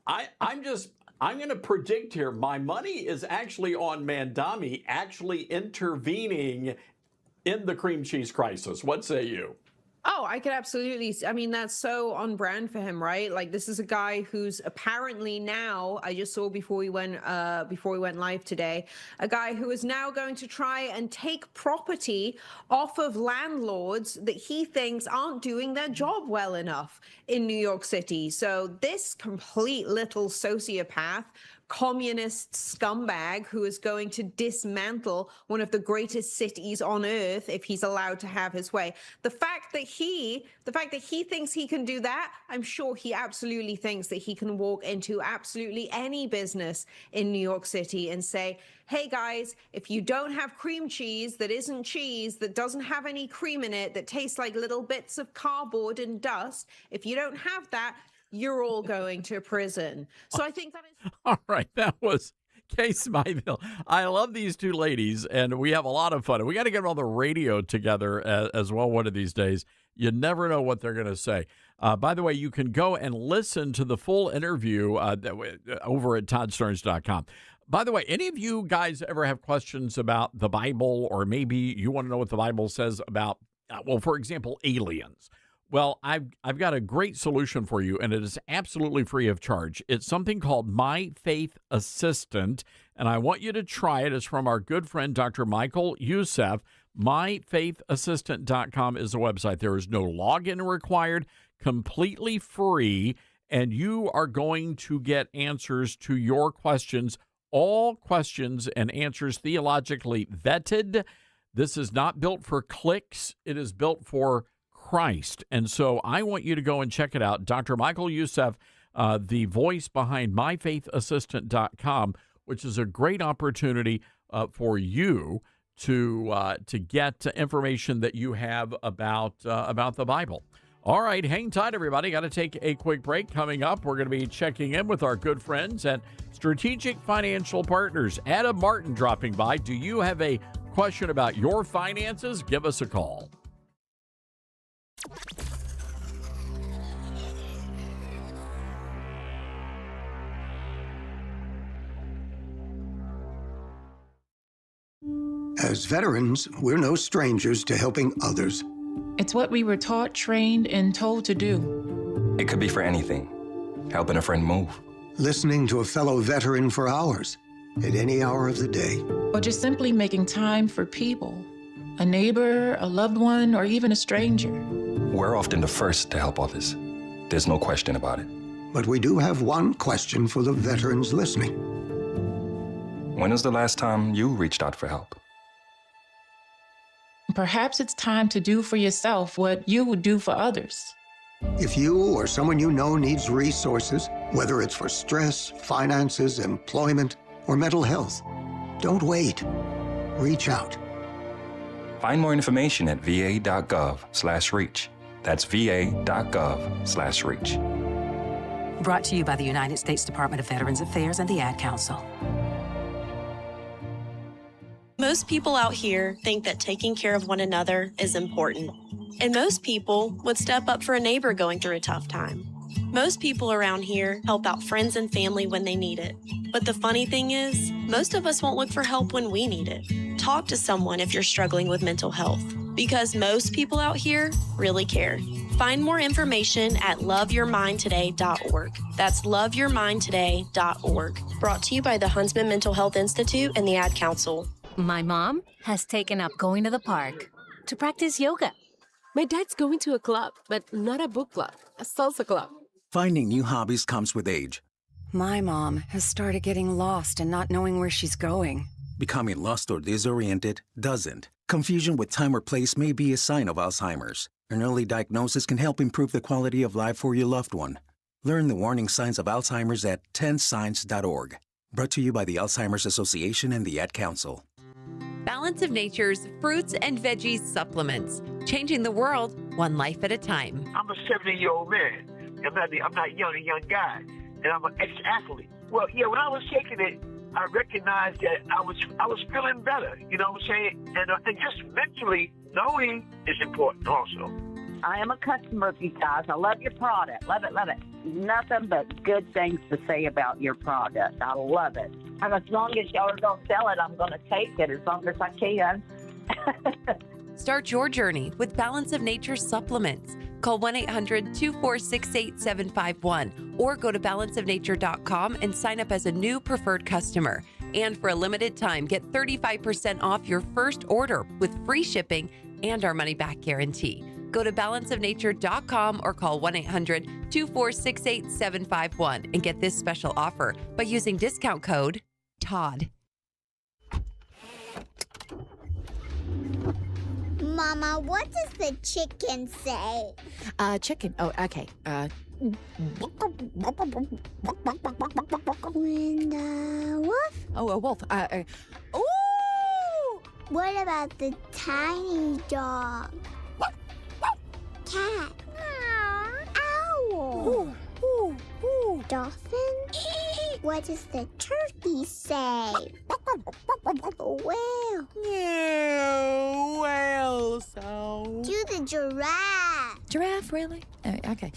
I'm going to predict here, my money is actually on Mamdani actually intervening in the cream cheese crisis. What say you? Oh, I could absolutely. I mean, that's so on brand for him, right? Like, this is a guy who's apparently now, I just saw before we went live today, a guy who is now going to try and take property off of landlords that he thinks aren't doing their job well enough in New York City. So this complete little sociopath, communist scumbag who is going to dismantle one of the greatest cities on earth if he's allowed to have his way. The fact that he thinks he can do that, I'm sure he absolutely thinks that he can walk into absolutely any business in New York City and say, hey guys, if you don't have cream cheese that isn't cheese, that doesn't have any cream in it, that tastes like little bits of cardboard and dust, if you don't have that, you're all going to prison. So I think that is... All right, that was Kay Smythville. I love these two ladies, and we have a lot of fun. We got to get them on the radio together as well one of these days. You never know what they're going to say. By the way, you can go and listen to the full interview over at toddsterns.com. By the way, any of you guys ever have questions about the Bible, or maybe you want to know what the Bible says about, for example, aliens? Well, I've got a great solution for you, and it is absolutely free of charge. It's something called My Faith Assistant, and I want you to try it. It's from our good friend, Dr. Michael Youssef. MyFaithAssistant.com is the website. There is no login required, completely free, and you are going to get answers to your questions, all questions and answers theologically vetted. This is not built for clicks. It is built for Christ. And so I want you to go and check it out. Dr. Michael Youssef, the voice behind MyFaithAssistant.com, which is a great opportunity for you to get information that you have about the Bible. All right, hang tight, everybody. Got to take a quick break. Coming up, we're going to be checking in with our good friends at Strategic Financial Partners. Adam Martin dropping by. Do you have a question about your finances? Give us a call. As veterans, we're no strangers to helping others. It's what we were taught, trained, and told to do. It could be for anything. Helping a friend move. Listening to a fellow veteran for hours, at any hour of the day. Or just simply making time for people. A neighbor, a loved one, or even a stranger. We're often the first to help others. There's no question about it. But we do have one question for the veterans listening. When was the last time you reached out for help? Perhaps it's time to do for yourself what you would do for others. If you or someone you know needs resources, whether it's for stress, finances, employment, or mental health, don't wait. Reach out. Find more information at va.gov/reach. That's va.gov/reach. Brought to you by the United States Department of Veterans Affairs and the Ad Council. Most people out here think that taking care of one another is important. And most people would step up for a neighbor going through a tough time. Most people around here help out friends and family when they need it. But the funny thing is, most of us won't look for help when we need it. Talk to someone if you're struggling with mental health, because most people out here really care. Find more information at loveyourmindtoday.org. That's loveyourmindtoday.org. Brought to you by the Huntsman Mental Health Institute and the Ad Council. My mom has taken up going to the park to practice yoga. My dad's going to a club, but not a book club, a salsa club. Finding new hobbies comes with age. My mom has started getting lost and not knowing where she's going. Becoming lost or disoriented doesn't. Confusion with time or place may be a sign of Alzheimer's. An early diagnosis can help improve the quality of life for your loved one. Learn the warning signs of Alzheimer's at 10signs.org. Brought to you by the Alzheimer's Association and the Ad Council. Balance of Nature's fruits and veggies supplements, changing the world one life at a time. I'm a 70-year-old man. I'm not a young guy, and I'm an ex-athlete. Well, yeah, when I was taking it, I recognized that I was feeling better. You know what I'm saying? And just mentally knowing is important also. I am a customer of you guys. I love your product. Love it, love it. Nothing but good things to say about your product. I love it. And as long as y'all are going to sell it, I'm going to take it as long as I can. Start your journey with Balance of Nature supplements. Call 1-800-246-8751 or go to balanceofnature.com and sign up as a new preferred customer. And for a limited time, get 35% off your first order with free shipping and our money-back guarantee. Go to balanceofnature.com or call 1-800-246-8751 and get this special offer by using discount code TODD. Mama, what does the chicken say? Chicken. Oh, okay. When the wolf? Oh, a wolf. Ooh! What about the tiny dog? Cat. Owl. Dolphin. What does the turkey say? Whale. Yeah, whale sound. Do the giraffe. Giraffe, really? Okay.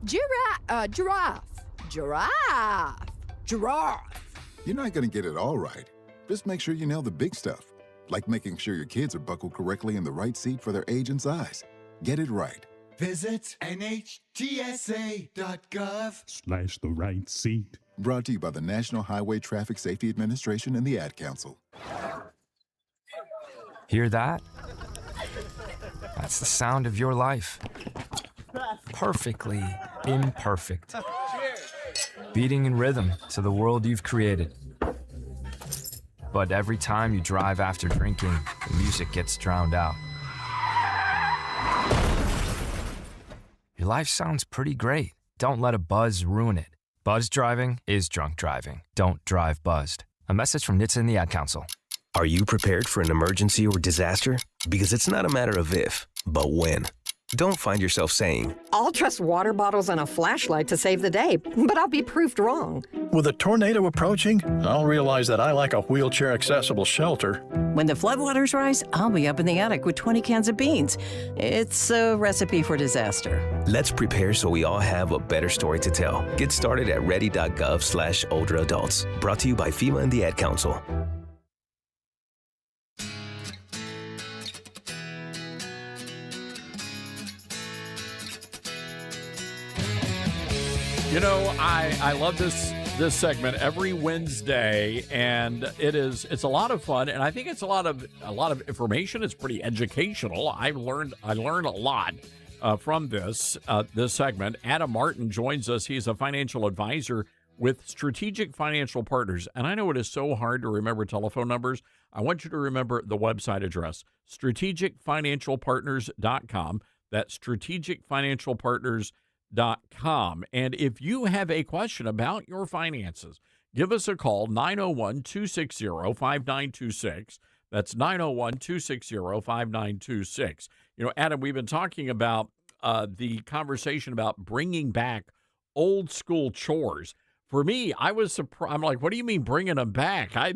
Giraffe. You're not going to get it all right. Just make sure you nail the big stuff, like making sure your kids are buckled correctly in the right seat for their age and size. Get it right. Visit NHTSA.gov/the right seat. Brought to you by the National Highway Traffic Safety Administration and the Ad Council. Hear that? That's the sound of your life. Perfectly imperfect. Beating in rhythm to the world you've created. But every time you drive after drinking, the music gets drowned out. Your life sounds pretty great. Don't let a buzz ruin it. Buzz driving is drunk driving. Don't drive buzzed. A message from NHTSA and the Ad Council. Are you prepared for an emergency or disaster? Because it's not a matter of if, but when. Don't find yourself saying, I'll trust water bottles and a flashlight to save the day, but I'll be proved wrong. With a tornado approaching, I'll realize that I lack a wheelchair-accessible shelter. When the floodwaters rise, I'll be up in the attic with 20 cans of beans. It's a recipe for disaster. let's prepare so we all have a better story to tell. Get started at ready.gov/older adults. Brought to you by FEMA and the Ad Council. You know, I love this segment every Wednesday, and it's a lot of fun, and I think it's a lot of information. It's pretty educational. I learned a lot from this segment. Adam Martin joins us. He's a financial advisor with Strategic Financial Partners, and I know it is so hard to remember telephone numbers. I want you to remember the website address: strategicfinancialpartners.com. That's strategicfinancialpartners.com. And if you have a question about your finances, give us a call, 901-260-5926. That's 901-260-5926. You know, Adam, we've been talking about the conversation about bringing back old school chores. For me, I was surprised. I'm like, what do you mean bringing them back? I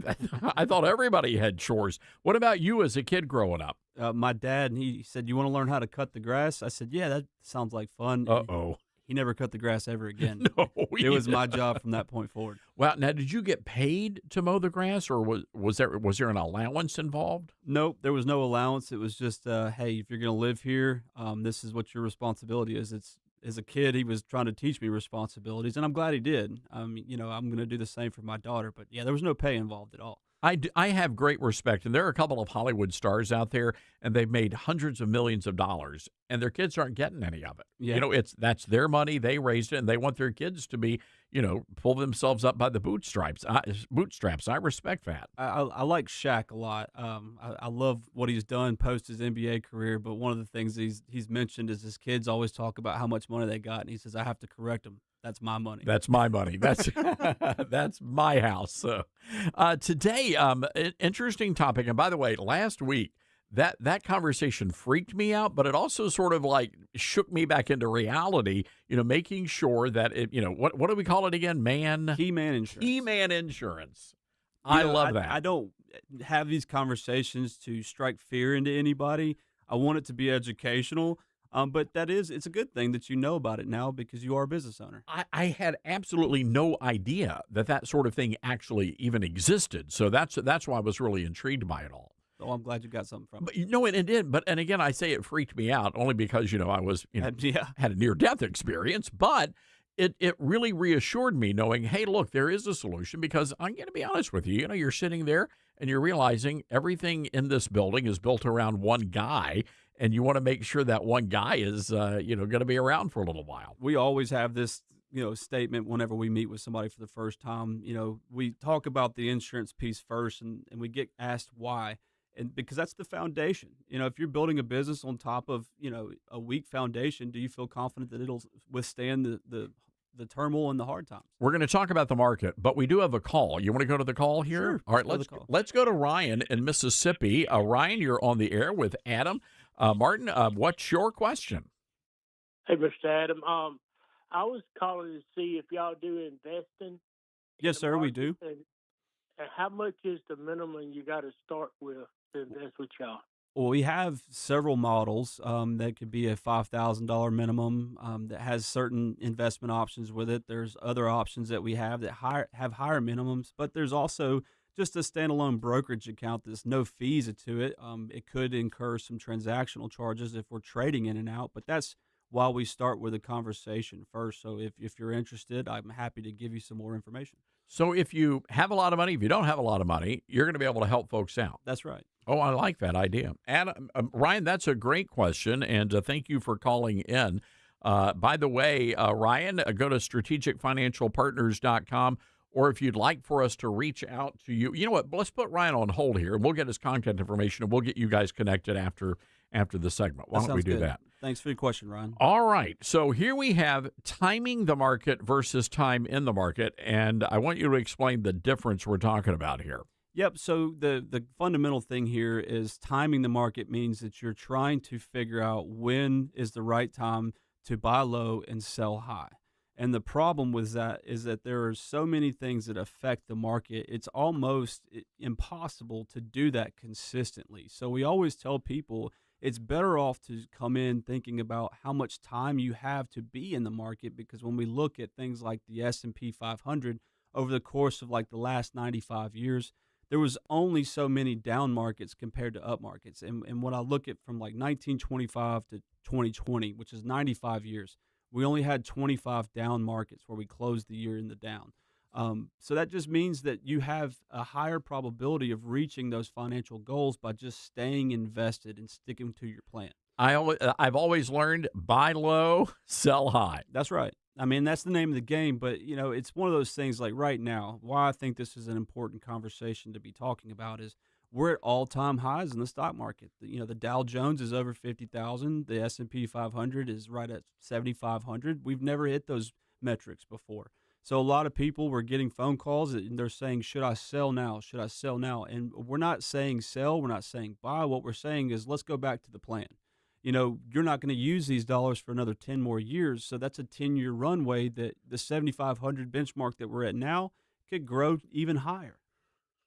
thought everybody had chores. What about you as a kid growing up? My dad, he said, you want to learn how to cut the grass? I said, yeah, that sounds like fun. Uh-oh. He never cut the grass ever again. No, it was my job from that point forward. Well, now, did you get paid to mow the grass, or was there an allowance involved? Nope, there was no allowance. It was just, hey, if you're going to live here, this is what your responsibility is. As a kid, he was trying to teach me responsibilities, and I'm glad he did. You know, I'm going to do the same for my daughter. But, yeah, there was no pay involved at all. I have great respect, and there are a couple of Hollywood stars out there, and they've made hundreds of millions of dollars, and their kids aren't getting any of it. Yeah. You know, that's their money, they raised it, and they want their kids to be, you know, pull themselves up by the bootstraps. I respect that. I like Shaq a lot. I love what he's done post his NBA career, but one of the things he's mentioned is his kids always talk about how much money they got, and he says, I have to correct them. That's my money. That's my money. That's that's my house. So today, interesting topic. And by the way, last week that conversation freaked me out, but it also sort of like shook me back into reality. You know, making sure that it, you know, what do we call it again? Key man insurance. Key man insurance. I love that. I don't have these conversations to strike fear into anybody. I want it to be educational. But it's a good thing that you know about it now because you are a business owner. I had absolutely no idea that sort of thing actually even existed. So that's why I was really intrigued by it all. Oh, I'm glad you got something from it. But you know, it did. And again, I say it freaked me out only because, you know, I was, you know, had a near-death experience. But it really reassured me knowing, hey, look, there is a solution, because I'm going to be honest with you. You know, you're sitting there and you're realizing everything in this building is built around one guy. And you want to make sure that one guy is, you know, going to be around for a little while. We always have this, you know, statement whenever we meet with somebody for the first time. You know, we talk about the insurance piece first, and we get asked why. And because that's the foundation. You know, if you're building a business on top of, you know, a weak foundation, do you feel confident that it'll withstand the turmoil and the hard times? We're going to talk about the market, but we do have a call. You want to go to the call here? Sure. All right, let's go to Ryan in Mississippi. Ryan, you're on the air with Adam. Martin, what's your question? Hey, Mr. Adam. I was calling to see if y'all do investing. Yes, sir, we do. And how much is the minimum you got to start with to invest with y'all? Well, we have several models that could be a $5,000 minimum that has certain investment options with it. There's other options that we have that have higher minimums, but there's also just a standalone brokerage account that's no fees to it. It could incur some transactional charges if we're trading in and out, but that's why we start with a conversation first. So if you're interested, I'm happy to give you some more information. So if you have a lot of money, if you don't have a lot of money, you're going to be able to help folks out. That's right. Oh, I like that idea. And Ryan, that's a great question, and thank you for calling in. By the way, Ryan, go to strategicfinancialpartners.com. Or if you'd like for us to reach out to you, you know what? Let's put Ryan on hold here, and we'll get his contact information, and we'll get you guys connected after the segment. Why don't we do that? Thanks for your question, Ryan. All right. So here we have timing the market versus time in the market, and I want you to explain the difference we're talking about here. Yep. So the fundamental thing here is timing the market means that you're trying to figure out when is the right time to buy low and sell high. And the problem with that is that there are so many things that affect the market. It's almost impossible to do that consistently. So we always tell people it's better off to come in thinking about how much time you have to be in the market, because when we look at things like the S&P 500 over the course of like the last 95 years, there was only so many down markets compared to up markets. And when I look at from like 1925 to 2020, which is 95 years, we only had 25 down markets where we closed the year in the down. So that just means that you have a higher probability of reaching those financial goals by just staying invested and sticking to your plan. I've always learned buy low, sell high. That's right. I mean, that's the name of the game, but it's one of those things like right now, why I think this is an important conversation to be talking about is we're at all-time highs in the stock market. The Dow Jones is over 50,000. The S&P 500 is right at 7,500. We've never hit those metrics before. So a lot of people were getting phone calls and they're saying, should I sell now? Should I sell now? And we're not saying sell. We're not saying buy. What we're saying is let's go back to the plan. You're not going to use these dollars for another 10 more years. So that's a 10-year runway that the 7,500 benchmark that we're at now could grow even higher.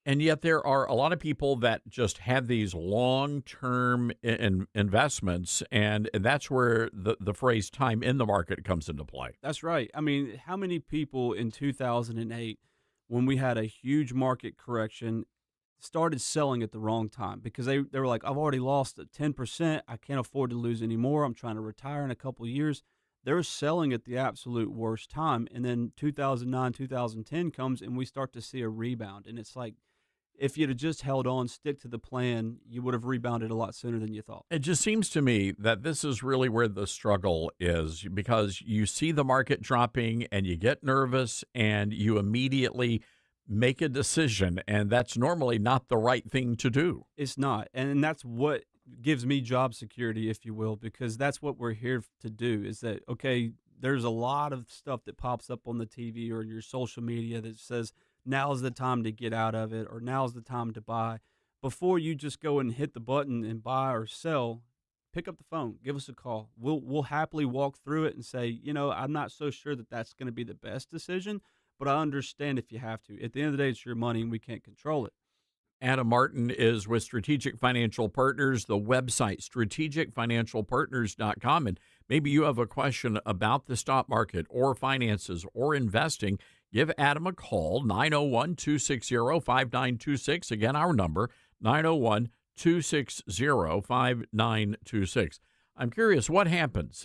And yet there are a lot of people that just have these long-term investments, and that's where the phrase time in the market comes into play. That's right. I mean, how many people in 2008, when we had a huge market correction, started selling at the wrong time because they were like, I've already lost 10%. I can't afford to lose any more. I'm trying to retire in a couple of years. They're selling at the absolute worst time. And then 2009, 2010 comes, and we start to see a rebound. And it's like, if you'd have just held on, stick to the plan, you would have rebounded a lot sooner than you thought. It just seems to me that this is really where the struggle is, because you see the market dropping and you get nervous and you immediately make a decision, and that's normally not the right thing to do. It's not. And that's what gives me job security, if you will, because that's what we're here to do is that, okay, there's a lot of stuff that pops up on the TV or your social media that says, now's the time to get out of it, or now's the time to buy. Before you just go and hit the button and buy or sell, pick up the phone, give us a call. We'll happily walk through it and say, I'm not so sure that that's going to be the best decision, but I understand if you have to. At the end of the day, it's your money and we can't control it. Adam Martin is with Strategic Financial Partners, the website strategicfinancialpartners.com. And maybe you have a question about the stock market or finances or investing. Give Adam a call, 901-260-5926. Again, our number, 901-260-5926. I'm curious, what happens?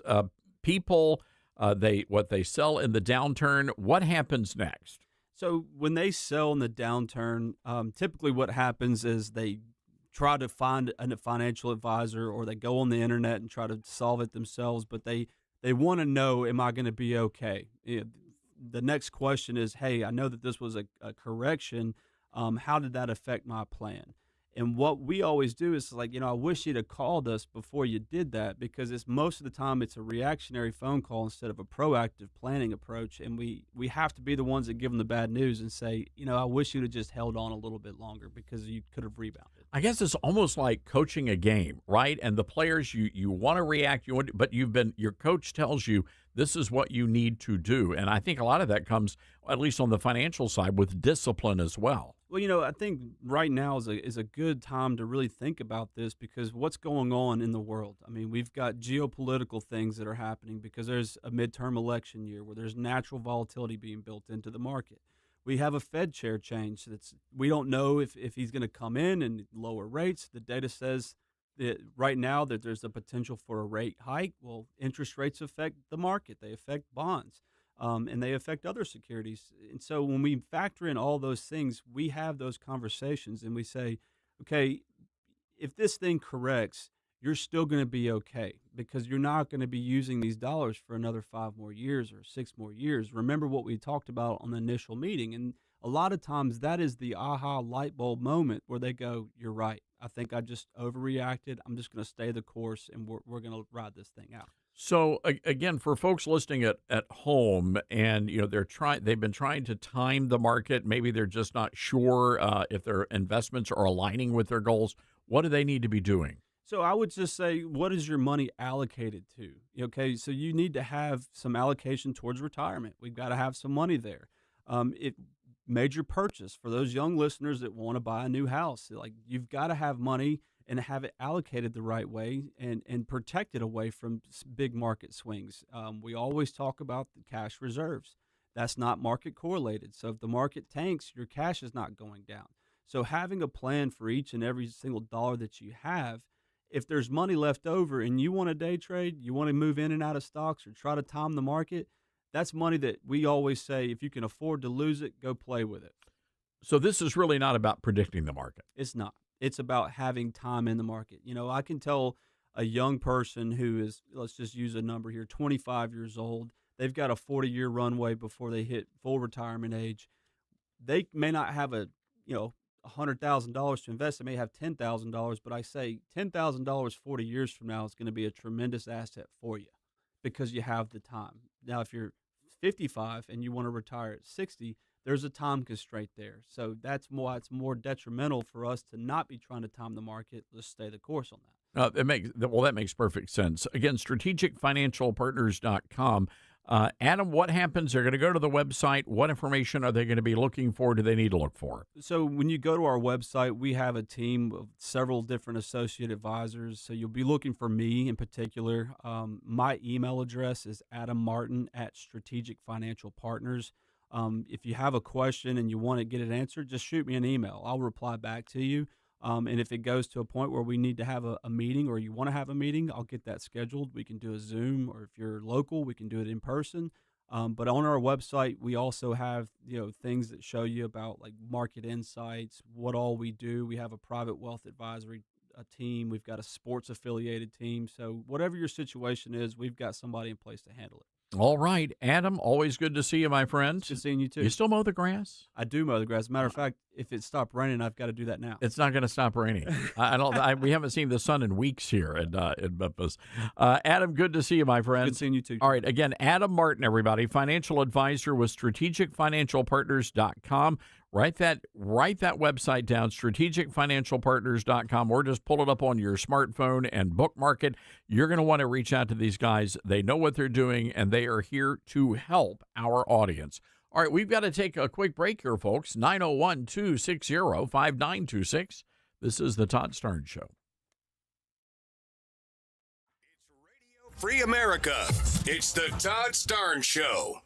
People, what they sell in the downturn, what happens next? So when they sell in the downturn, typically what happens is they try to find a financial advisor, or they go on the internet and try to solve it themselves, but they want to know, am I going to be okay? The next question is, hey, I know that this was a correction. How did that affect my plan? And what we always do is like, I wish you'd have called us before you did that, because it's most of the time it's a reactionary phone call instead of a proactive planning approach. And we have to be the ones that give them the bad news and say, I wish you'd have just held on a little bit longer because you could have rebounded. I guess it's almost like coaching a game, right? And the players, you want to react, but your coach tells you this is what you need to do. And I think a lot of that comes, at least on the financial side, with discipline as well. Well, I think right now is a good time to really think about this, because what's going on in the world. I mean, we've got geopolitical things that are happening because there's a midterm election year where there's natural volatility being built into the market. We have a Fed chair change. We don't know if he's going to come in and lower rates. The data says that right now that there's a potential for a rate hike. Well, interest rates affect the market. They affect bonds. And they affect other securities. And so when we factor in all those things, we have those conversations and we say, okay, if this thing corrects, you're still going to be okay, because you're not going to be using these dollars for another 5 more years or 6 more years. Remember what we talked about on the initial meeting. And a lot of times that is the aha light bulb moment where they go, you're right. I think I just overreacted. I'm just going to stay the course and we're going to ride this thing out. So again, for folks listening at home, and they've been trying to time the market. Maybe they're just not sure if their investments are aligning with their goals. What do they need to be doing? So I would just say, what is your money allocated to? Okay, so you need to have some allocation towards retirement. We've got to have some money there. Major purchase for those young listeners that want to buy a new house. Like, you've got to have money and have it allocated the right way and protected away from big market swings. We always talk about the cash reserves. That's not market correlated. So if the market tanks, your cash is not going down. So having a plan for each and every single dollar that you have, if there's money left over and you want to day trade, you want to move in and out of stocks or try to time the market, that's money that we always say, if you can afford to lose it, go play with it. So this is really not about predicting the market. It's not. It's about having time in the market. I can tell a young person who is, let's just use a number here, 25 years old, they've got a 40-year runway before they hit full retirement age. They may not have $100,000 to invest. They may have $10,000, but I say $10,000 40 years from now is going to be a tremendous asset for you because you have the time. Now, if you're 55 and you want to retire at 60, there's a time constraint there. So that's why it's more detrimental for us to not be trying to time the market. Let's stay the course on that. That makes perfect sense. Again, strategicfinancialpartners.com. Adam, what happens? They're going to go to the website. What information are they going to be looking for? Do they need to look for? So when you go to our website, we have a team of several different associate advisors. So you'll be looking for me in particular. My email address is adammartin@Strategic Financial Partners. If you have a question and you want to get it answered, just shoot me an email. I'll reply back to you. And if it goes to a point where we need to have a meeting or you want to have a meeting, I'll get that scheduled. We can do a Zoom, or if you're local, we can do it in person. But on our website, we also have things that show you about like market insights, what all we do. We have a private wealth advisory team. We've got a sports affiliated team. So whatever your situation is, we've got somebody in place to handle it. All right, Adam, always good to see you, my friend. Good seeing you, too. You still mow the grass? I do mow the grass. As a matter of fact, if it stopped raining, I've got to do that now. It's not going to stop raining. We haven't seen the sun in weeks here in Memphis. Adam, good to see you, my friend. Good seeing you, too. All right, again, Adam Martin, everybody, financial advisor with strategicfinancialpartners.com. Write that website down, strategicfinancialpartners.com, or just pull it up on your smartphone and bookmark it. You're going to want to reach out to these guys. They know what they're doing, and they are here to help our audience. All right, we've got to take a quick break here, folks. 901-260-5926. This is the Todd Starnes Show. Free America. It's the Todd Starnes Show.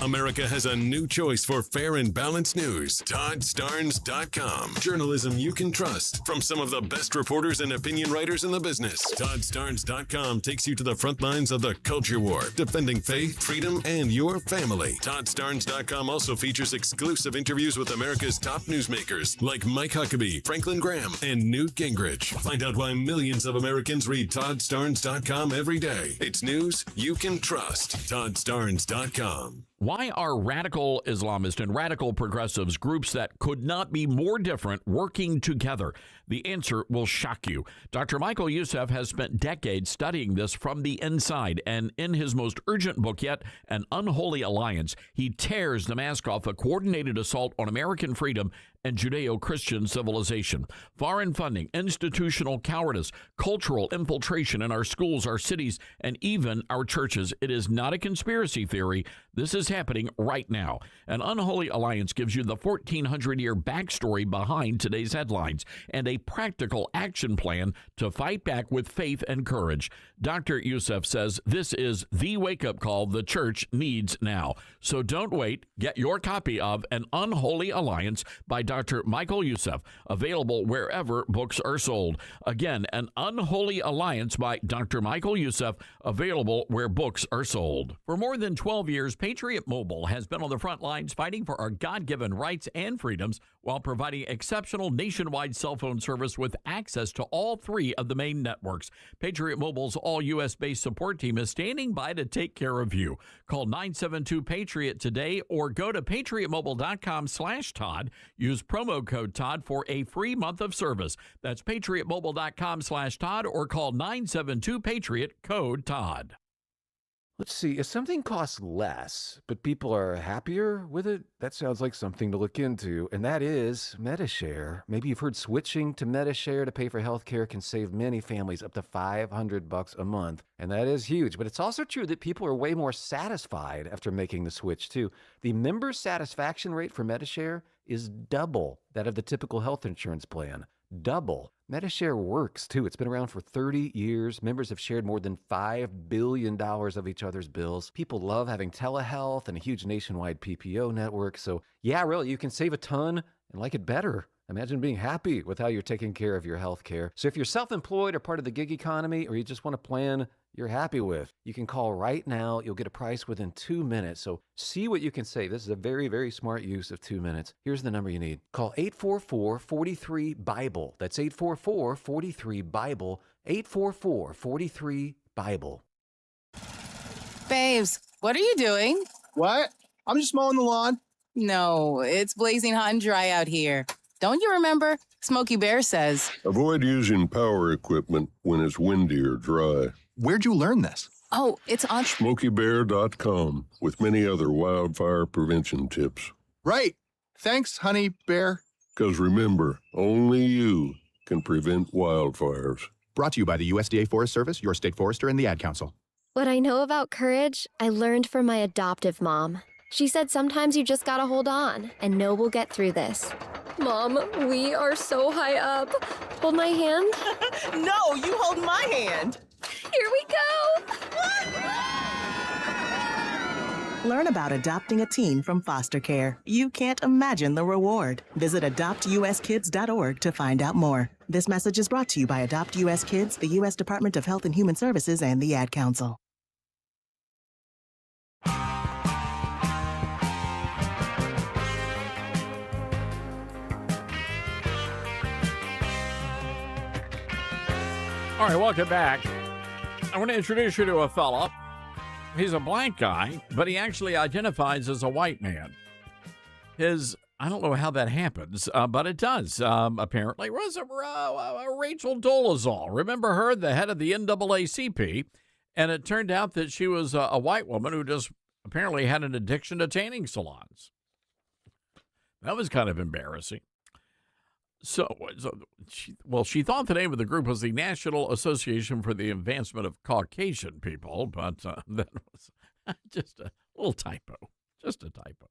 America has a new choice for fair and balanced news. ToddStarnes.com. Journalism you can trust from some of the best reporters and opinion writers in the business. ToddStarnes.com takes you to the front lines of the culture war, defending faith, freedom, and your family. ToddStarnes.com also features exclusive interviews with America's top newsmakers like Mike Huckabee, Franklin Graham, and Newt Gingrich. Find out why millions of Americans read ToddStarnes.com every day. It's news you can trust. ToddStarnes.com. Why are radical Islamists and radical progressives, groups that could not be more different, working together? The answer will shock you. Dr. Michael Youssef has spent decades studying this from the inside, and in his most urgent book yet, An Unholy Alliance, he tears the mask off a coordinated assault on American freedom and Judeo-Christian civilization. Foreign funding, institutional cowardice, cultural infiltration in our schools, our cities, and even our churches. It is not a conspiracy theory. This is happening right now. An Unholy Alliance gives you the 1,400-year backstory behind today's headlines and a practical action plan to fight back with faith and courage. Dr. Youssef says this is the wake-up call the church needs now. So don't wait. Get your copy of An Unholy Alliance by Dr. Michael Youssef, available wherever books are sold. Again, An Unholy Alliance by Dr. Michael Youssef, available where books are sold. For more than 12 years, Patriot Mobile has been on the front lines fighting for our God-given rights and freedoms while providing exceptional nationwide cell phone service with access to all 3 of the main networks. Patriot Mobile's all-U.S.-based support team is standing by to take care of you. Call 972-PATRIOT today or go to patriotmobile.com/Todd. Use promo code Todd for a free month of service. That's patriotmobile.com/Todd or call 972-PATRIOT, code Todd. Let's see, if something costs less, but people are happier with it, that sounds like something to look into, and that is MediShare. Maybe you've heard switching to MediShare to pay for healthcare can save many families up to $500 a month, and that is huge. But it's also true that people are way more satisfied after making the switch, too. The member satisfaction rate for MediShare is double that of the typical health insurance plan. Double. MediShare works, too. It's been around for 30 years. Members have shared more than $5 billion of each other's bills. People love having telehealth and a huge nationwide PPO network. So, yeah, really, you can save a ton and like it better. Imagine being happy with how you're taking care of your health care. So if you're self-employed or part of the gig economy, or you just want a plan you're happy with, you can call right now. You'll get a price within 2 minutes. So see what you can save. This is a very, very smart use of 2 minutes. Here's the number you need. Call 844-43-BIBLE. That's 844-43-BIBLE. 844-43-BIBLE. Babes, what are you doing? What? I'm just mowing the lawn. No, it's blazing hot and dry out here. Don't you remember? Smokey Bear says, avoid using power equipment when it's windy or dry. Where'd you learn this? oh, it's on... SmokeyBear.com with many other wildfire prevention tips. Right. Thanks, Honey Bear. Because remember, only you can prevent wildfires. Brought to you by the USDA Forest Service, your state forester, and the Ad Council. What I know about courage, I learned from my adoptive mom. She said sometimes you just gotta hold on and know we'll get through this. Mom, we are so high up. Hold my hand. No, you hold my hand. Here we go. Learn about adopting a teen from foster care. You can't imagine the reward. Visit adoptuskids.org to find out more. This message is brought to you by Adopt US Kids, the U.S. Department of Health and Human Services, and the Ad Council. All right, welcome back. I want to introduce you to a fella. He's a black guy, but he actually identifies as a white man. I don't know how that happens, but it does. Apparently, was Rachel Dolezal. Remember her, the head of the NAACP? And it turned out that she was a white woman who just apparently had an addiction to tanning salons. That was kind of embarrassing. She thought the name of the group was the National Association for the Advancement of Caucasian People, but that was just a little typo, just a typo.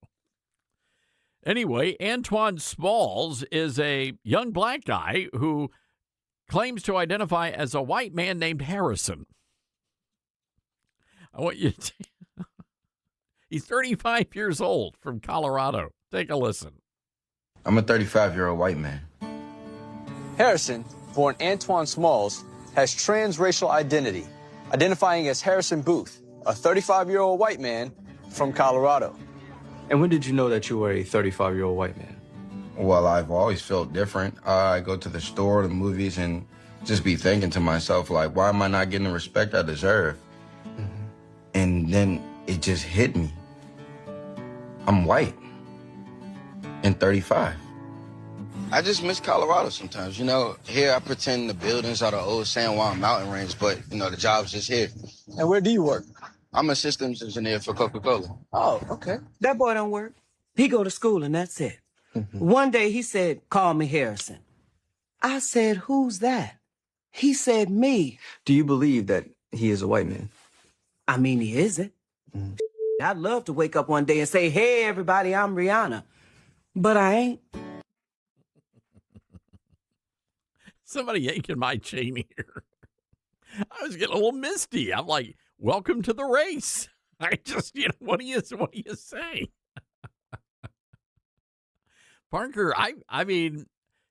Anyway, Antoine Smalls is a young black guy who claims to identify as a white man named Harrison. I want you to... He's 35 years old from Colorado. Take a listen. I'm a 35-year-old white man. Harrison, born Antoine Smalls, has transracial identity, identifying as Harrison Booth, a 35-year-old white man from Colorado. And when did you know that you were a 35-year-old white man? Well, I've always felt different. I go to the store, the movies, and just be thinking to myself, like, why am I not getting the respect I deserve? Mm-hmm. And then it just hit me. I'm white and 35. I just miss Colorado sometimes. You know, here I pretend the buildings are the old San Juan mountain range, but, you know, the job's just here. And where do you work? I'm a systems engineer for Coca-Cola. Oh, okay. That boy don't work. He go to school and that's it. One day he said, call me Harrison. I said, who's that? He said, me. Do you believe that he is a white man? I mean, he isn't. I'd love to wake up one day and say, hey, everybody, I'm Rihanna. But I ain't. Somebody yanking my chain here. I was getting a little misty. I'm like, welcome to the race. I just, what do you say? Parker, I mean,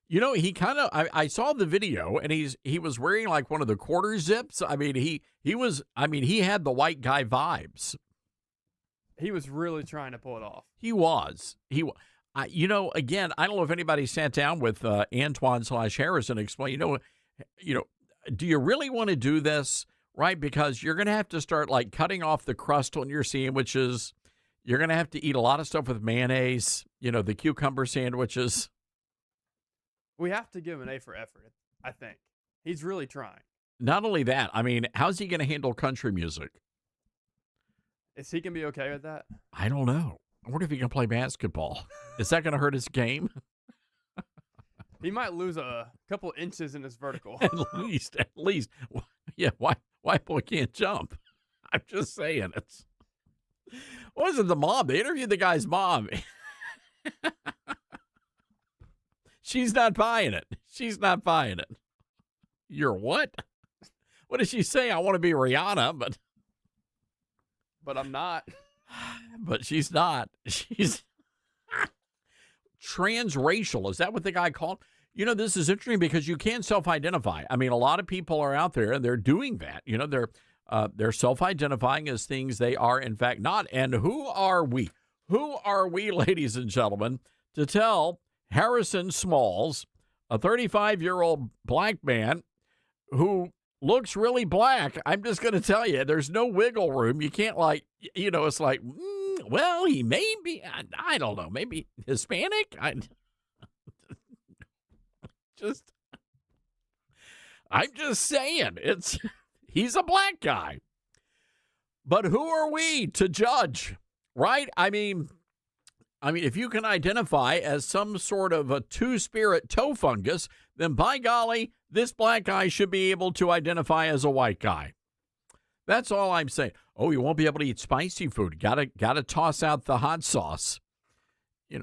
he kind of, I saw the video, and he was wearing like one of the quarter zips. I mean, he had the white guy vibes. He was really trying to pull it off. He was. Again, I don't know if anybody sat down with Antoine/Harrison and explained, do you really want to do this, right? Because you're going to have to start like cutting off the crust on your sandwiches. You're going to have to eat a lot of stuff with mayonnaise, the cucumber sandwiches. We have to give him an A for effort, I think. He's really trying. Not only that, I mean, how's he going to handle country music? Is he going to be okay with that? I don't know. I wonder if he can play basketball. Is that going to hurt his game? He might lose a couple inches in his vertical. At least. Yeah, why boy can't jump? I'm just saying. Wasn't the mom? They interviewed the guy's mom. She's not buying it. You're what? What did she say? I want to be Rihanna, but I'm not. But she's not. She's transracial. Is that what the guy called? This is interesting because you can self-identify. I mean, a lot of people are out there and they're doing that. They're self-identifying as things they are, in fact, not. And who are we? Who are we, ladies and gentlemen, to tell Harrison Smalls, a 35-year-old black man who looks really black? I'm just going to tell you, there's no wiggle room. You can't it's like, well, he may be, I don't know, maybe Hispanic? I'm just saying, he's a black guy. But who are we to judge, right? I mean, if you can identify as some sort of a two-spirit toe fungus, then by golly, this black guy should be able to identify as a white guy. That's all I'm saying. Oh, you won't be able to eat spicy food. Gotta toss out the hot sauce.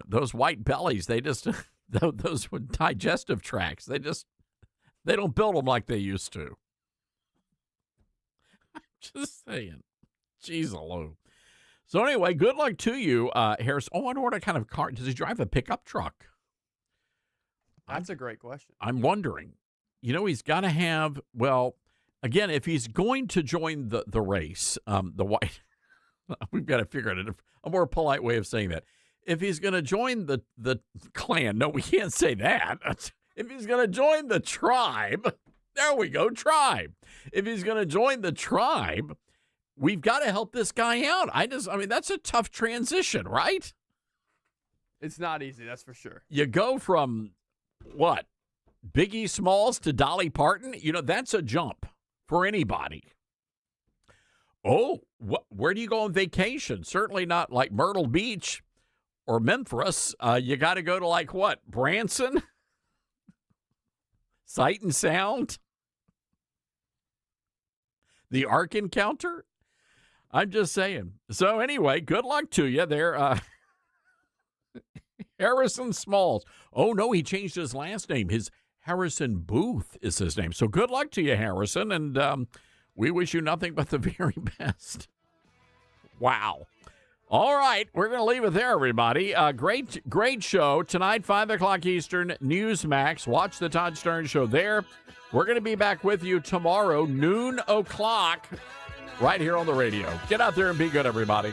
Those white bellies, they just... Those digestive tracts, they don't build them like they used to. I'm just saying. Jeez, alone. So anyway, good luck to you, Harris. Oh, I wonder what kind of car. Does he drive a pickup truck? That's a great question. I'm wondering. He's got to have, well, again, if he's going to join the race, the white, we've got to figure out a more polite way of saying that. If he's going to join the clan, no, we can't say that. If he's going to join the tribe, there we go, tribe. If he's going to join the tribe, we've got to help this guy out. That's a tough transition, right? It's not easy, that's for sure. You go from, what, Biggie Smalls to Dolly Parton? That's a jump for anybody. Oh, where do you go on vacation? Certainly not like Myrtle Beach or Memphis. You got to go to like what? Branson? Sight and Sound? The Ark Encounter? I'm just saying. So anyway, good luck to you there. Harrison Smalls. Oh, no, he changed his last name. His Harrison Booth is his name. So good luck to you, Harrison. And we wish you nothing but the very best. Wow. All right, we're going to leave it there, everybody. Great show. Tonight, 5 o'clock Eastern, Newsmax. Watch the Todd Stern Show there. We're going to be back with you tomorrow, noon o'clock, right here on the radio. Get out there and be good, everybody.